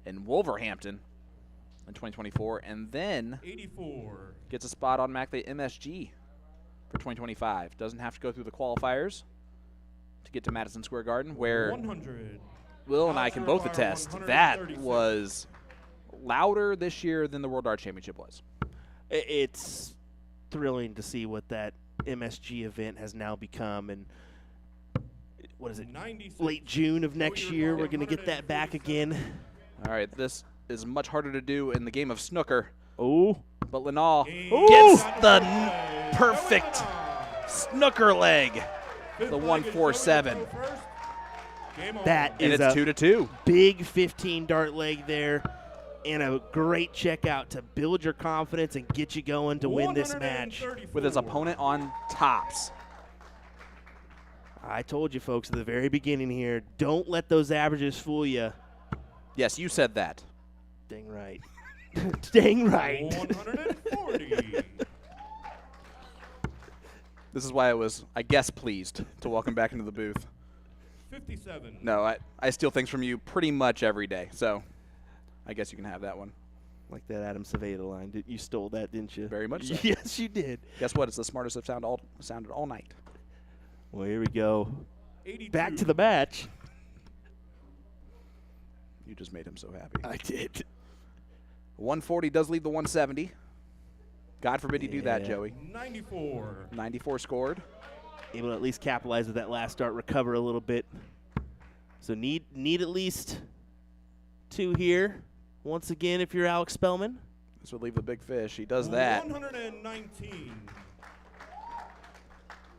in Wolverhampton in 2024, and then 84. gets a spot on MACLA MSG for 2025. Doesn't have to go through the qualifiers to get to Madison Square Garden, where 100. Will and I can both attest that was louder this year than the World Darts Championship was. It's thrilling to see what that MSG event has now become, and what is it, late June of next year, we're going to get that back again. All right, this is much harder to do in the game of snooker. Oh. But Linal gets the perfect snooker leg, the 147. That and is it's a 2-2. big 15 dart leg there, and a great checkout to build your confidence and get you going to win this match. With his opponent on tops. I told you folks at the very beginning here, don't let those averages fool you. Yes, you said that. Dang right. Dang right. 140. This is why I was, I guess, pleased to welcome back into the booth. 57. No, I steal things from you pretty much every day, so I guess you can have that one. Like that Adam Saveda line. You stole that, didn't you? Very much so. Yes, you did. Guess what? It's the smartest I've sounded all night. Well, here we go. 82. Back to the match. You just made him so happy. I did. 140 does leave the 170. God forbid you do that, Yeah. Joey. 94. 94 scored. Able to at least capitalize with that last dart, recover a little bit. So need at least 2 here. Once again, if you're Alex Spellman. This would leave the big fish. He does that. 119.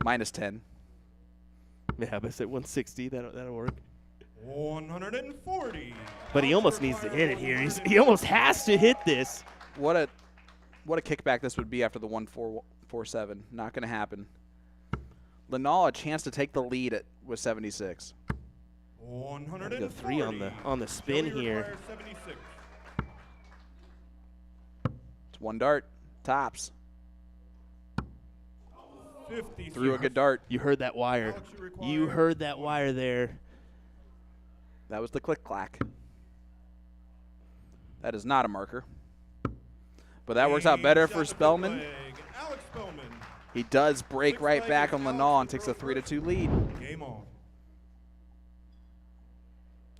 Minus 10. Yeah, but at 160, that'll work. 140. But he almost needs to hit it here. He almost has to hit this. What a kickback this would be after the 147. Not going to happen. Linal a chance to take the lead with 76. 140. Go 3 on the spin Joey here. requires 76. It's 1 dart. Tops. 50. Threw a good dart. You heard that wire. Alex, you require You heard that wire there. That was the click-clack. That is not a marker. But that works out better for Spellman. Alex Spellman. He does break right back on Linal and takes a 3-2 lead. Game on.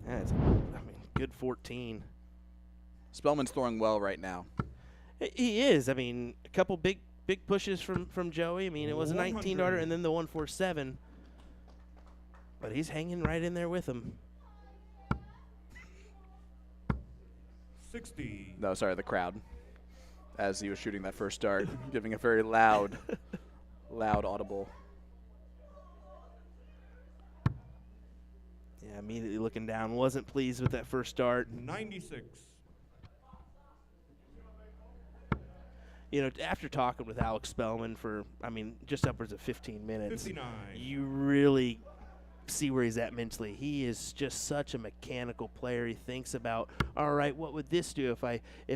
That's, good 14. Spellman's throwing well right now. He is. I mean, a couple big pushes from Joey. I mean, it was a 19 darter and then the 147. But he's hanging right in there with him. 60. No, sorry, the crowd. As he was shooting that first dart, giving a very loud audible. Yeah, immediately looking down. Wasn't pleased with that first dart. 96. You know, after talking with Alex Spellman for, just upwards of 15 minutes, 59. you really see where he's at mentally. He is just such a mechanical player. He thinks about, all right, what would this do if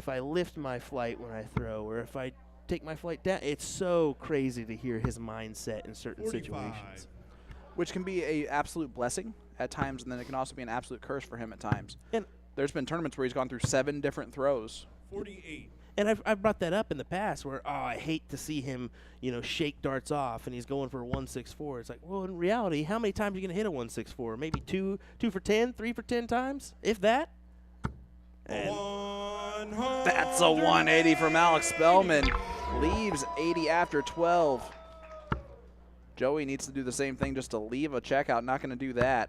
I lift my flight when I throw, or if I take my flight down? It's so crazy to hear his mindset in certain 45. situations. Which can be an absolute blessing at times, and then it can also be an absolute curse for him at times. And there's been tournaments where he's gone through 7 different throws. 48. And I've brought that up in the past where, I hate to see him, shake darts off and he's going for a 164. It's like, well, in reality, how many times are you going to hit a 164? Maybe 2 for 10, 3 for 10 times, if that? And that's a 180 from Alex Spellman. Leaves 80 after 12. Joey needs to do the same thing just to leave a checkout. Not going to do that.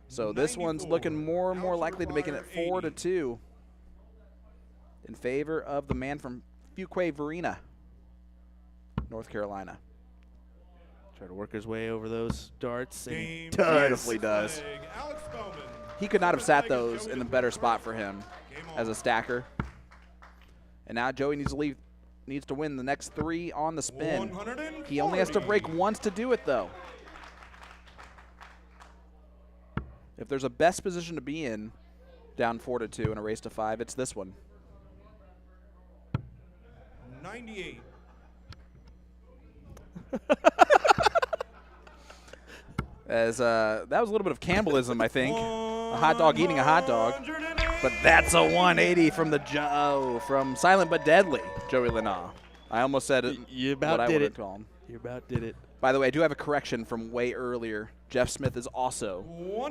So this one's looking more and more likely to making it 4-2. In favor of the man from Fuquay-Varina, North Carolina. Try to work his way over those darts. And beautifully does. He could not have sat those in the better spot for him as a stacker. And now Joey needs to win the next 3 on the spin. He only has to break once to do it, though. If there's a best position to be in, down 4-2 in a race to 5, it's this one. 98. As that was a little bit of cannibalism, I think. A hot dog eating a hot dog. But that's a 180 from from Silent But Deadly, Joey Linal. I almost said it. You about what I did would it. have called him. You about did it. By the way, I do have a correction from way earlier. Jeff Smith is also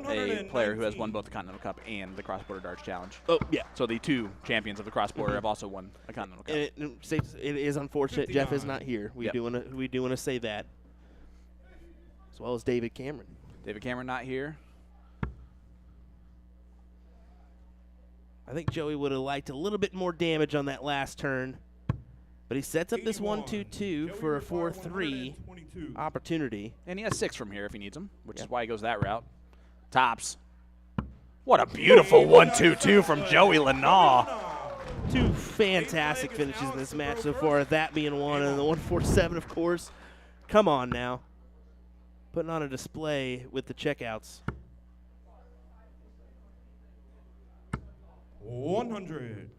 a player who has won both the Continental Cup and the Cross Border Darts Challenge. Oh, yeah. So the 2 champions of the Cross Border have also won a Continental Cup. And it is unfortunate Jeff is not here. We do want to say that, as well as David Cameron. David Cameron not here. I think Joey would have liked a little bit more damage on that last turn, but he sets up this 1-2-2 for a 4-3 opportunity. And he has 6 from here if he needs them, which is why he goes that route. Tops. What a beautiful 1-2-2 from Joey Lanaw. 2 fantastic finishes in this match so far, that being one, and the 1-4-7, of course. Come on now. Putting on a display with the checkouts. 100.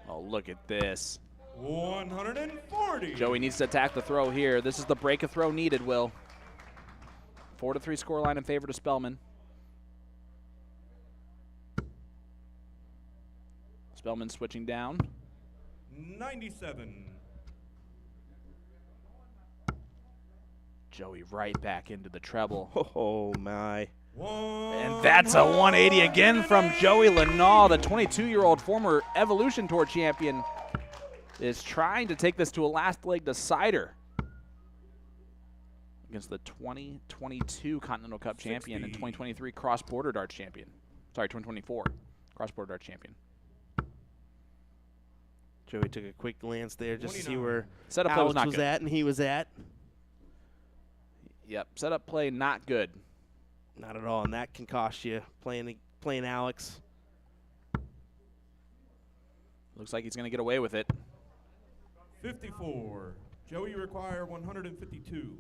Oh, look at this. 140. Joey needs to attack the throw here. This is the break a throw needed, Will. 4-3 scoreline in favor to Spellman. Spellman switching down. 97. Joey right back into the treble. Oh, my. And that's a 180 again from Joey Lanaw. The 22-year-old former Evolution Tour champion is trying to take this to a last leg decider against the 2022 Continental Cup champion and 2023 Cross Border Darts champion. Sorry, 2024 Cross Border Darts champion. Joey took a quick glance there just to see where setup play was Alex was good. at and he was at. Yep, setup play not good. Not at all, and that can cost you playing Alex. Looks like he's going to get away with it. 54. Joey require 152.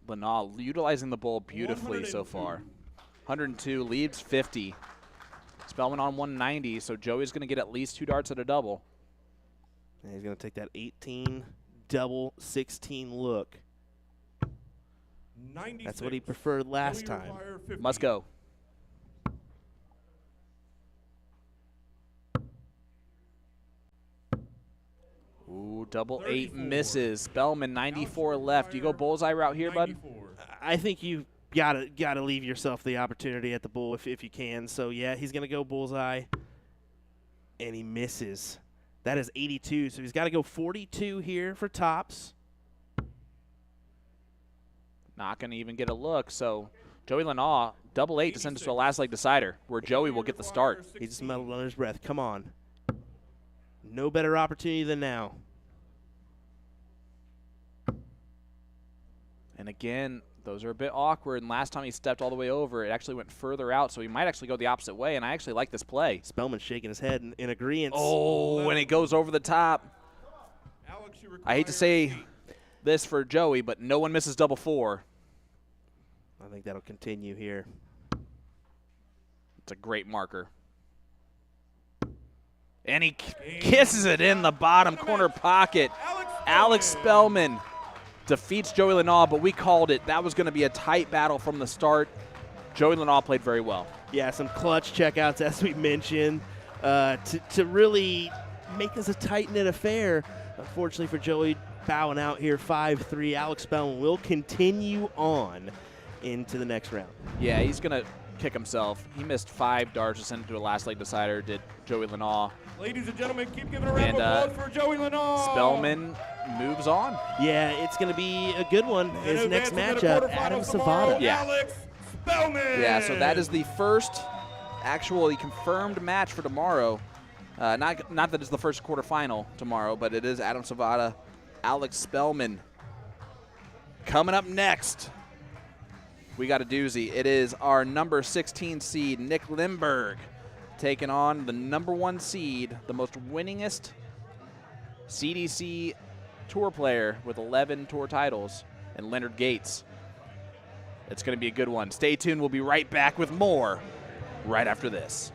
Lanaw utilizing the bull beautifully so far. 102 leads 50. Spellman on 190, so Joey's going to get at least 2 darts at a double. And he's going to take that 18 double 16 look. 96. That's what he preferred last Joey time. require 50. Must go. Ooh, double 8 misses. Spellman 94 left. You go bullseye route here, bud? 94. I think you gotta leave yourself the opportunity at the bull if you can. So yeah, he's gonna go bullseye, and he misses. That is 82. So he's got to go 42 here for tops. Not going to even get a look. So Joey Lanaw, double 8 to send us to a last leg decider, where Joey will get the start. He just muddled under his breath. Come on. No better opportunity than now. And again, those are a bit awkward. And last time he stepped all the way over, it actually went further out. So he might actually go the opposite way. And I actually like this play. Spellman's shaking his head in agreement. Oh, and it goes over the top. Alex, you I hate to require say 8. this for Joey, but no one misses double 4. I think that'll continue here. It's a great marker. And he kisses it in the bottom corner pocket. Alex Spellman defeats Joey Lanaw, but we called it. That was going to be a tight battle from the start. Joey Lanaw played very well. Yeah, some clutch checkouts, as we mentioned, to really make this a tight-knit affair. Unfortunately for Joey, bowing out here 5-3. Alex Spellman will continue on into the next round. Yeah, he's going to kick himself. He missed 5 darts to send it to a last leg decider, did Joey Lanaw. Ladies and gentlemen, keep giving a round of applause for Joey Lanaw. Spellman moves on. Yeah, it's going to be a good one. And That next advancing to the matchup, quarterfinals Adam tomorrow, Savada. Yeah. Alex Spellman. Yeah, so that is the first actually confirmed match for tomorrow. Not that it's the first quarterfinal tomorrow, but it is Adam Savada, Alex Spellman. Coming up next, we got a doozy. It is our number 16 seed, Nick Lindberg, taking on the number 1 seed, the most winningest CDC Tour player with 11 tour titles, and Leonard Gates. It's going to be a good one. Stay tuned. We'll be right back with more right after this.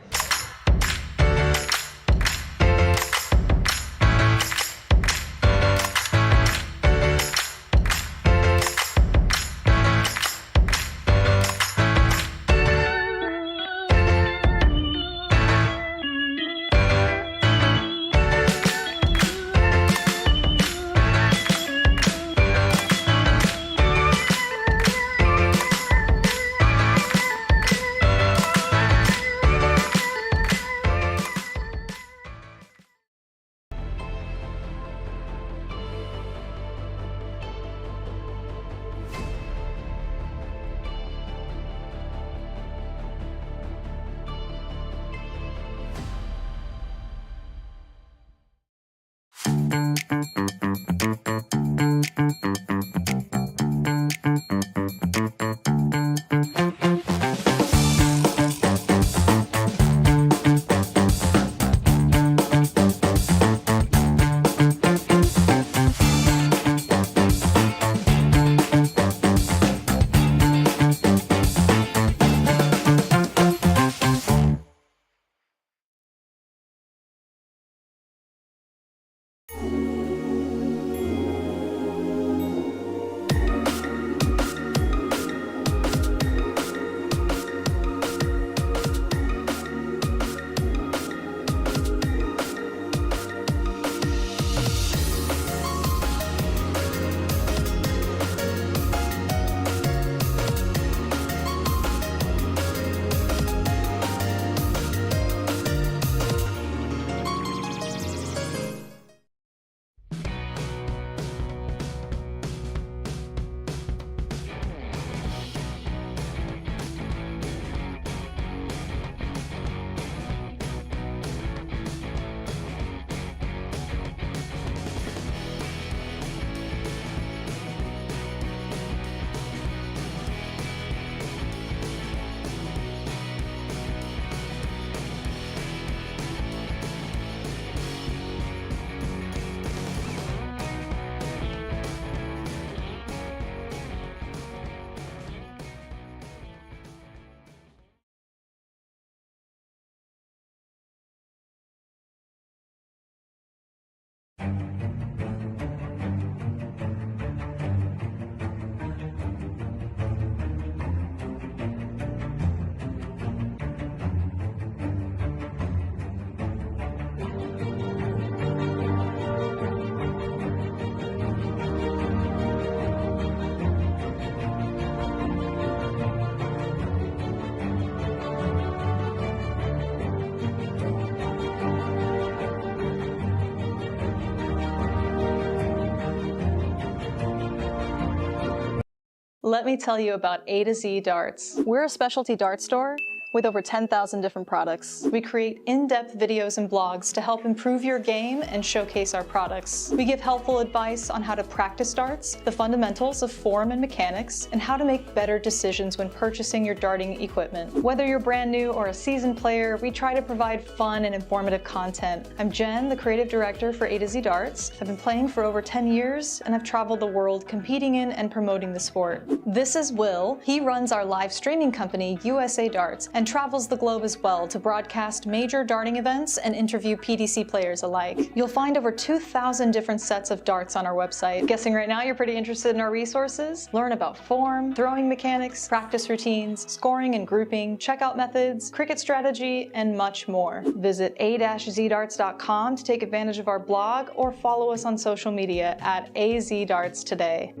Let me tell you about A to Z Darts. We're a specialty dart store with over 10,000 different products. We create in-depth videos and blogs to help improve your game and showcase our products. We give helpful advice on how to practice darts, the fundamentals of form and mechanics, and how to make better decisions when purchasing your darting equipment. Whether you're brand new or a seasoned player, we try to provide fun and informative content. I'm Jen, the creative director for A to Z Darts. I've been playing for over 10 years, and I've traveled the world competing in and promoting the sport. This is Will. He runs our live streaming company, USA Darts, and travels the globe as well to broadcast major darting events and interview PDC players alike. You'll find over 2,000 different sets of darts on our website. Guessing right now you're pretty interested in our resources? Learn about form, throwing mechanics, practice routines, scoring and grouping, checkout methods, cricket strategy, and much more. Visit a-zdarts.com to take advantage of our blog or follow us on social media at AZDarts today.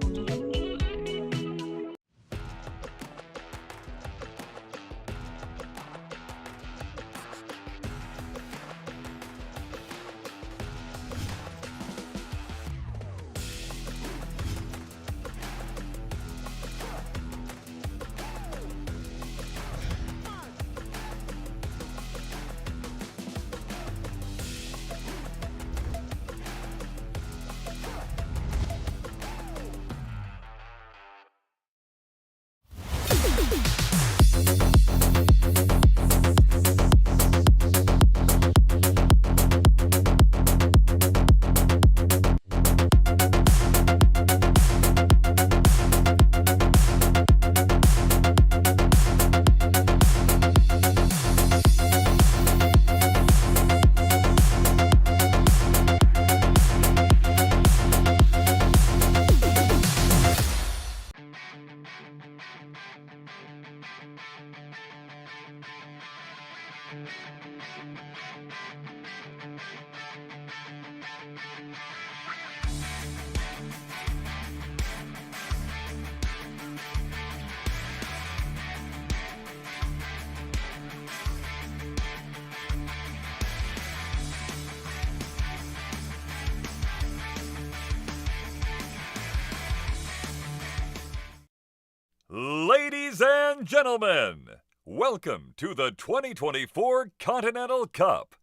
Ladies and gentlemen, welcome to the 2024 Continental Cup.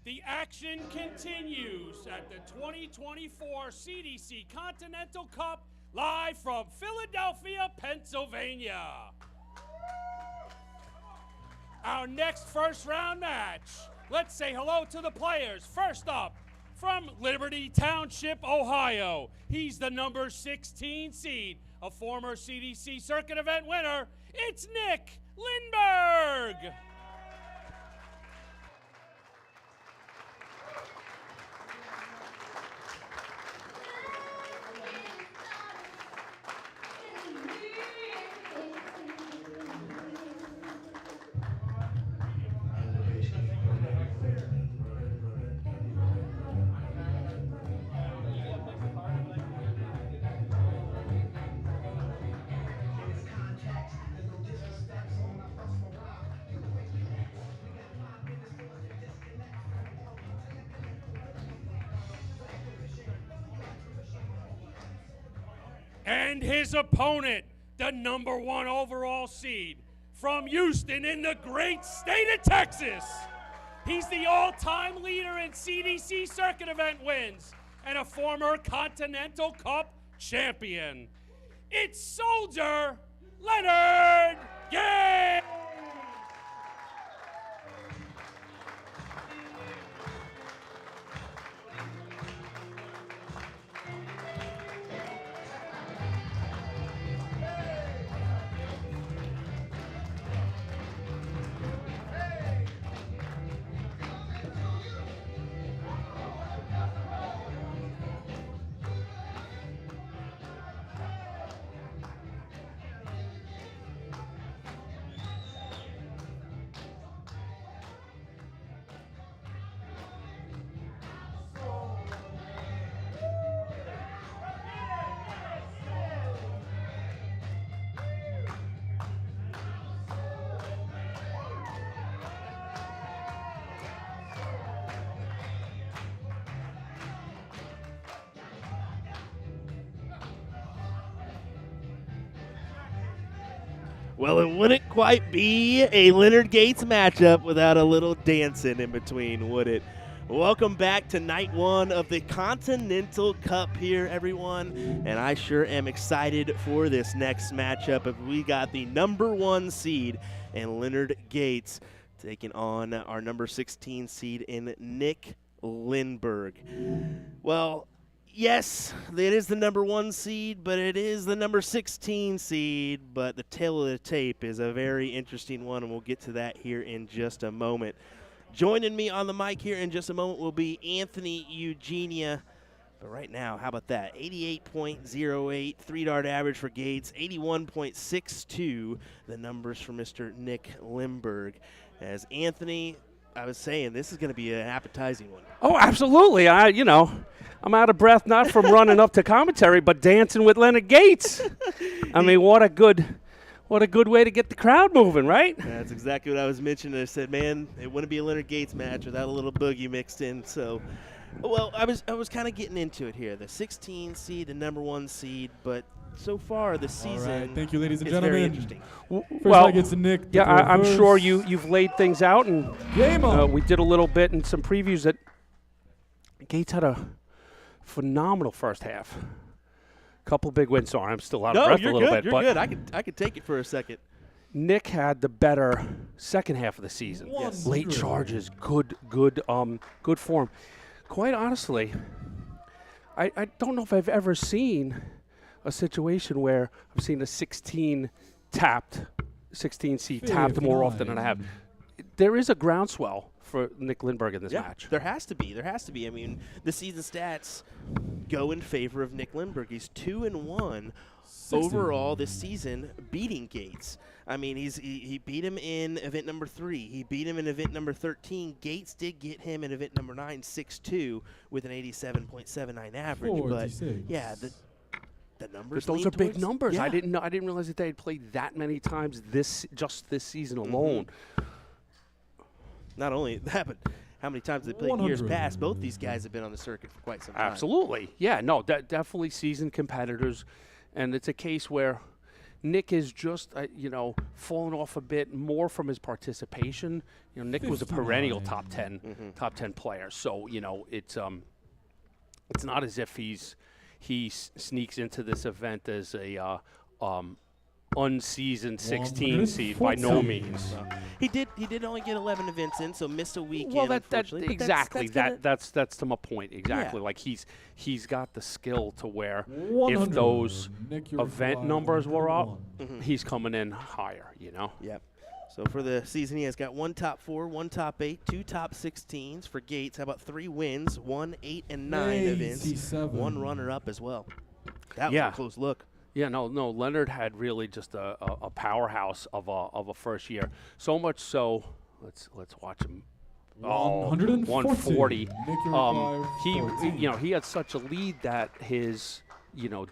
The action continues at the 2024 CDC Continental Cup, live from Philadelphia, Pennsylvania. Our next first round match. Let's say hello to the players. First up, from Liberty Township, Ohio, he's the number 16 seed, a former CDC Circuit event winner. It's Nick Lindberg. And his opponent, the number 1 overall seed from Houston in the great state of Texas. He's the all-time leader in CDC Circuit event wins and a former Continental Cup champion. It's Soldier Leonard Gay. Well, it wouldn't quite be a Leonard Gates matchup without a little dancing in between, would it? Welcome back to night one of the Continental Cup here, everyone. And I sure am excited for this next matchup. We got the number 1 seed in Leonard Gates taking on our number 16 seed in Nick Lindberg. Well, yes, it is the number 1 seed, but it is the number 16 seed. But the tail of the tape is a very interesting one, and we'll get to that here in just a moment. Joining me on the mic here in just a moment will be Anthony Eugenia. But right now, how about that? 88.08 3-dart average for Gates, 81.62 the numbers for Mr. Nick Lindberg. As Anthony, I was saying, this is going to be an appetizing one. Oh, absolutely. I'm out of breath, not from running up to commentary, but dancing with Leonard Gates. I mean, what a good way to get the crowd moving, right? That's exactly what I was mentioning. I said, man, it wouldn't be a Leonard Gates match without a little boogie mixed in. So, well, I was kind of getting into it here. The 16 seed, the number 1 seed, but so far this season, all right. Thank you, ladies and it's gentlemen. very interesting. Well, I get to Nick. Yeah, I'm sure you've laid things out, and Game on. we did a little bit in some previews that Gates had a phenomenal first half. Couple big wins. Sorry, I'm still out of breath a little bit. You're good. I could take it for a second. Nick had the better second half of the season. Yes. Late charges, good form. Quite honestly, I don't know if I've ever seen a situation where I've seen a 16 seed tapped more often than I have. There is a groundswell for Nick Lindberg in this match. There has to be. I mean, the season stats go in favor of Nick Lindberg. He's 2-1 overall this season, beating Gates. I mean, he beat him in event number 3. He beat him in event number 13. Gates did get him in event number 9, 6-2 with an 87.79 average. 46. But yeah, the numbers. But those are big numbers. Yeah. I didn't realize that they had played that many times this season alone. Not only that, but how many times they played in years past. Both these guys have been on the circuit for quite some time. Absolutely. Yeah, no, definitely seasoned competitors. And it's a case where Nick is just, fallen off a bit more from his participation. Nick was a perennial top 10 player. So, it's not as if he sneaks into this event as a unseasoned 16 seed by no means. He did only get 11 events in, so missed a weekend. Well, unfortunately. That's to my point exactly. Yeah. Like he's got the skill to where if those event numbers were up, he's coming in higher. Yep. So for the season, he has got 1 top 4, 1 top 8, 2 top 16s. For Gates, how about 3 wins, 1, 8, and 9 events, 1 runner-up as well. That was a close look. Yeah, no. Leonard had really just a powerhouse of a first year. So much so, let's watch him. 140. He had such a lead that his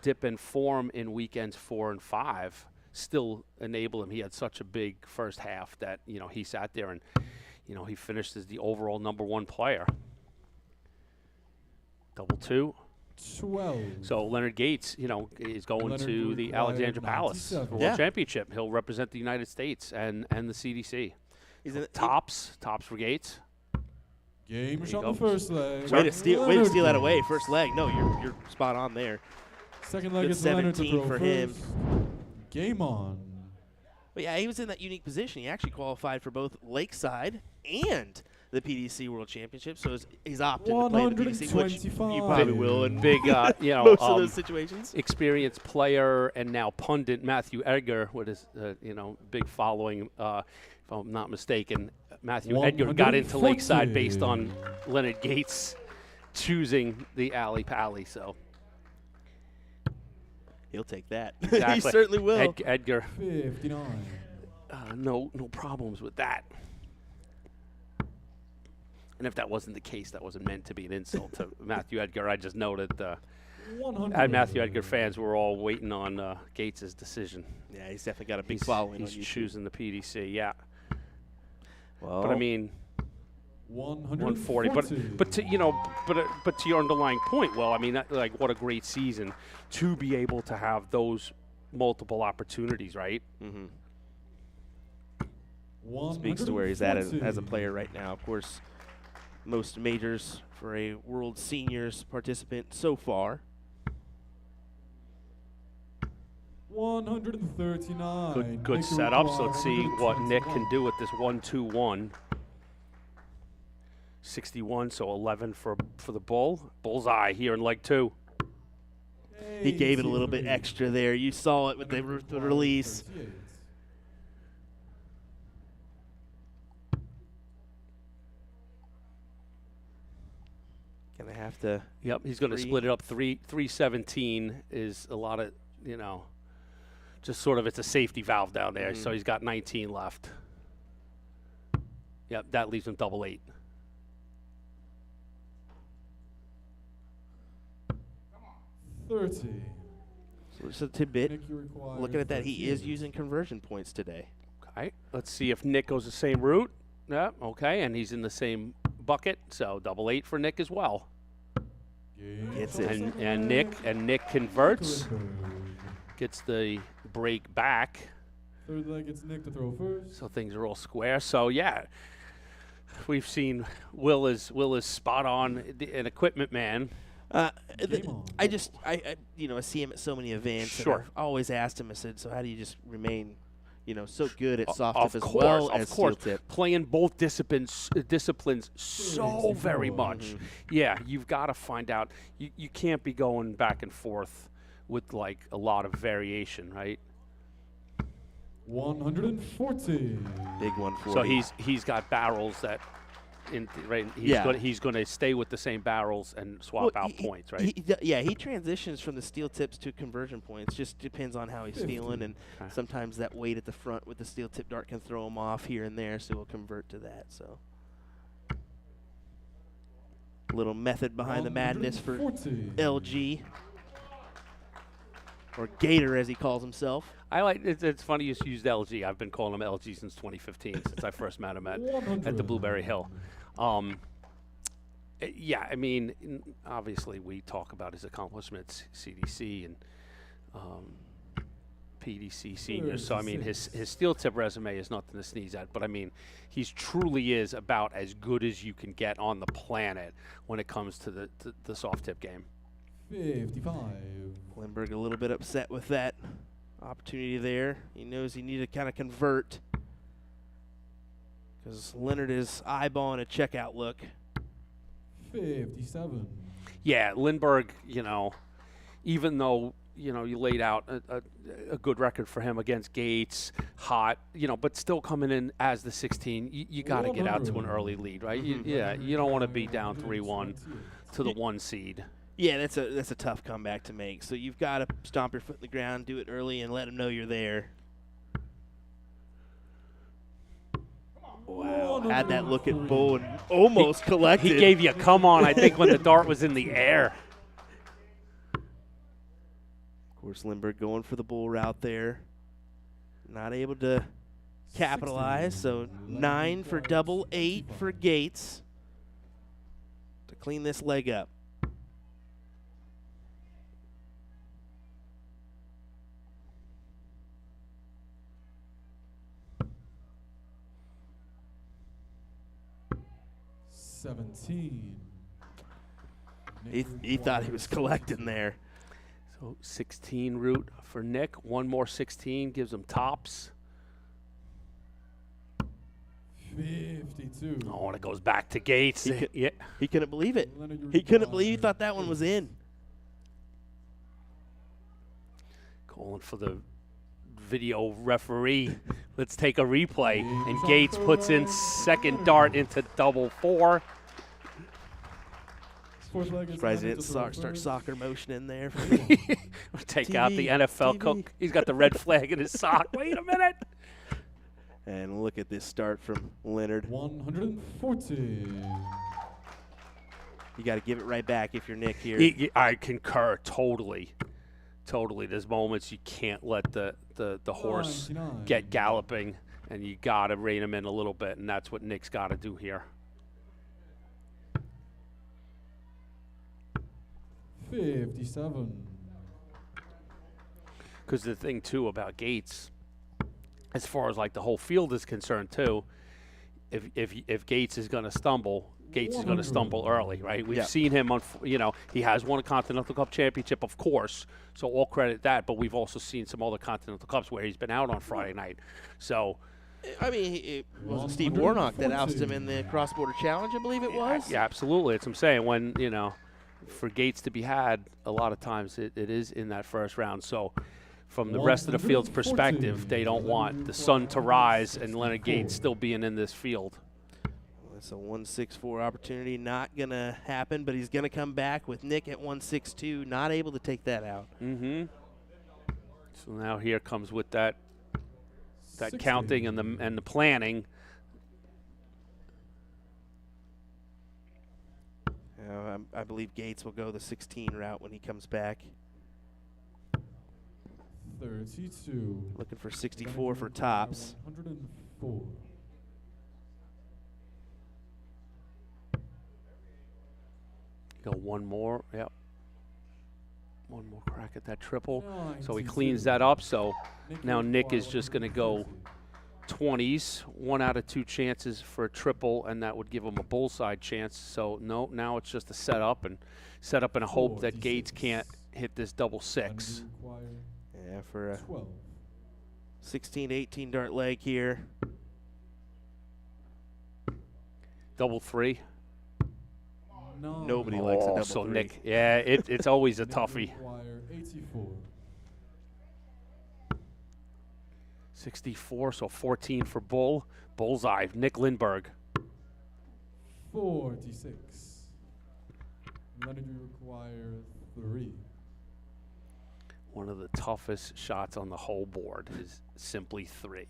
dip in form in weekends 4 and 5 still enabled him. He had such a big first half that he sat there and he finished as the overall number 1 player. Double 2. 12. So Leonard Gates, is going to the Alexandra Palace for World Championship. He'll represent the United States and the CDC. He's in tops for Gates. Game shot the first leg. Way to steal that away. First leg. No, you're spot on there. Second leg is 17 for him. Game on. But yeah, he was in that unique position. He actually qualified for both Lakeside and the PDC World Championship, so he's opted to play the PDC, which you probably will in big, most of those situations. Experienced player and now pundit Matthew Edgar, with his big following. If I'm not mistaken, Matthew Edgar got into Lakeside based on Leonard Gates choosing the Alley Pally. So he'll take that. Exactly. He certainly will. Edgar. 59. No problems with that. And if that wasn't the case, that wasn't meant to be an insult to Matthew Edgar. I just noted Matthew Edgar fans were all waiting on Gates' decision. Yeah, he's definitely got a big following. He's choosing the PDC, yeah. Well, but I mean, 140. But to your underlying point, well, I mean, what a great season to be able to have those multiple opportunities, right? Mm-hmm. Speaks to where he's at as a player right now. Of course, most majors for a World Seniors participant so far. 139. Good setup. So let's see what Nick can do with this 1-2-1. 61, so 11 for the bull. Bullseye here in leg 2. He gave it a little bit extra there. You saw it with the release. Gonna have to. Yep, he's going to split it up. 317 is a lot of, just sort of it's a safety valve down there. So he's got 19 left. Yep, that leaves him double 8. $30. So just a tidbit. Looking at that, he is using conversion points today. Okay, let's see if Nick goes the same route. Yeah, okay, and he's in the same bucket, so double 8 for Nick as well. Gets it. And Nick converts, gets the break back. Third leg, it's Nick to throw first. So things are all square. So yeah, we've seen Will is spot on, an equipment man. I see him at so many events. Sure. And I've always asked him. I said, so how do you just remain, so good at soft Of tip as course, well of as course. steel tip? Playing both disciplines so very much. Yeah, you've got to find out. You can't be going back and forth with like a lot of variation, right? 140. Big 140. So he's got barrels that. He's going to stay with the same barrels and swap out points, right? He transitions from the steel tips to conversion points. Just depends on how he's feeling, and sometimes that weight at the front with the steel tip dart can throw him off here and there, so he'll convert to that. So, a little method behind the madness for LG, or Gator as he calls himself. I like it's funny you used LG. I've been calling him LG since 2015, since I first met him at the Blueberry Hill. Yeah, I mean, obviously we talk about his accomplishments, CDC and PDC seniors. So I mean, his steel tip resume is nothing to sneeze at. But I mean, he truly is about as good as you can get on the planet when it comes to the soft tip game. 55. Lindbergh a little bit upset with that opportunity there. He knows he needed to kind of convert because Leonard is eyeballing a checkout look. 57. Yeah, Lindbergh, even though, you laid out a good record for him against Gates, hot, but still coming in as the 16, you got to get out to an early lead, right? You don't want to be down 3-1 to the 1 seed. Yeah, that's a tough comeback to make. So you've got to stomp your foot in the ground, do it early, and let them know you're there. Wow, had that look at Bull and almost collected. He gave you a come on, I think, when the dart was in the air. Of course, Lindbergh going for the Bull route there. Not able to capitalize, so 9 for double, 8 for Gates to clean this leg up. He thought he was collecting there. So 16 route for Nick. One more 16 gives him tops. 52. Oh, and it goes back to Gates. He couldn't believe it. He couldn't believe he thought that one was in. Calling for the video referee. Let's take a replay. And Gates puts in second dart into double 4. Surprised he didn't start soccer motion in there. Take out the NFL cook. He's got the red flag in his sock. Wait a minute. And look at this start from Leonard. 140. You got to give it right back if you're Nick here. I concur totally. There's moments you can't let the horse get galloping, and you got to rein him in a little bit, and that's what Nick's got to do here. 57. Because the thing, too, about Gates as far as like the whole field is concerned too, if Gates is going to stumble, Gates is going to stumble early, right? We've seen him on, he has won a Continental Cup championship, of course, so all credit that, but we've also seen some other Continental Cups where he's been out on Friday night. So, I mean, it was Steve Warnock that ousted him in the cross-border challenge, I believe it was. Yeah, absolutely. That's what I'm saying. When, for Gates to be had, a lot of times it is in that first round. So, from the rest of the field's perspective, they don't want the sun to rise and Leonard Gates still being in this field. It's a 164 opportunity, not going to happen, but he's going to come back with Nick at 162, not able to take that out. So now here comes with that counting and the planning. I believe Gates will go the 16 route when he comes back. 32. Looking for 64 for tops. 104. Go one more, yep. One more crack at that triple. So he cleans that up. So now Nick is just going to go 20s, 1 out of 2 chances for a triple, and that would give him a bullseye chance. So no, now it's just a setup and a hope that Gates can't hit this double 6. Yeah, for a 16 18 dart leg here. Double 3. Nobody likes a double so 3. Nick, yeah, it's always a toughie. 64, so 14 for Bull. Bullseye, Nick Lindberg. 46. Leonard, you require 3. One of the toughest shots on the whole board is simply 3.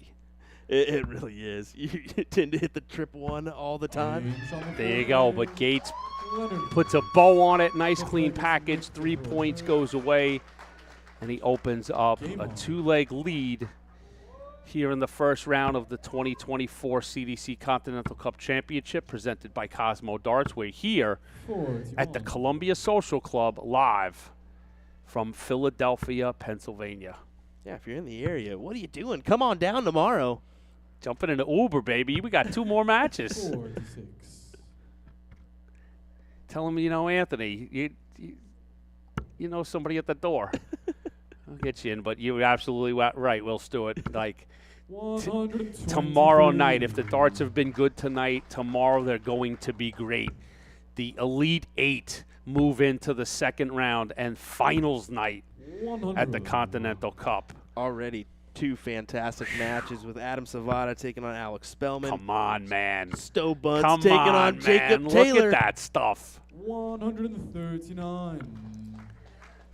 It really is. You tend to hit the triple 1 all the time. There you go, but Gates puts a bow on it. Nice clean package. 3 points goes away, and he opens up a 2-leg lead here in the first round of the 2024 CDC Continental Cup Championship presented by Cosmo Darts. We're here at the Columbia Social Club live from Philadelphia, Pennsylvania. Yeah, if you're in the area, what are you doing? Come on down tomorrow. Jumping into Uber, baby. We got 2 more matches. 46. Tell him, Anthony, you know somebody at the door. I'll get you in, but you're absolutely right, Will Stewart. Like, tomorrow night, if the darts have been good tonight, tomorrow they're going to be great. The Elite 8 move into the second round and finals night at the Continental Cup. Already 2 fantastic matches with Adam Savada taking on Alex Spellman. Come on, man. Stowe Bunce taking on Jacob Taylor. Look at that stuff. 139.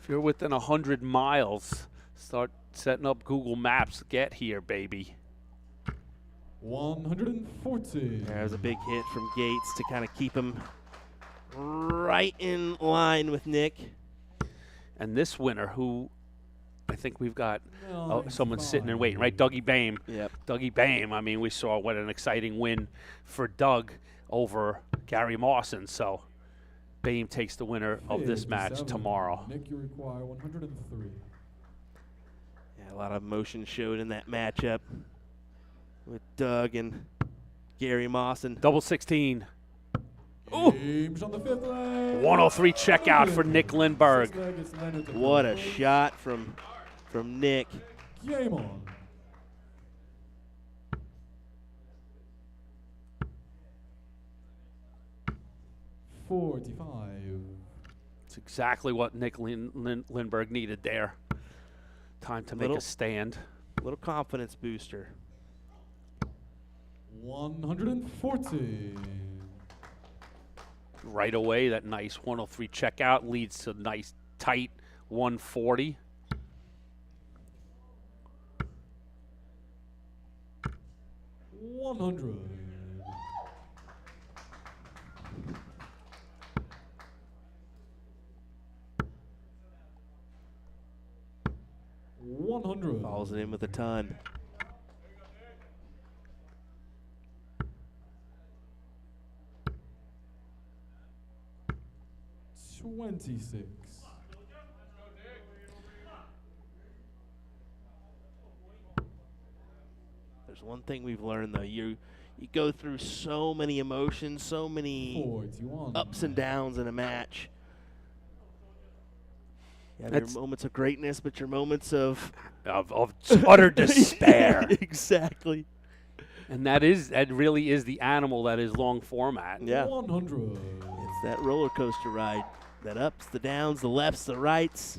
If you're within 100 miles, start setting up Google Maps. Get here, baby. 140. There's a big hit from Gates to kind of keep him right in line with Nick. And this winner, who I think we've got someone sitting and waiting, right? Dougie Boehm. Yep. Dougie Boehm. I mean, we saw what an exciting win for Doug over Gary Mawson. So Boehm takes the winner of this match tomorrow. Nick, you require 103. Yeah, a lot of emotion showed in that matchup with Doug and Gary Mawson. Double 16. Ooh. On the 5th leg. 103 checkout for Nick Lindberg. What a shot from Nick. Game on. It's exactly what Nick Lindberg needed there. Time to make a stand. Little confidence booster. 140. Right away, that nice 103 checkout leads to nice tight 140. $100. Follows it in with a ton. $26. There's one thing we've learned, though. You go through so many emotions, so many ups and downs in a match. You have your moments of greatness, but your moments of utter despair. Exactly. And that really is the animal that is long format. Yeah. 100. It's that roller coaster ride. That ups, the downs, the lefts, the rights.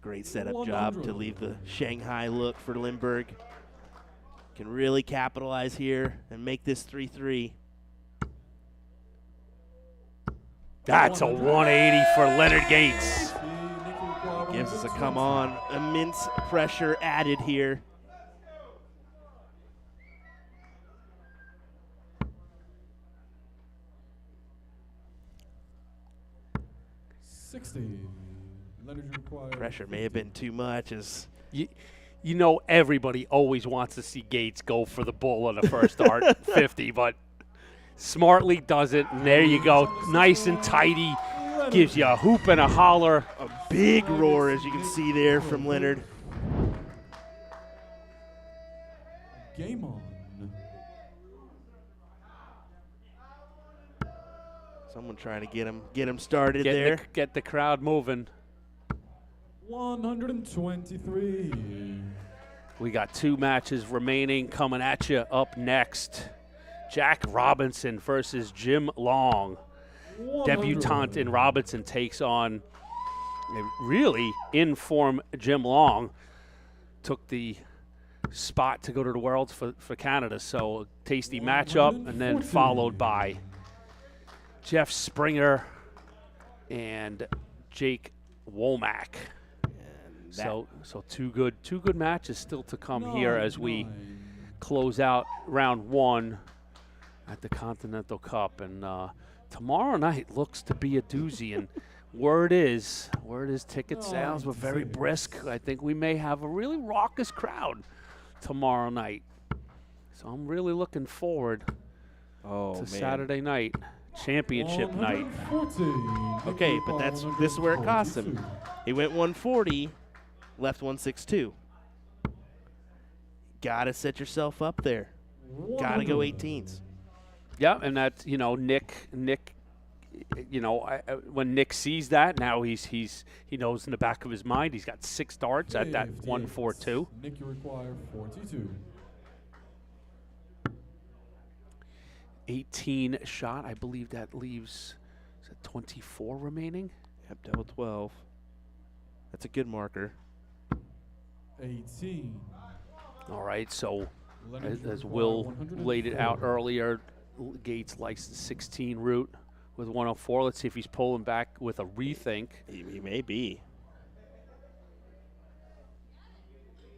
Great setup job to leave the Shanghai look for Lindbergh. Can really capitalize here and make this 3-3. That's a 180 for Leonard Gates. Gives us a come on. Immense pressure added here. Pressure may have been too much as you know everybody always wants to see Gates go for the bull on the first dart 50, but smartly does it, and there you go. Nice and tidy. Gives you a hoop and a holler. A big roar, as you can see there from Leonard. Game on. Someone trying to get him started there. Get the crowd moving. 123. We got 2 matches remaining coming at you. Up next, Jack Robinson versus Jim Long. 100. Debutante in Robinson takes on a really in-form Jim Long. Took the spot to go to the Worlds for Canada, so a tasty matchup, and then followed by Jeff Springer and Jake Womack. So two good matches still to come here as we close out round 1 at the Continental Cup. And tomorrow night looks to be a doozy. And word is ticket sales were very brisk. I think we may have a really raucous crowd tomorrow night. So I'm really looking forward to Saturday night, championship night. Okay, but this is where it costs him. He went 140, left 162. Gotta set yourself up there. Gotta go 18s. Yeah, and that's, Nick, when Nick sees that, now he knows in the back of his mind he's got 6 darts at that 142. Nick, you require 42. 18 shot, I believe that leaves 24 remaining. Yep, double 12. That's a good marker. 18. All right, so as Will laid it out earlier, Gates likes the 16 route with 104. Let's see if he's pulling back with a rethink. He may be.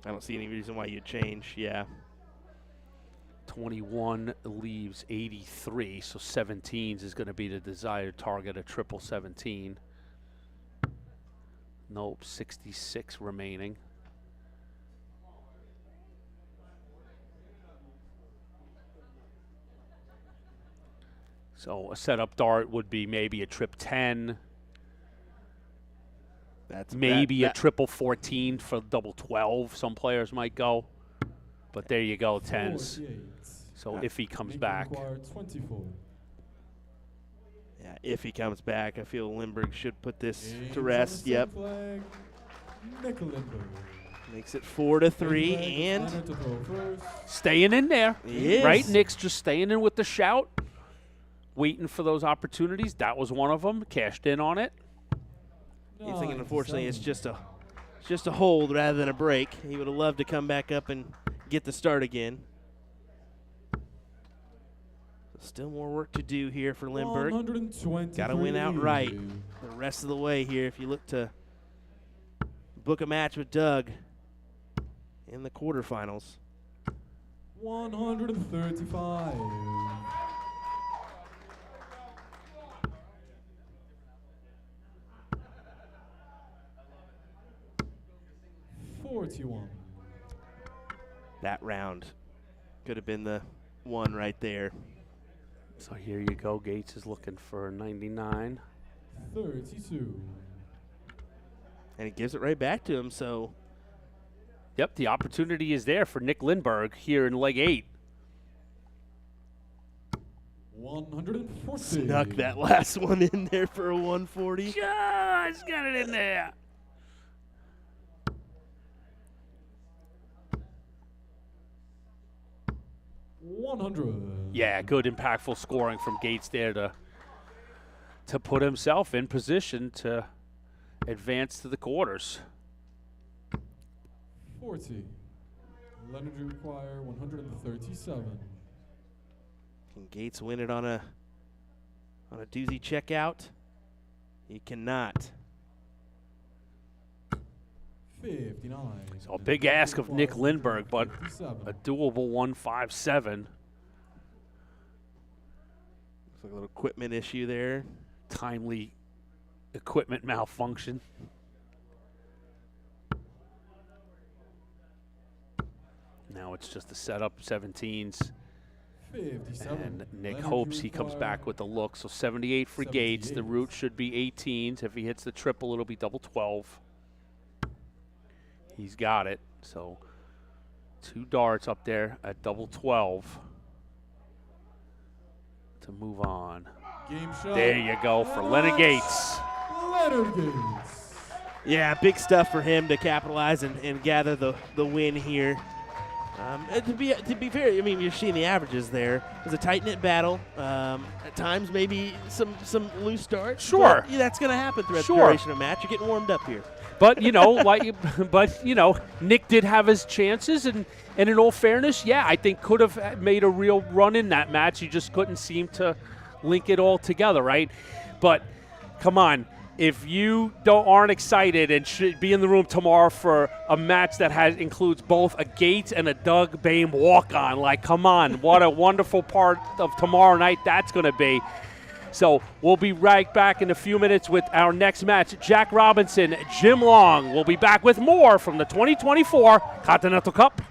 I don't see any reason why you'd change, yeah. 21 leaves 83, so 17s is going to be the desired target, a triple 17. Nope, 66 remaining. So a setup dart would be maybe a trip 10. Maybe a triple 14 for double 12. Some players might go. But there you go, 10s. So if he comes back. 24. Yeah, if he comes back, I feel Lindbergh should put this to rest. Yep. Nick Lindbergh. Makes it 4-3 and staying in there. He is. Right? Nick's just staying in with the shout. Waiting for those opportunities. That was one of them. Cashed in on it. He's thinking, unfortunately, it's just a hold rather than a break. He would have loved to come back up and get the start again. Still more work to do here for Lindbergh. Got to win outright the rest of the way here if you look to book a match with Doug in the quarterfinals. 135. 41. That round could have been the one right there. So here you go. Gates is looking for a 99. 32. And he gives it right back to him, so. Yep, the opportunity is there for Nick Lindberg here in leg 8. 140. Snuck that last one in there for a 140. Just got it in there. Yeah, good impactful scoring from Gates there to put himself in position to advance to the quarters. 40. Leonard require 137. Can Gates win it on a doozy checkout? He cannot. 59. So a big ask of Nick Lindberg, but a doable 157. Looks like a little equipment issue there. Timely equipment malfunction. Now it's just a setup, 17s. 57. And Nick Leonard hopes he comes require back with the look. So 78 for Gates. The 78. route should be 18s. If he hits the triple, it'll be double 12. He's got it. So 2 darts up there at double 12 to move on. Game shot. There you go for Leonard Gates. Leonard Gates. Yeah, big stuff for him to capitalize and gather the win here. And to be fair, I mean, you're seeing the averages there. It was a tight-knit battle. At times, maybe some loose starts. Sure. But, yeah, that's going to happen throughout Sure. the duration of the match. You're getting warmed up here. But Nick did have his chances, and in all fairness, yeah, I think could have made a real run in that match. He just couldn't seem to link it all together, right? But come on, if you aren't excited and should be in the room tomorrow for a match that includes both a Gates and a Doug Boehm walk-on, like, come on, what a wonderful part of tomorrow night that's going to be. So we'll be right back in a few minutes with our next match. Jack Robinson, Jim Long. We'll be back with more from the 2024 Continental Cup.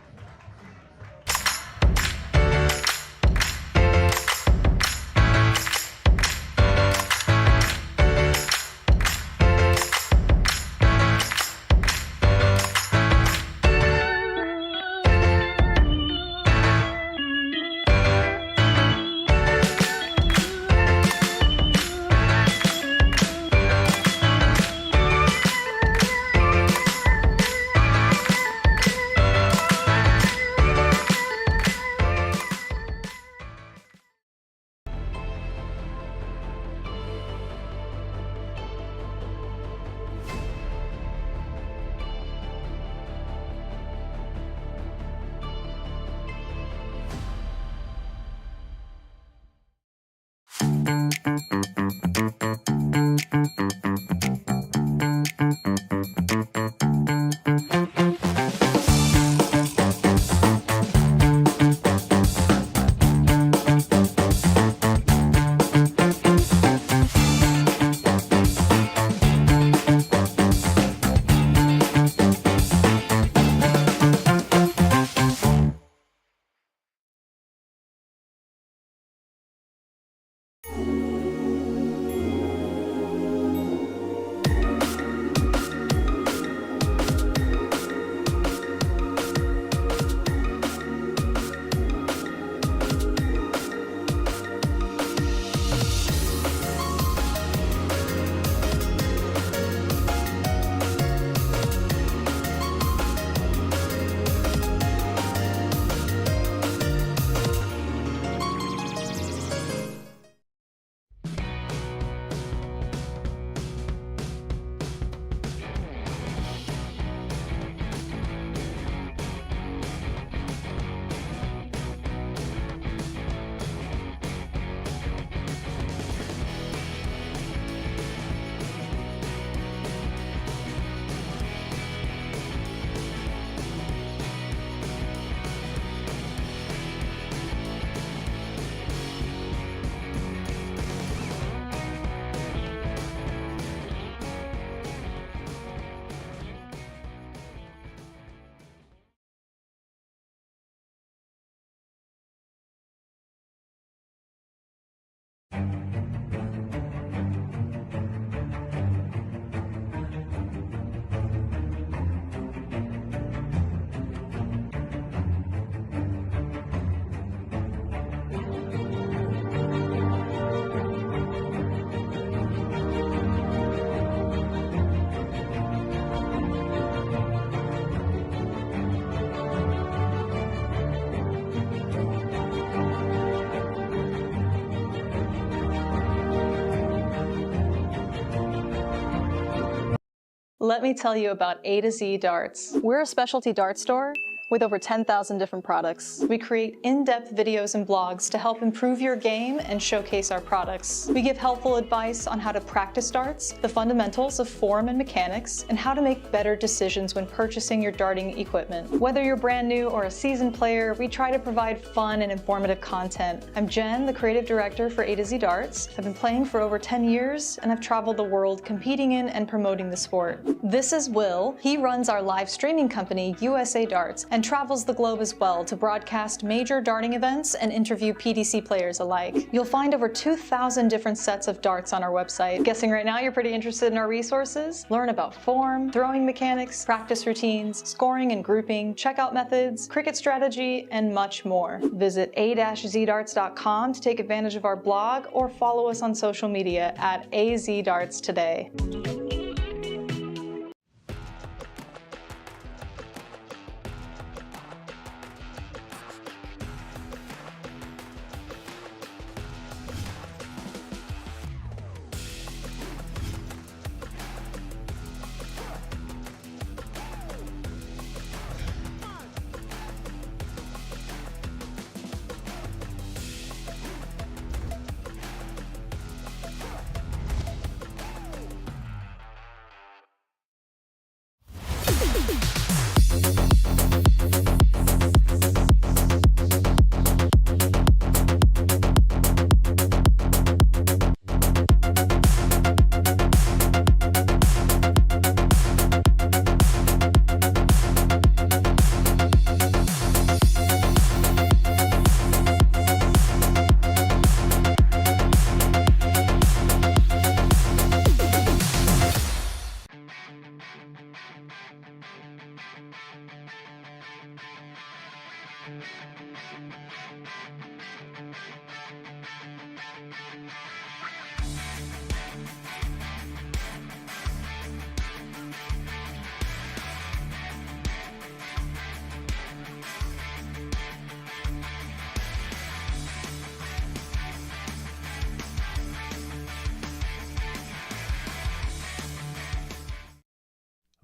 Let me tell you about A to Z Darts. We're a specialty dart store with over 10,000 different products. We create in-depth videos and blogs to help improve your game and showcase our products. We give helpful advice on how to practice darts, the fundamentals of form and mechanics, and how to make better decisions when purchasing your darting equipment. Whether you're brand new or a seasoned player, we try to provide fun and informative content. I'm Jen, the creative director for A to Z Darts. I've been playing for over 10 years, and I've traveled the world competing in and promoting the sport. This is Will. He runs our live streaming company, USA Darts, and travels the globe as well to broadcast major darting events and interview PDC players alike. You'll find over 2,000 different sets of darts on our website. Guessing right now you're pretty interested in our resources? Learn about form, throwing mechanics, practice routines, scoring and grouping, checkout methods, cricket strategy, and much more. Visit a-zdarts.com to take advantage of our blog or follow us on social media at AZDarts today.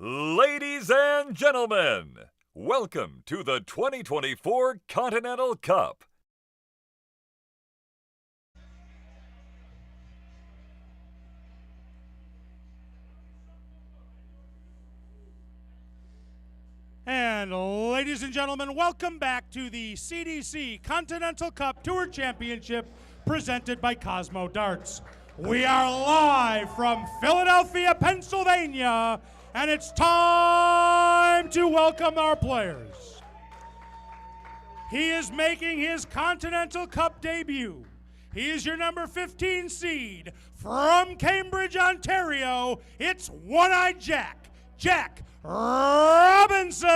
Ladies and gentlemen, welcome to the 2024 Continental Cup. And ladies and gentlemen, welcome back to the CDC Continental Cup Tour Championship presented by Cosmo Darts. We are live from Philadelphia, Pennsylvania, and it's time to welcome our players. He is making his Continental Cup debut. He is your number 15 seed from Cambridge, Ontario. It's One-Eyed Jack, Jack Robinson.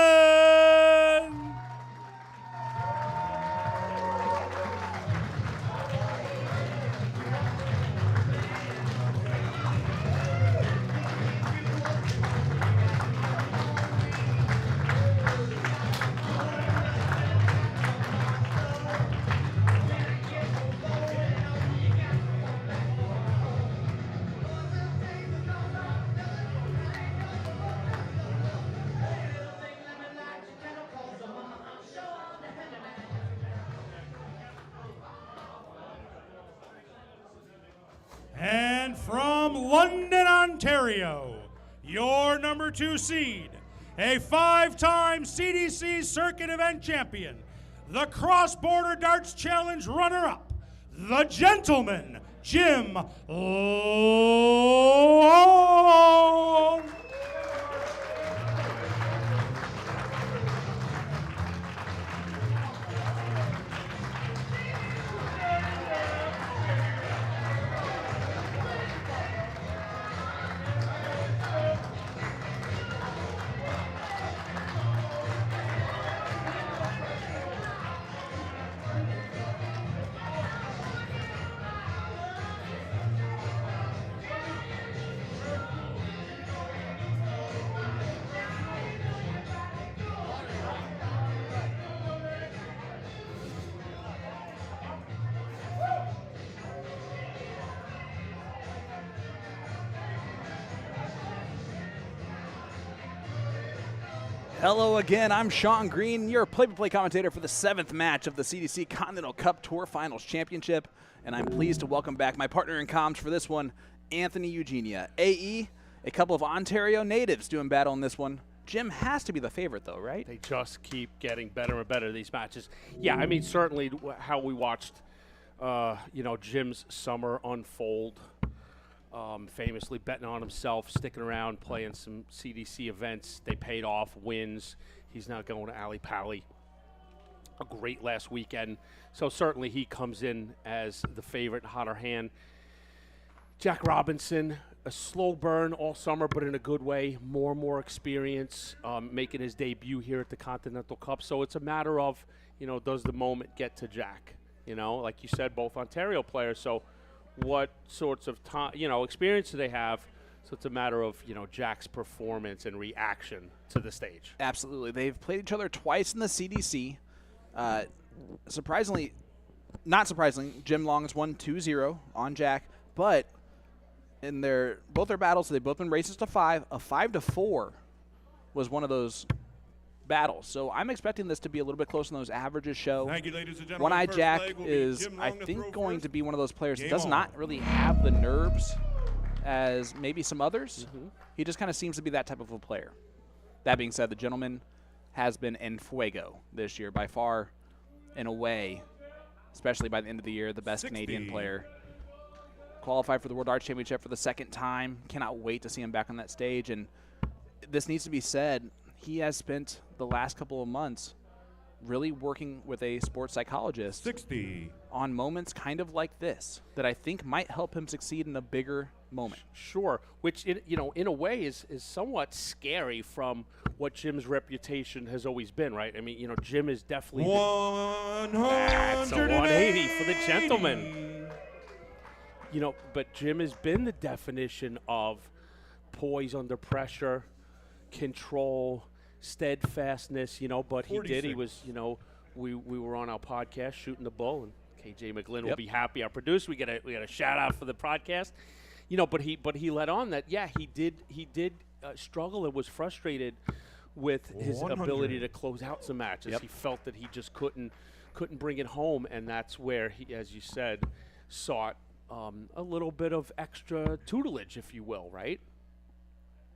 And from London, Ontario, your number 2 seed, a 5-time CDC Circuit Event champion, the Cross-Border Darts Challenge runner-up, the gentleman, Jim Long. Hello again, I'm Sean Green, your play-by-play commentator for the 7th match of the CDC Continental Cup Tour Finals Championship, and I'm pleased to welcome back my partner in comms for this one, Anthony Eugenia. AE, a couple of Ontario natives doing battle in this one. Jim has to be the favorite though, right? They just keep getting better and better, these matches. Yeah, I mean, certainly how we watched, Jim's summer unfold, famously betting on himself, sticking around, playing some CDC events. They paid off, wins. He's now going to Ali Pali. A great last weekend. So certainly he comes in as the favorite, hotter hand. Jack Robinson, a slow burn all summer, but in a good way. More and more experience, making his debut here at the Continental Cup. So it's a matter of, does the moment get to Jack? Like you said, both Ontario players. So what sorts of time, experience do they have? So it's a matter of, Jack's performance and reaction to the stage. Absolutely. They've played each other twice in the CDC. Not surprisingly, Jim Long's won 2-0 on Jack, but in both their battles, they've both been races to 5. A 5-4 was one of those battles. So I'm expecting this to be a little bit close on those averages show. Thank you, ladies and gentlemen. One-Eyed First Jack leg will be is, Jim I Long to think, throw going first. to be one of those players that Game does on. not really have the nerves as maybe some others. He just kind of seems to be that type of a player. That being said, the gentleman has been en fuego this year, by far, in a way, especially by the end of the year, the best 60. Canadian player. Qualified for the World Darts Championship for the 2nd time. Cannot wait to see him back on that stage. And this needs to be said, he has spent the last couple of months really working with a sports psychologist 60. on moments kind of like this that I think might help him succeed in a bigger moment. Sure, which in a way is somewhat scary from what Jim's reputation has always been, right? I mean, Jim is definitely that's a 180 for the gentleman. But Jim has been the definition of poise under pressure, control, steadfastness, but he did. He 46. was, we were on our podcast shooting the bull, and KJ McGlynn will be happy. Our producer, we got a shout out for the podcast, but he let on that. Yeah, he did struggle and was frustrated with his 100. ability to close out some matches. He felt that he just couldn't bring it home, and that's where he, as you said, sought a little bit of extra tutelage, if you will, right?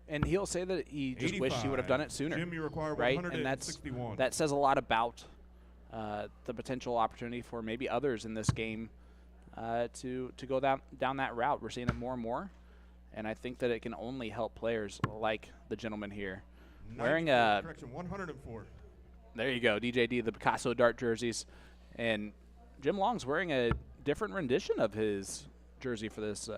And he'll say that he just wished he would have done it sooner. Jim, you require right? 161. And that says a lot about the potential opportunity for maybe others in this game to go down that route. We're seeing it more and more, and I think that it can only help players like the gentleman here. Wearing a 104. There you go, DJD, the Picasso Dart jerseys, and Jim Long's wearing a different rendition of his jersey for this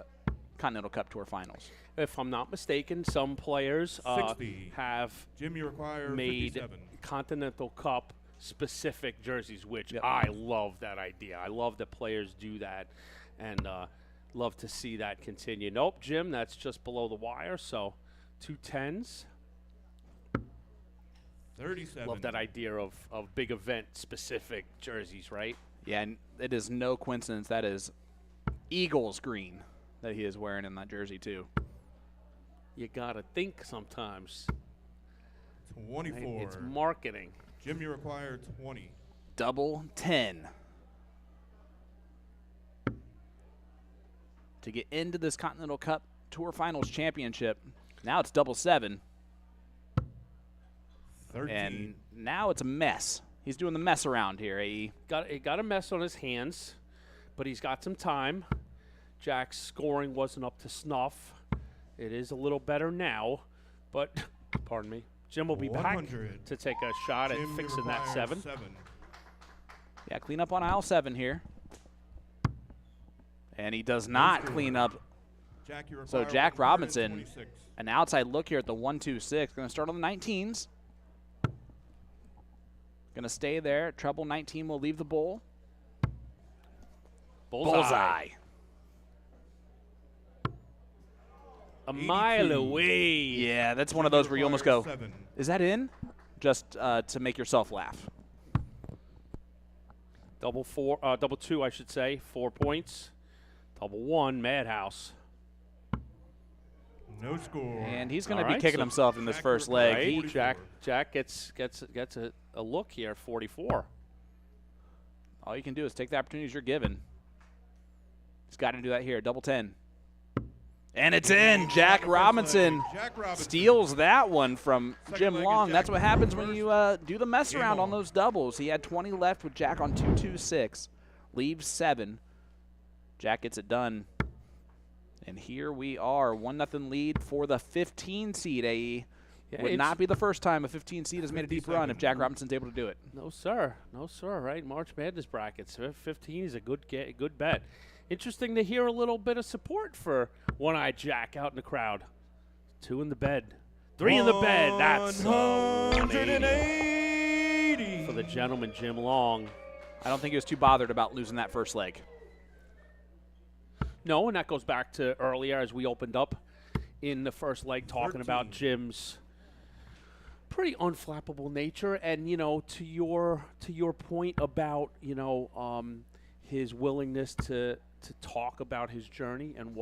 Continental Cup Tour Finals. If I'm not mistaken, some players 60. have Jim, you require made 57. Continental Cup specific jerseys, which I love that idea. I love that players do that, and love to see that continue. Nope, Jim, that's just below the wire, so 2 10s. 37. Love that idea of big event specific jerseys, right? Yeah, and it is no coincidence that is Eagles green that he is wearing in that jersey too. You gotta think sometimes. 24. Right? It's marketing. Jim, you require 20. Double 10 to get into this Continental Cup Tour Finals Championship. Now it's double 7. 13. And now it's a mess. He's doing the mess around here, AE. Got a mess on his hands, but he's got some time. Jack's scoring wasn't up to snuff. It is a little better now, but pardon me. Jim will be 100. back to take a shot Jim, at you fixing that require 7. 7. Yeah, clean up on aisle 7 here. And he does not clean up. Jack, you So require Jack Robinson, 126. an outside look here at the 1-2-6. Going to start on the 19s. Going to stay there. Treble 19 will leave the bowl. Bullseye. A mile 82. away. Yeah, that's one of those where you almost go, 7. is that in? Just to make yourself laugh. Double 2, I should say. 4 points. Double 1, Madhouse. No score. And he's going to All be right, kicking so himself in this Jack first replies leg. Right, He, Jack gets a look here, 44. all you can do is take the opportunities you're given. He's got to do that here. Double 10. And it's in. Jack Robinson steals that one from Jim Long. That's what happens when you do the mess around on those doubles. He had 20 left with Jack on 2-2-6. Leaves 7. Jack gets it done. And here we are, 1-0 lead for the 15 seed, AE. Yeah, Would not be the first time a 15 seed has made a deep run if Jack Robinson's able to do it. No, sir. No, sir. Right? March Madness brackets. 15 is a good bet. Interesting to hear a little bit of support for One-Eyed Jack out in the crowd. 2 in the bed. 3 in the bed. That's 180 for the gentleman, Jim Long. I don't think he was too bothered about losing that first leg. No, and that goes back to earlier as we opened up in the first leg talking about Jim's pretty unflappable nature, and to your point about his willingness to talk about his journey and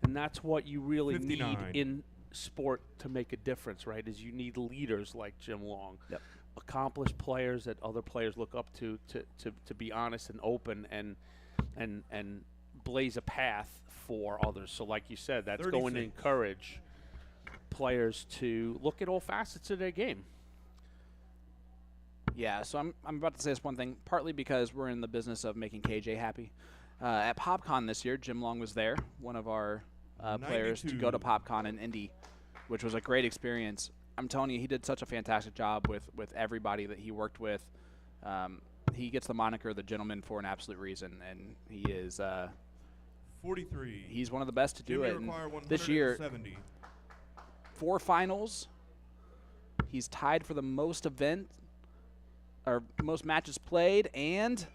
that's what you really 59. need in sport to make a difference, right? Is you need leaders like Jim Long, accomplished players that other players look up to be honest and open and blaze a path for others. So like you said, that's 36. going to encourage players to look at all facets of their game. Yeah, so I'm about to say this one thing, partly because we're in the business of making KJ happy. At PopCon this year, Jim Long was there, one of our players to go to PopCon in Indy, which was a great experience. I'm telling you, he did such a fantastic job with everybody that he worked with. He gets the moniker the gentleman for an absolute reason, and he is 43. He's one of the best to do Jimmy it. And require this year, 170. 4 finals. He's tied for the most most matches played, and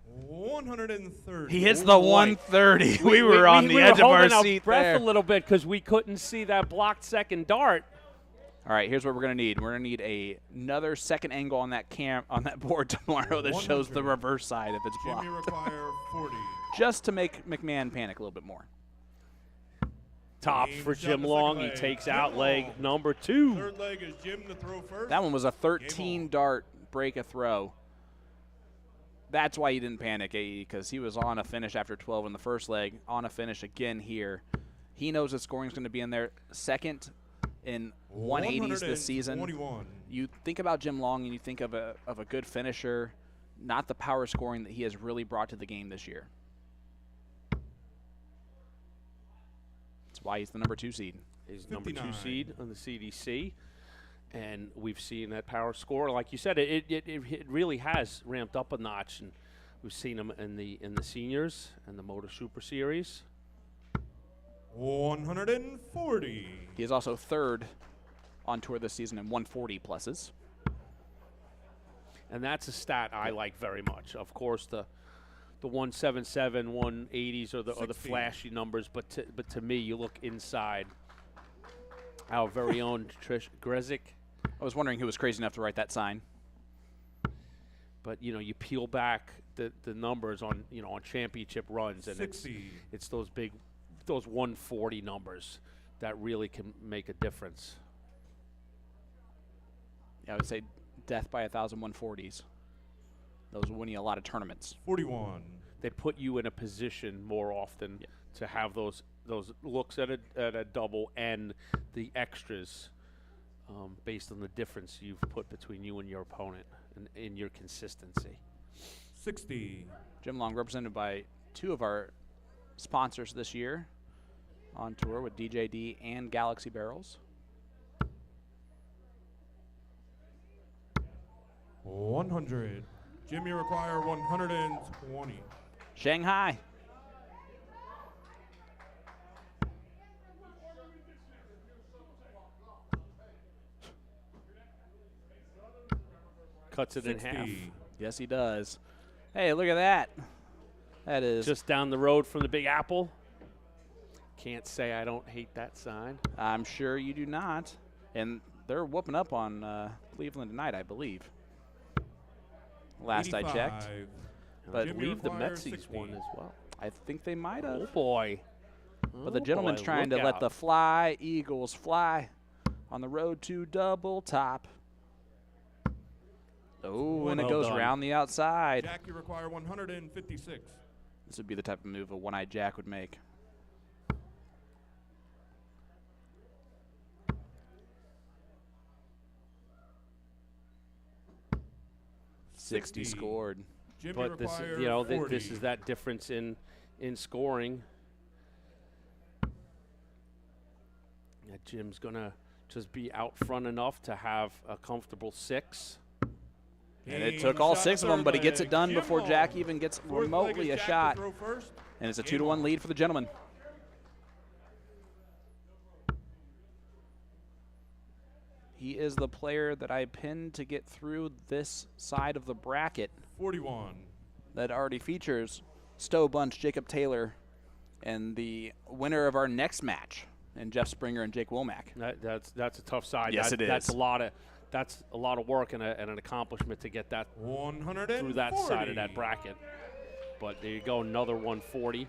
130. he hits the 130. We were on the edge of our seat breath there. a little bit because we couldn't see that blocked second dart. All right, here's what we're going to need. We're going to need another second angle on that board tomorrow that shows the reverse side if it's blocked. Jimmy require 40. Just to make McMahon panic a little bit more. Tops for Jim Long. He takes out leg number 2. Third leg is Jim to throw first. That one was a 13 dart break a throw. That's why he didn't panic, AE, because he was on a finish after 12 in the first leg, on a finish again here. He knows the scoring is going to be in there. Second in 180s this season. 121. You think about Jim Long and you think of a good finisher, not the power scoring that he has really brought to the game this year. That's why he's the number 2 seed. He's number 2 seed on the CDC. And we've seen that power score, like you said, it really has ramped up a notch, and we've seen him in the seniors and the Motor Super Series. 140. He is also 3rd on tour this season in 140 pluses. And that's a stat I like very much. Of course, the 177, 180s are the flashy numbers, but to me, you look inside. Our very own Trish Grezik. I was wondering who was crazy enough to write that sign. But you peel back the numbers on on championship runs, and 60. it's those 140 numbers that really can make a difference. Yeah, I would say death by 1,000 140s. Those will win you a lot of tournaments. 41. They put you in a position more often to have those looks at a double and the extras based on the difference you've put between you and your opponent and in your consistency. 60. Jim Long represented by 2 of our sponsors this year on tour with DJD and Galaxy Barrels. 100. Jimmy require 120. Shanghai. Cuts it 60. in half. Yes, he does. Hey, look at that. That is Just down the road from the Big Apple. Can't say I don't hate that sign. I'm sure you do not. And they're whooping up on Cleveland tonight, I believe. Last 85. I checked. But I believe the require Metsies 60. won as well. I think they might have. Oh, boy. But the gentleman's trying to let the fly eagles fly on the road to double top. Oh, and it goes around the outside. Jack, you require 156. This would be the type of move a one-eyed Jack would make. $60 scored. Jimmy But this, requires you know, 40. this is that difference in scoring. Yeah, Jim's gonna just be out front enough to have a comfortable 6. And it took all 6 of them, but he gets it done before Jack even gets remotely a shot. And it's a 2-1 lead for the gentleman. He is the player that I pinned to get through this side of the bracket. 41. That already features Stowe Bunch, Jacob Taylor, and the winner of our next match, and Jeff Springer and Jake Womack. That's a tough side. Yes, it is. That's a lot of work and an accomplishment to get that through that side of that bracket. But there you go, another 140.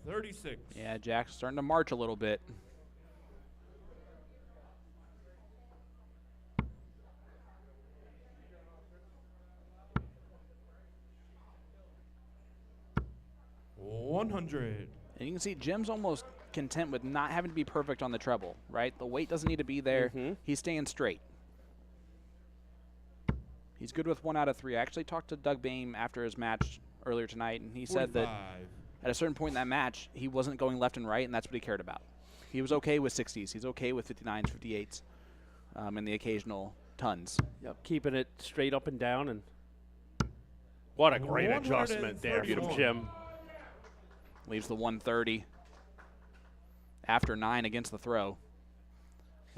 $36. Yeah, Jack's starting to march a little bit. $100. And you can see Jim's almost content with not having to be perfect on the treble, right? The weight doesn't need to be there. He's staying straight. He's good with 1 out of 3. I actually talked to Doug Boehm after his match earlier tonight, and he said that at a certain point in that match, he wasn't going left and right, and that's what he cared about. He was okay with 60s. He's okay with 59s, 58s, and the occasional tons. Yep, keeping it straight up and down. And what a great adjustment there from Jim. Leaves the 130 after 9 against the throw.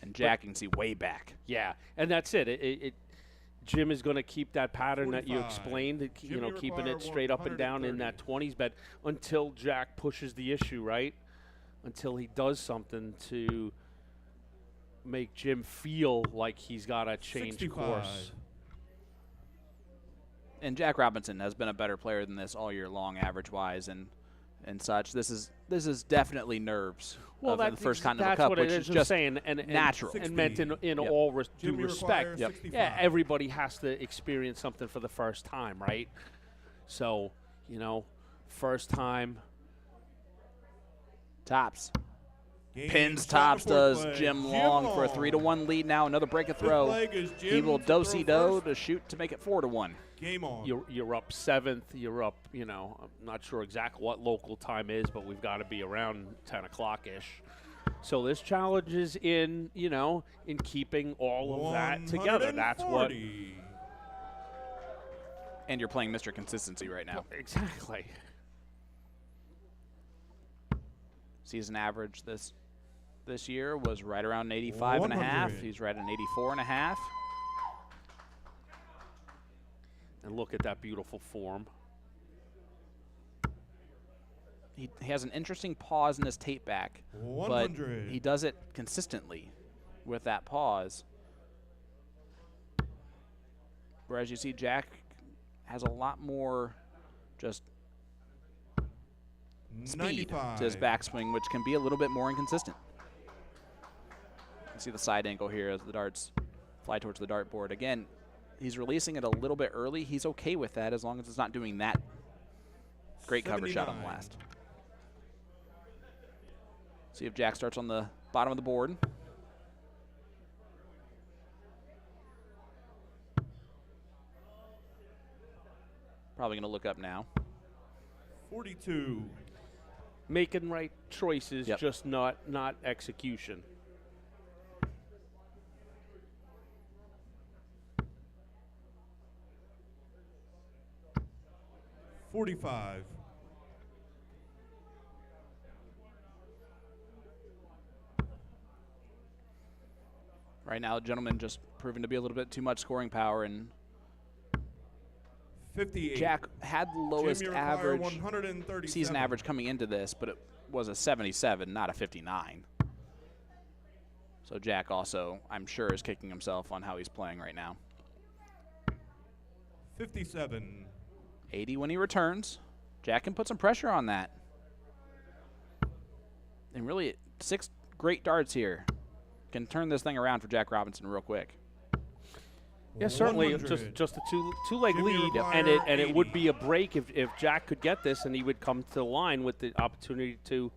And Jack can see way back. Yeah, and that's it. Jim is going to keep that pattern that you explained, you know, keeping it straight up and down in that 20s, but until Jack pushes the issue, right? Until he does something to make Jim feel like he's got to change 65. course. And Jack Robinson has been a better player than this all year long, average-wise, and such. This is definitely nerves. Well, that's the first Continental that's Cup, what which it is just saying, and natural and meant in all due respect. Yep. Yeah, everybody has to experience something for the first time, right? So, you know, first time. Tops. Pins tops does Jim Long for a 3-1 lead now. Another break of throw. He will do-si-do to shoot to make it 4-1. Game on. You're up 7th. You're up, you know, I'm not sure exactly what local time is, but we've got to be around 10 o'clock-ish. So this challenge is in, you know, in keeping all of that together. That's what. And you're playing Mr. Consistency right now. Exactly. Season average this year was right around 85.5. He's right at 84.5. And look at that beautiful form. He has an interesting pause in his tape back, 100. but he does it consistently with that pause. Whereas you see Jack has a lot more just speed 95. to his backswing, which can be a little bit more inconsistent. You can see the side angle here as the darts fly towards the dartboard. Again, he's releasing it a little bit early. He's okay with that as long as it's not doing that great cover shot on the last. See if Jack starts on the bottom of the board. Probably going to look up now. 42. Making right choices, just not execution. $45. Right now, gentlemen just proving to be a little bit too much scoring power, and 58. Jack had the lowest Jim, you require average 137. season average coming into this, but it was a 77, not a 59. So Jack also, I'm sure, is kicking himself on how he's playing right now. 57. 80 when he returns. Jack can put some pressure on that. And really, 6 great darts here. Can turn this thing around for Jack Robinson real quick. Yeah, certainly 100. just a two-leg Jimmy lead, required and it would 80. be a break if Jack could get this, and he would come to the line with the opportunity to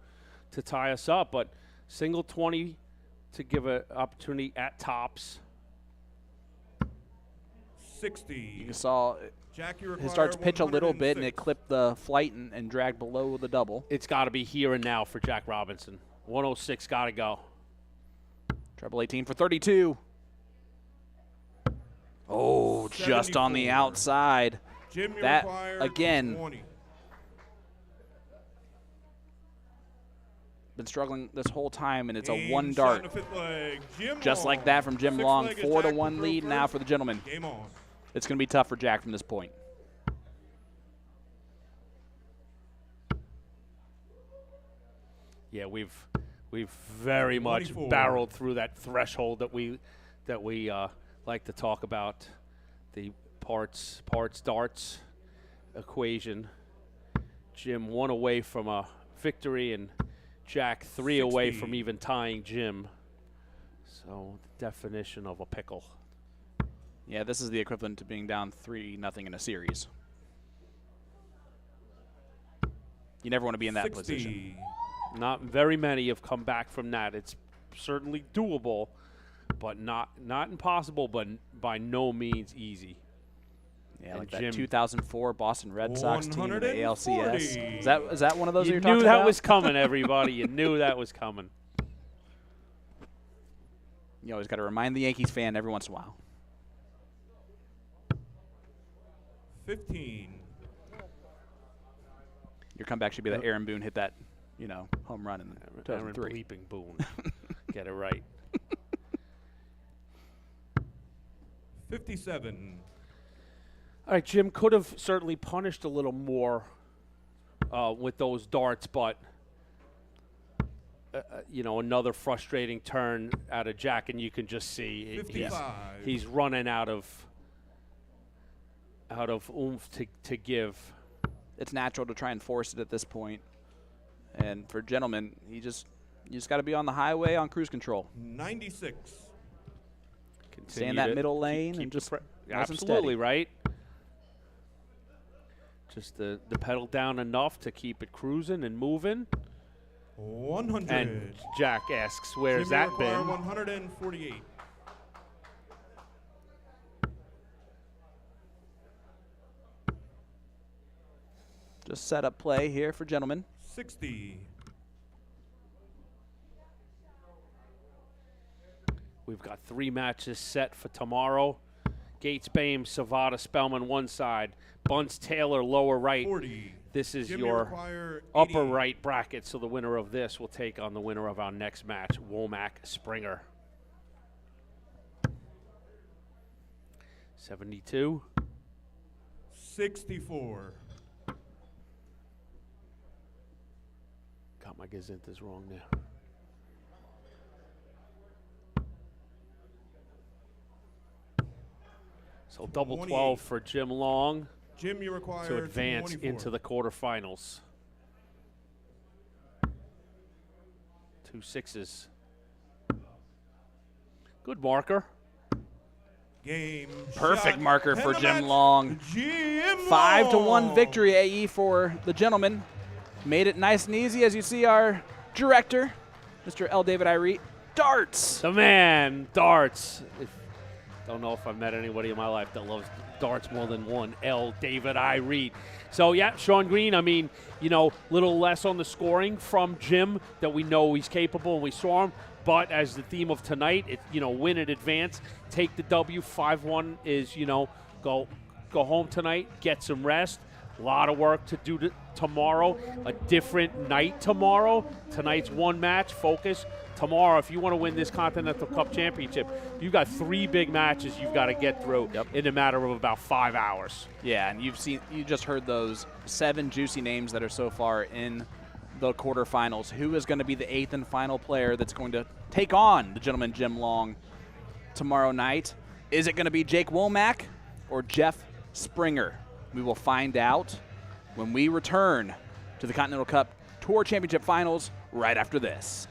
tie us up. But single 20 to give an opportunity at tops. 60. You saw Jackie his darts pitch a little bit, and 106. it clipped the flight and dragged below the double. It's got to be here and now for Jack Robinson. 106 got to go. Treble 18 for 32. Oh, just on the 74. outside. Jim, you That, require again, 20. been struggling this whole time, and it's a Game, one shot in dart. the 5th leg. Jim Just like Long. that from Jim Long. Six-leg 4-1 attack lead to now first. for the gentleman. Game on. It's going to be tough for Jack from this point. Yeah, we've very much 24. barreled through that threshold that we like to talk about, the parts darts equation. Jim 1 away from a victory, and Jack 3 away 60. from even tying Jim. So the definition of a pickle. Yeah, this is the equivalent to being down 3-0 in a series. You never want to be in that 60. position. Not very many have come back from that. It's certainly doable, but not impossible, but by no means easy. Yeah, And like Jim, that 2004 Boston Red Sox team in the 140. ALCS. Is that one of those you you're knew talking that about? was coming, everybody. You knew that was coming. You always got to remind the Yankees fan every once in a while. 15. Your comeback should be that Aaron Boone hit that, home run in Aaron 2003. bleeping Boone. Get it right. 57. All right, Jim could have certainly punished a little more with those darts, but another frustrating turn out of Jack, and you can just see 55. he's running out of oomph to give. It's natural to try and force it at this point. And for gentlemen, you just got to be on the highway on cruise control. 96. Stay in that middle lane and just nice and absolutely steady. right. Just the pedal down enough to keep it cruising and moving. 100. And Jack asks, "Where's Jimmy that require been?" 148. Just set up play here for gentlemen. 60. We've got 3 matches set for tomorrow. Gates, Bame, Savada, Spellman one side. Bunce, Taylor, lower right. 40. This is Jimmy your require upper 80. right bracket, so the winner of this will take on the winner of our next match, Womack Springer. 72. 64. Got my gazintas wrong there. So double 28. 12 for Jim Long Jim, you require to advance 24. into the quarterfinals. 2 6s. Good marker. Game. Perfect shot, marker and for the Jim match, Long. Jim 5-1 Long. victory, AE, for the gentleman. Made it nice and easy, as you see our director, Mr. L. David Irete. Darts. The man, darts. Don't know if I've met anybody in my life that loves darts more than one. L. David Irete. So, yeah, Sean Green, I mean, little less on the scoring from Jim that we know he's capable and we saw him. But as the theme of tonight, win in advance, take the W. 5-1 is, go home tonight, get some rest. A lot of work to do tomorrow. A different night tomorrow. Tonight's one match, focus. Tomorrow, if you want to win this Continental Cup Championship, you've got 3 big matches you've got to get through in a matter of about 5 hours. Yeah, and you just heard those 7 juicy names that are so far in the quarterfinals. Who is going to be the 8th and final player that's going to take on the gentleman Jim Long tomorrow night? Is it going to be Jake Womack or Jeff Springer? We will find out when we return to the Continental Cup Tour Championship Finals right after this.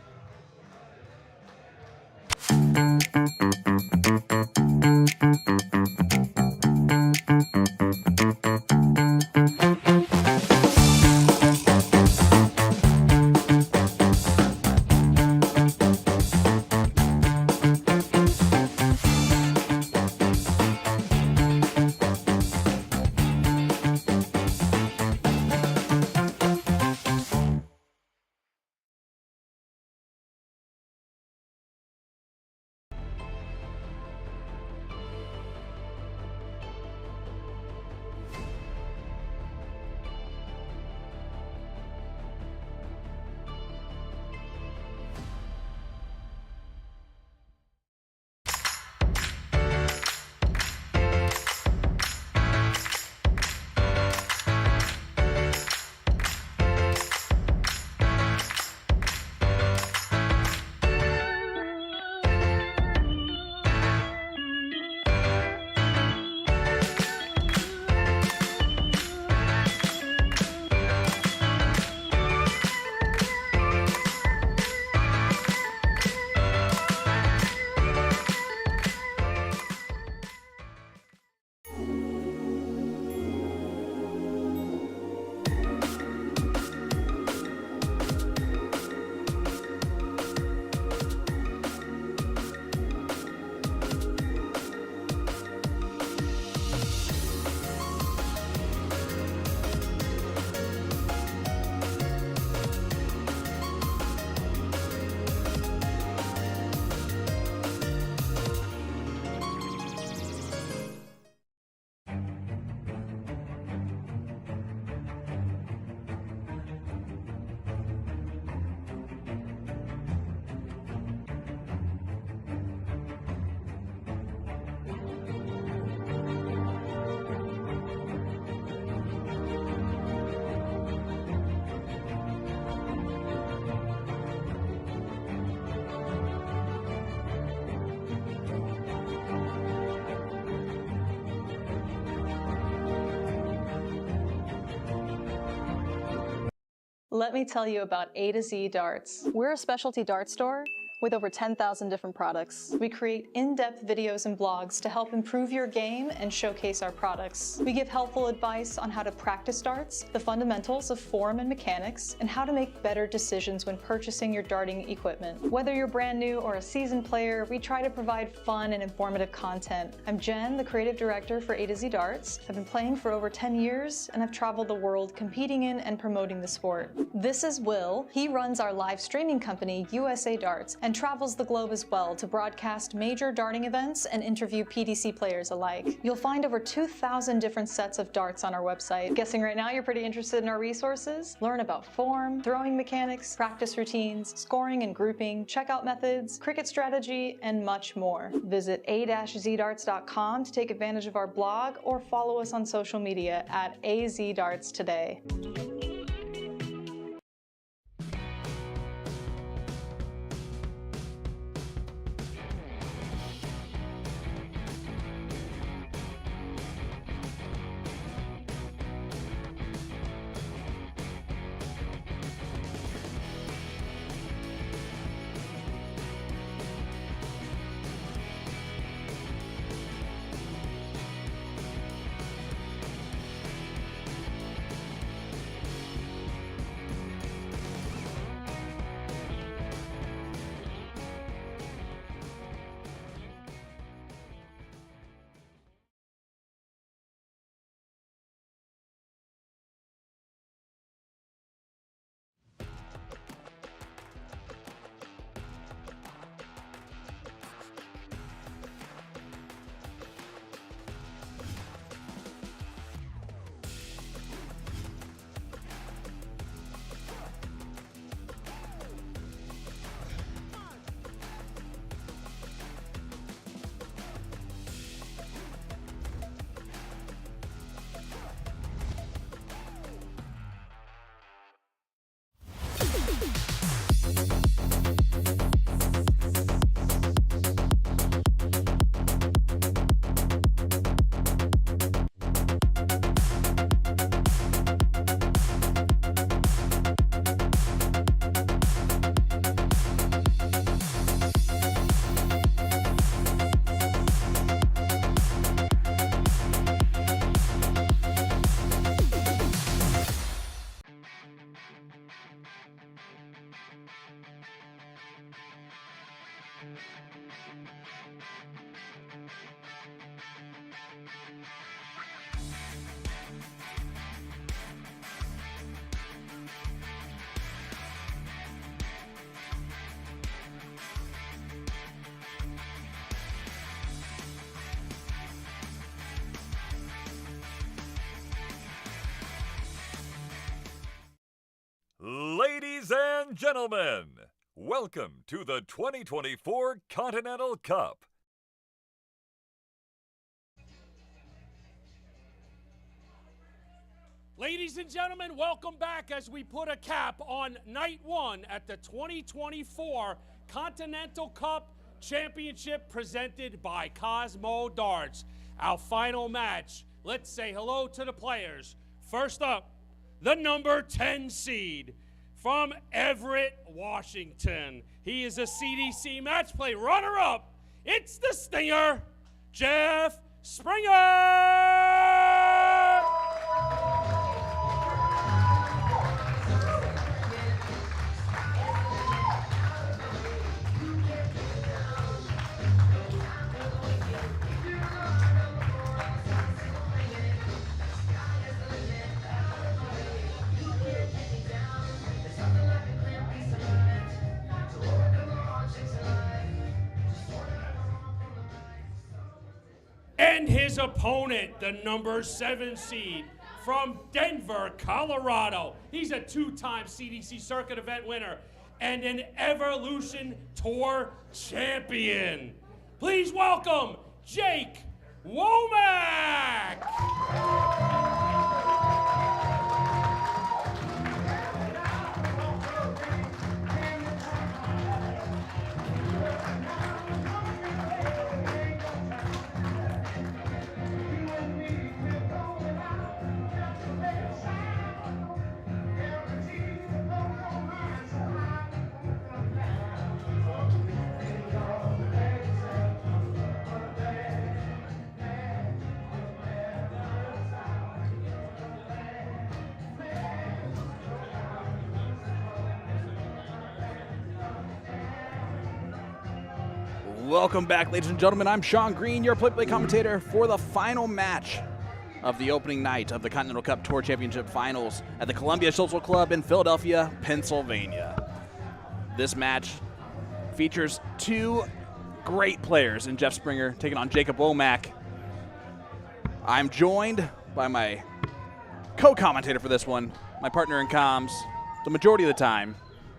Let me tell you about A to Z Darts. We're a specialty dart store with over 10,000 different products. We create in-depth videos and blogs to help improve your game and showcase our products. We give helpful advice on how to practice darts, the fundamentals of form and mechanics, and how to make better decisions when purchasing your darting equipment. Whether you're brand new or a seasoned player, we try to provide fun and informative content. I'm Jen, the creative director for A to Z Darts. I've been playing for over 10 years, and I've traveled the world competing in and promoting the sport. This is Will. He runs our live streaming company, USA Darts, and travels the globe as well to broadcast major darting events and interview PDC players alike. You'll find over 2,000 different sets of darts on our website. Guessing right now you're pretty interested in our resources? Learn about form, throwing mechanics, practice routines, scoring and grouping, checkout methods, cricket strategy, and much more. Visit a-zdarts.com to take advantage of our blog or follow us on social media at AZDarts today. and gentlemen, welcome to the 2024 Continental Cup. Ladies and gentlemen, welcome back as we put a cap on night one at the 2024 Continental Cup Championship presented by Cosmo Darts. Our final match. Let's say hello to the players. First up, the number 10 seed from Everett, Washington. He is a CDC match play runner-up. It's the Stinger, Jeff Springer! And his opponent, the number 7 seed from Denver, Colorado. He's a 2-time CDC Circuit event winner and an Evolution Tour champion. Please welcome Jake Womack. Welcome back, ladies and gentlemen. I'm Sean Green, your play-by-play commentator for the final match of the opening night of the Continental Cup Tour Championship Finals at the Columbia Social Club in Philadelphia, Pennsylvania. This match features 2 great players in Jeff Springer taking on Jacob Womack. I'm joined by my co-commentator for this one, my partner in comms, the majority of the time,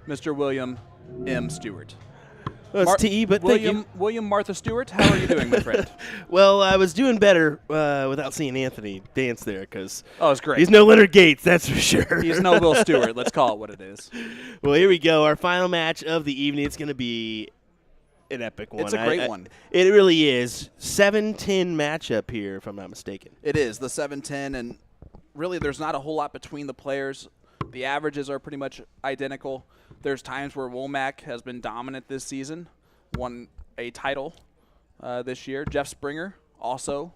Mr. William M. Stewart. Well, it's T, but thank you. William Martha Stewart, how are you doing, my friend? Well, I was doing better without seeing Anthony dance there because it's great. He's no Leonard Gates, that's for sure. He's no Will Stewart. Let's call it what it is. Well, here we go. Our final match of the evening. It's going to be an epic one. It's a great one. It really is. 7-10 matchup here, if I'm not mistaken. It is, the 7-10, and really there's not a whole lot between the players. The averages are pretty much identical. There's times where Womack has been dominant this season, won a title this year. Jeff Springer also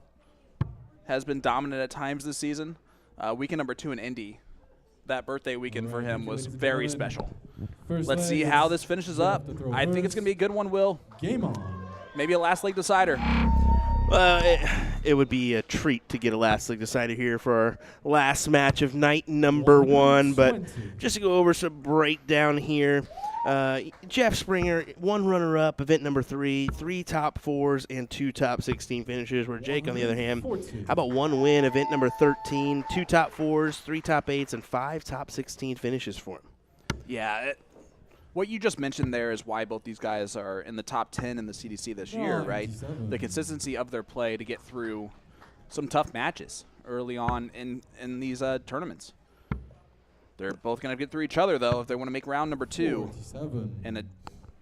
has been dominant at times this season. Weekend number 2 in Indy, that birthday weekend for him was very special. Let's see how this finishes up. I think it's going to be a good one, Will. Game on. Maybe a last leg decider. It would be a treat to get a last leg decider here for our last match of night number 1. But just to go over some breakdown here, Jeff Springer, 1 runner-up, event number 3, 3 top 4s, and 2 top 16 finishes, where Jake, on the other hand, how about 1 win, event number 13, 2 top 4s, 3 top 8s, and 5 top 16 finishes for him. Yeah, what you just mentioned there is why both these guys are in the top 10 in the CDC this year, right? The consistency of their play to get through some tough matches early on in these tournaments. They're both going to get through each other, though, if they want to make round number 2. And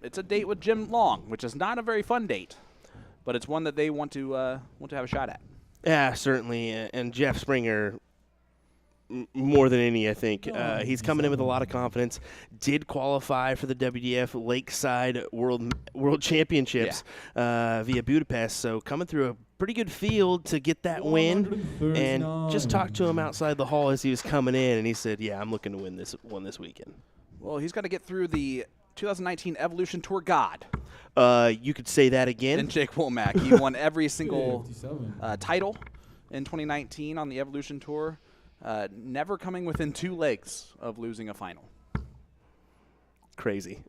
it's a date with Jim Long, which is not a very fun date, but it's one that they want to have a shot at. Yeah, certainly. And Jeff Springer, more than any, I think. He's coming in with a lot of confidence. Did qualify for the WDF Lakeside World Championships via Budapest. So coming through a pretty good field to get that win. And just talked to him outside the hall as he was coming in, and he said, yeah, I'm looking to win this one this weekend. Well, he's got to get through the 2019 Evolution Tour God. You could say that again. And Jake Womack. He won every single title in 2019 on the Evolution Tour. Never coming within 2 legs of losing a final. Crazy.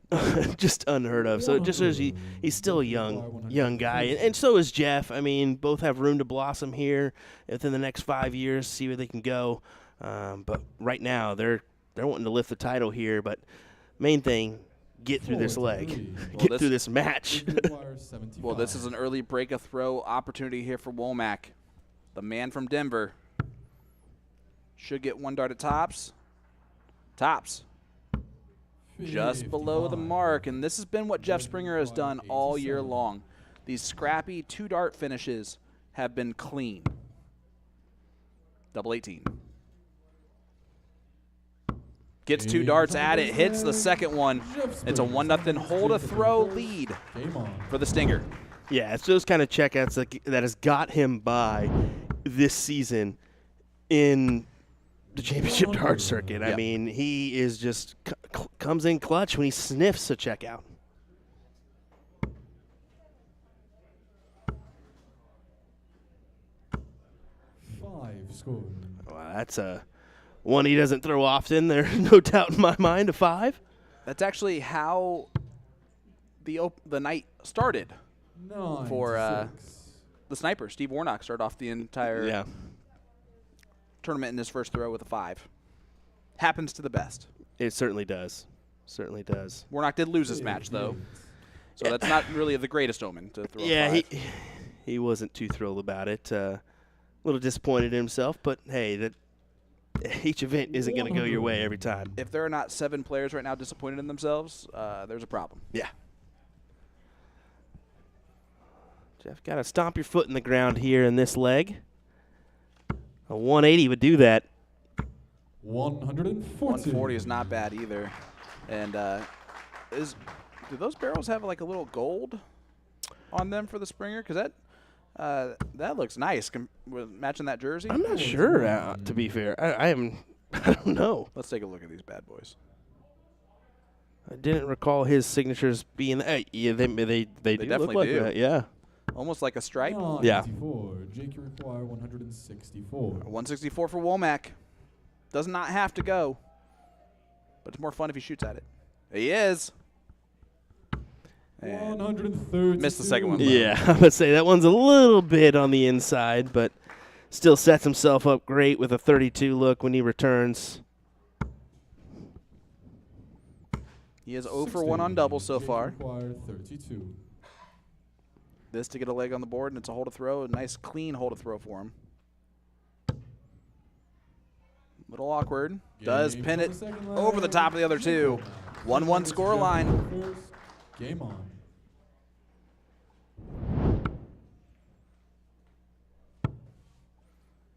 Just unheard of. So just as he's still a young guy. And so is Jeff. I mean, both have room to blossom here within the next 5 years, see where they can go. But right now, they're wanting to lift the title here. But Main thing, get through this leg. 43. Get through this match. It requires 75. Well, this is an early break a throw opportunity here for Womack. The man from Denver should get one dart at tops. Tops. Just below the 55. mark, and this has been what Jeff Springer has done all year 87. long. These scrappy 2-dart finishes have been clean. Double 18. Gets 2 darts at it, hits the second one. It's a 1-0 hold-a-throw lead Game on. for the Stinger. Yeah, it's those kind of checkouts that has got him by this season in the championship dart circuit. I Yep. mean, he is just comes in clutch when he sniffs a checkout. Five scored. Well, that's a one he doesn't throw often. There's no doubt in my mind. A 5. That's actually how the night started 9 for to 6. the sniper. Steve Warnock started off the entire Yeah. tournament in his first throw with a 5. Happens to the best. It certainly does. Certainly does. Warnock did lose his match, though. So that's not really the greatest omen to throw Yeah, a 5. he wasn't too thrilled about it. A little disappointed in himself, but hey, that each event isn't going to go your way every time. If there are not 7 players right now disappointed in themselves, there's a problem. Yeah. Jeff, got to stomp your foot in the ground here in this leg. A 180 would do that. 140. 140 is not bad either. And do those barrels have like a little gold on them for the Springer? Because that looks nice with matching that jersey. I'm not sure, to be fair. I don't know. Let's take a look at these bad boys. I didn't recall his signatures being. Yeah, they do look definitely like do. that. Yeah. Almost like a stripe. 94. Jake, you require 164. 164 for Womack. Does not have to go, but it's more fun if he shoots at it. He is. And 132. missed the second one. though. Yeah, I would say that one's a little bit on the inside, but still sets himself up great with a 32 look when he returns. He is 0 for 1 on doubles so Jake, far. require 32. This to get a leg on the board, and it's a hold to throw. A nice, clean hold to throw for him. Little awkward. Does Game pin for it the second leg. over the top of the other two. 1-1 score line. First, game on.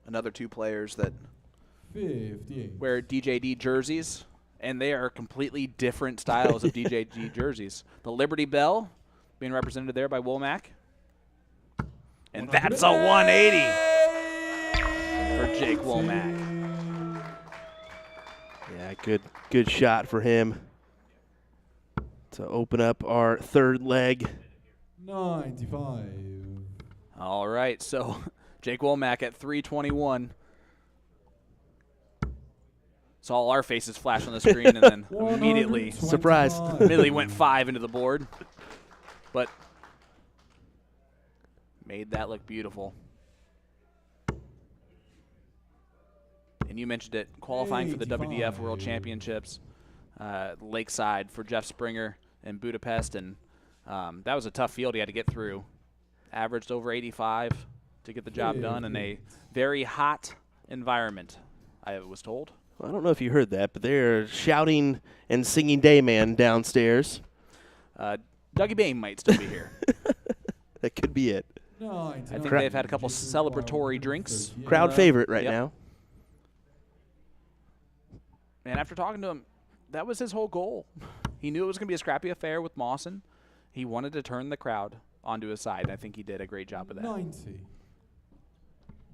Another 2 players that 58. wear DJD jerseys, and they are completely different styles of DJD jerseys. The Liberty Bell being represented there by Womack. And that's a 180 for Jake Womack. Yeah, good shot for him to open up our third leg. 95. All right, so Jake Womack at 321. Saw all our faces flash on the screen and then immediately Surprise. immediately went 5 into the board. But made that look beautiful. And you mentioned it, qualifying for the WDF World 85. Championships, Lakeside for Jeff Springer in Budapest, and that was a tough field he had to get through. Averaged over 85 to get the job done in a very hot environment, I was told. Well, I don't know if you heard that, but they're shouting and singing Dayman downstairs. Dougie Bain might still be here. That could be it. I think they've had a couple celebratory drinks. Crowd favorite right Yep. now. And after talking to him, that was his whole goal. He knew it was going to be a scrappy affair with Mawson. He wanted to turn the crowd onto his side, and I think he did a great job of that. 90.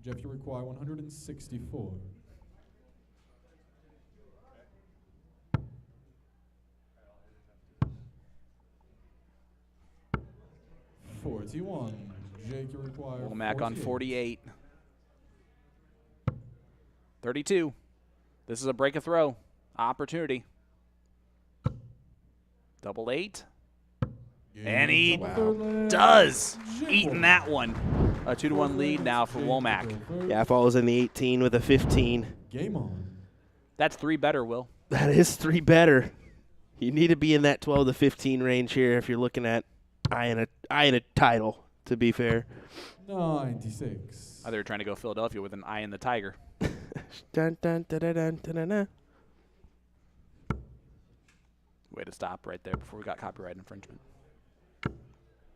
Jeff, you require 164. $41. Jake, you require Womack on 48. 32. This is a break a throw opportunity. Double 8. And he does. Eating that one. A 2-1 lead now for Womack. Yeah, follows in the 18 with a 15. Game on. That's 3 better, Will. That is 3 better. You need to be in that 12 to 15 range here if you're looking at eyeing a title, to be fair. 96. They're trying to go Philadelphia with an eye in the tiger. Dun, dun, dun, dun, dun, dun, dun, dun. Way to stop right there before we got copyright infringement.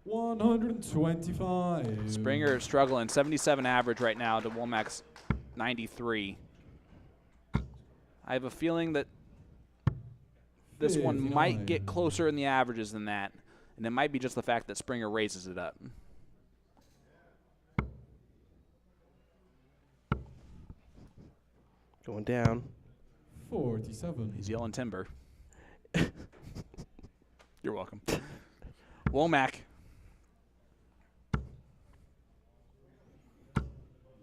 125. Springer struggling, 77 average right now to Womack's 93. I have a feeling that this one might get closer in the averages than that, and it might be just the fact that Springer raises it up. Going down. 47. He's yelling timber. You're welcome. Womack.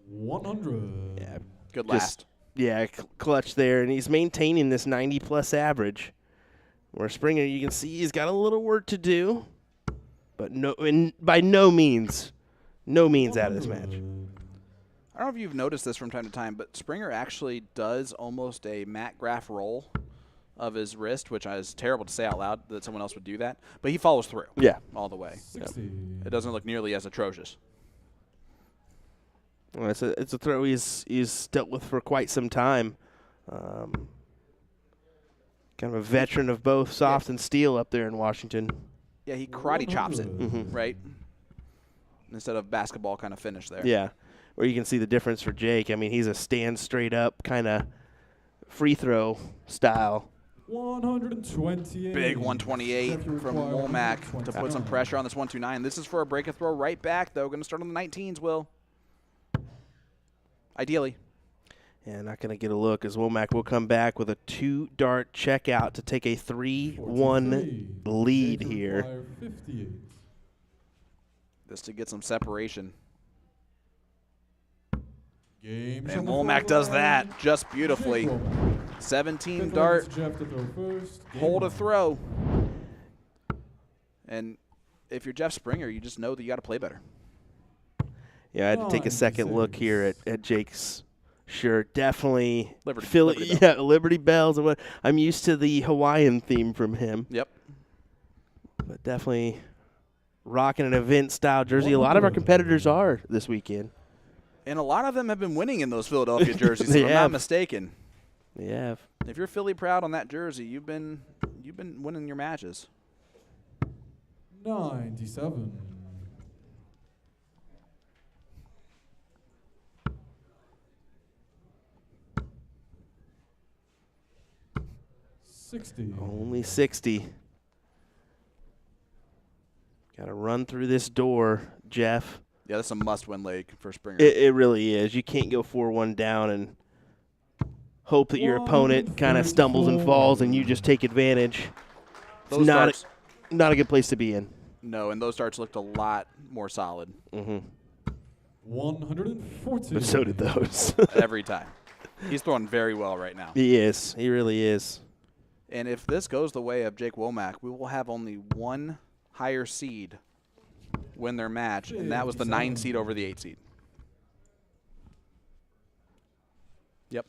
100. Yeah. Good last. Yeah, clutch there, and he's maintaining this 90-plus average. Where Springer, you can see he's got a little work to do, but by no means out of this match. I don't know if you've noticed this from time to time, but Springer actually does almost a Matt Graff roll of his wrist, which is terrible to say out loud that someone else would do that, but he follows through. Yeah. All the way. 60. It doesn't look nearly as atrocious. Well, it's a throw he's dealt with for quite some time. Kind of a veteran of both soft and steel up there in Washington. Yeah, he karate chops it, Mhm. right? Instead of basketball kind of finish there. Yeah, where you can see the difference for Jake. I mean, he's a stand straight up kind of free throw style. 128. Big 128 from Womack to put some pressure on this 129. This is for a break a throw right back, though. Going to start on the 19s, Will. Ideally. And not going to get a look as Womack will come back with a 2-dart checkout to take a 3-1 lead here. 58. Just to get some separation. Game And Womack does that just beautifully. 17 dart, hold a throw. And if you're Jeff Springer, you just know that you got to play better. Yeah, I had to take a second look here at Jake's shirt. Definitely Liberty Liberty Bells. And what I'm used to the Hawaiian theme from him. Yep. But definitely rocking an event-style jersey. A lot of our competitors are this weekend. And a lot of them have been winning in those Philadelphia jerseys, if I'm not mistaken. They have. If you're Philly proud on that jersey, you've been winning your matches. 97. 60. Only 60. Got to run through this door, Jeff. Yeah, that's a must-win leg for Springer. It really is. You can't go 4-1 down and hope that your opponent kind of stumbles and falls and you just take advantage. It's not a good place to be in. No, and those darts looked a lot more solid. 140. But so did those. Every time. He's throwing very well right now. He is. He really is. And if this goes the way of Jake Womack, we will have only one higher seed win their match, and that was the 9 seed over the 8 seed. Yep.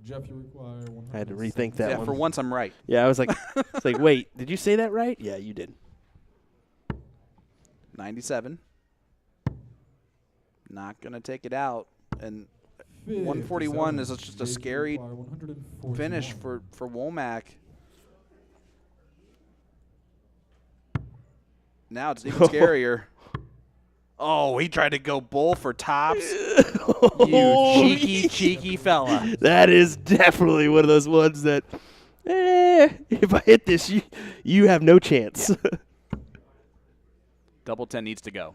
Jeff, you require 100. I had to rethink that one. Yeah, for once I'm right. Yeah, I was like, wait, did you say that right? Yeah, you did. 97. Not going to take it out. And 141 is just a scary finish for Womack. Now it's even scarier. Oh, he tried to go bull for tops. You cheeky fella. That is definitely one of those ones that, if I hit this, you have no chance. Yeah. Double 10 needs to go.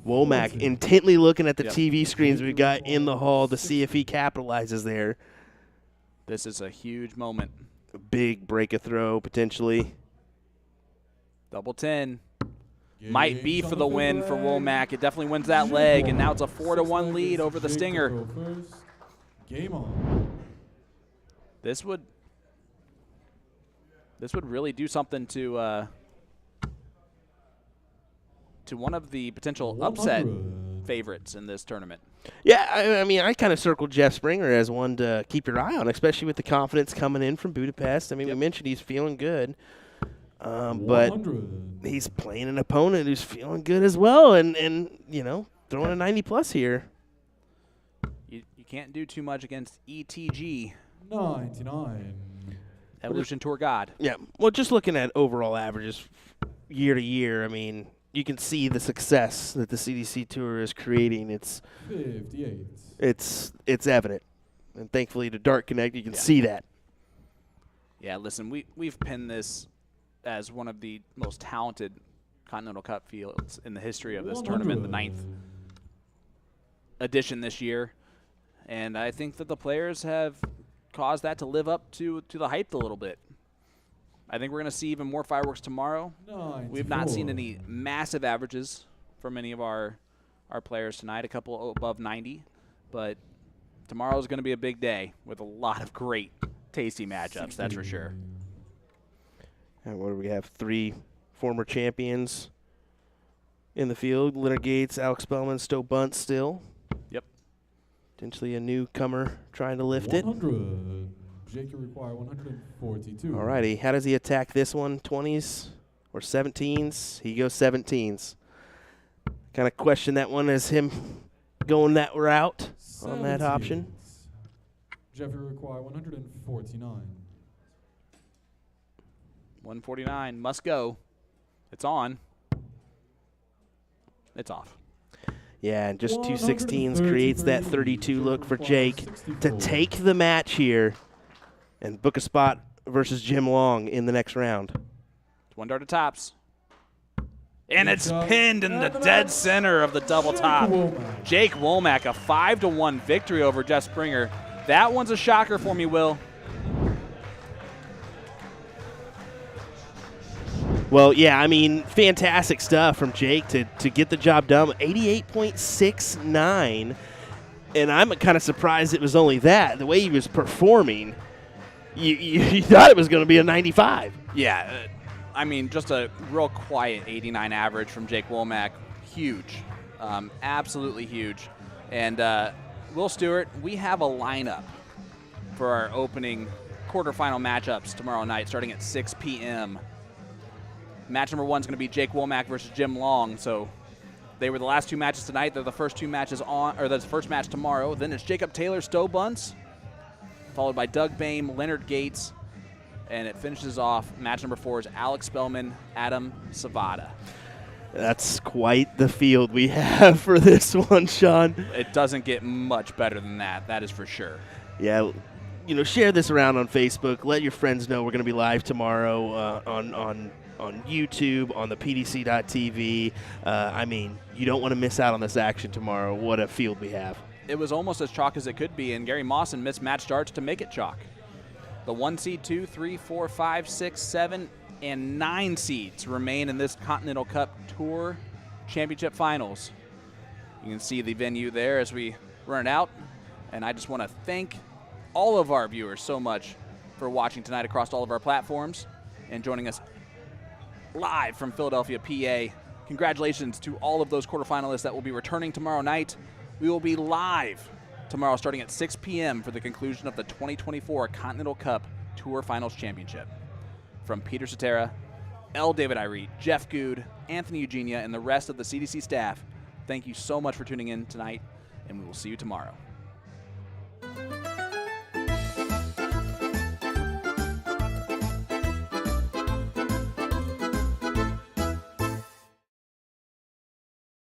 Womack intently looking at the TV screens we got in the hall to see if he capitalizes there. This is a huge moment. A big break a throw, potentially. Double 10. Might be for the win for Womack. It definitely wins that leg, and now it's a 4-1 lead over the Stinger. Game on. This would really do something to one of the potential upset favorites in this tournament. Yeah, I mean, I kind of circled Jeff Springer as one to keep your eye on, especially with the confidence coming in from Budapest. I mean, we mentioned he's feeling good, but he's playing an opponent who's feeling good as well, and you know, throwing a 90+ here. You can't do too much against ETG. 99. Evolution Tour God. Yeah, well, just looking at overall averages year to year, I mean, you can see the success that the CDC Tour is creating. It's 58. It's evident, and thankfully to Dart Connect, you can see that. Yeah, listen, we've pinned this as one of the most talented Continental Cup fields in the history of this tournament, the 9th edition this year, and I think that the players have caused that to live up to the hype a little bit. I think we're going to see even more fireworks tomorrow. We've not seen any massive averages from any of our players tonight, a couple above 90, but tomorrow is going to be a big day with a lot of great, tasty matchups, that's for sure. And what do we have? 3 former champions in the field. Leonard Gates, Alex Spellman, Stowe Bunt still. Yep. Potentially a newcomer trying to lift 100. Jake, you require 142. All righty. How does he attack this one? 20s or 17s? He goes 17s. Kind of question that one as him going that route on that option. Jeff, you require 149. 149 must go. It's on. It's off. Yeah, and just 2 16s creates that 32 look for Jake to take the match here and book a spot versus Jim Long in the next round. It's 1 dart to tops. And it's pinned in the dead center of the double top. Jake Womack, a 5-1 victory over Jeff Springer. That one's a shocker for me, Will. Well, yeah, I mean, fantastic stuff from Jake to get the job done. 88.69, and I'm kind of surprised it was only that. The way he was performing, you thought it was going to be a 95. Yeah, I mean, just a real quiet 89 average from Jake Womack. Huge, absolutely huge. And Will Stewart, we have a lineup for our opening quarterfinal matchups tomorrow night starting at 6 p.m. Match number 1 is going to be Jake Womack versus Jim Long. So they were the last 2 matches tonight. They're the first 2 matches that's the first match tomorrow. Then it's Jacob Taylor, Stowe Bunts, followed by Doug Boehm, Leonard Gates, and it finishes off. Match number 4 is Alex Spellman, Adam Savada. That's quite the field we have for this one, Sean. It doesn't get much better than that. That is for sure. Yeah, you know, share this around on Facebook. Let your friends know we're going to be live tomorrow on YouTube, on the PDC.TV. I mean, you don't want to miss out on this action tomorrow. What a field we have. It was almost as chalk as it could be, and Gary Mawson missed match starts to make it chalk. The 1 seed, 2, 3, 4, 5, 6, 7, and 9 seeds remain in this Continental Cup Tour Championship Finals. You can see the venue there as we run it out, and I just want to thank all of our viewers so much for watching tonight across all of our platforms and joining us live from Philadelphia, PA. Congratulations to all of those quarterfinalists that will be returning tomorrow night. We will be live tomorrow starting at 6 p.m. for the conclusion of the 2024 Continental Cup Tour Finals Championship. From Peter Cetera, L. David Irete, Jeff Good, Anthony Eugenia, and the rest of the CDC staff, thank you so much for tuning in tonight, and we will see you tomorrow.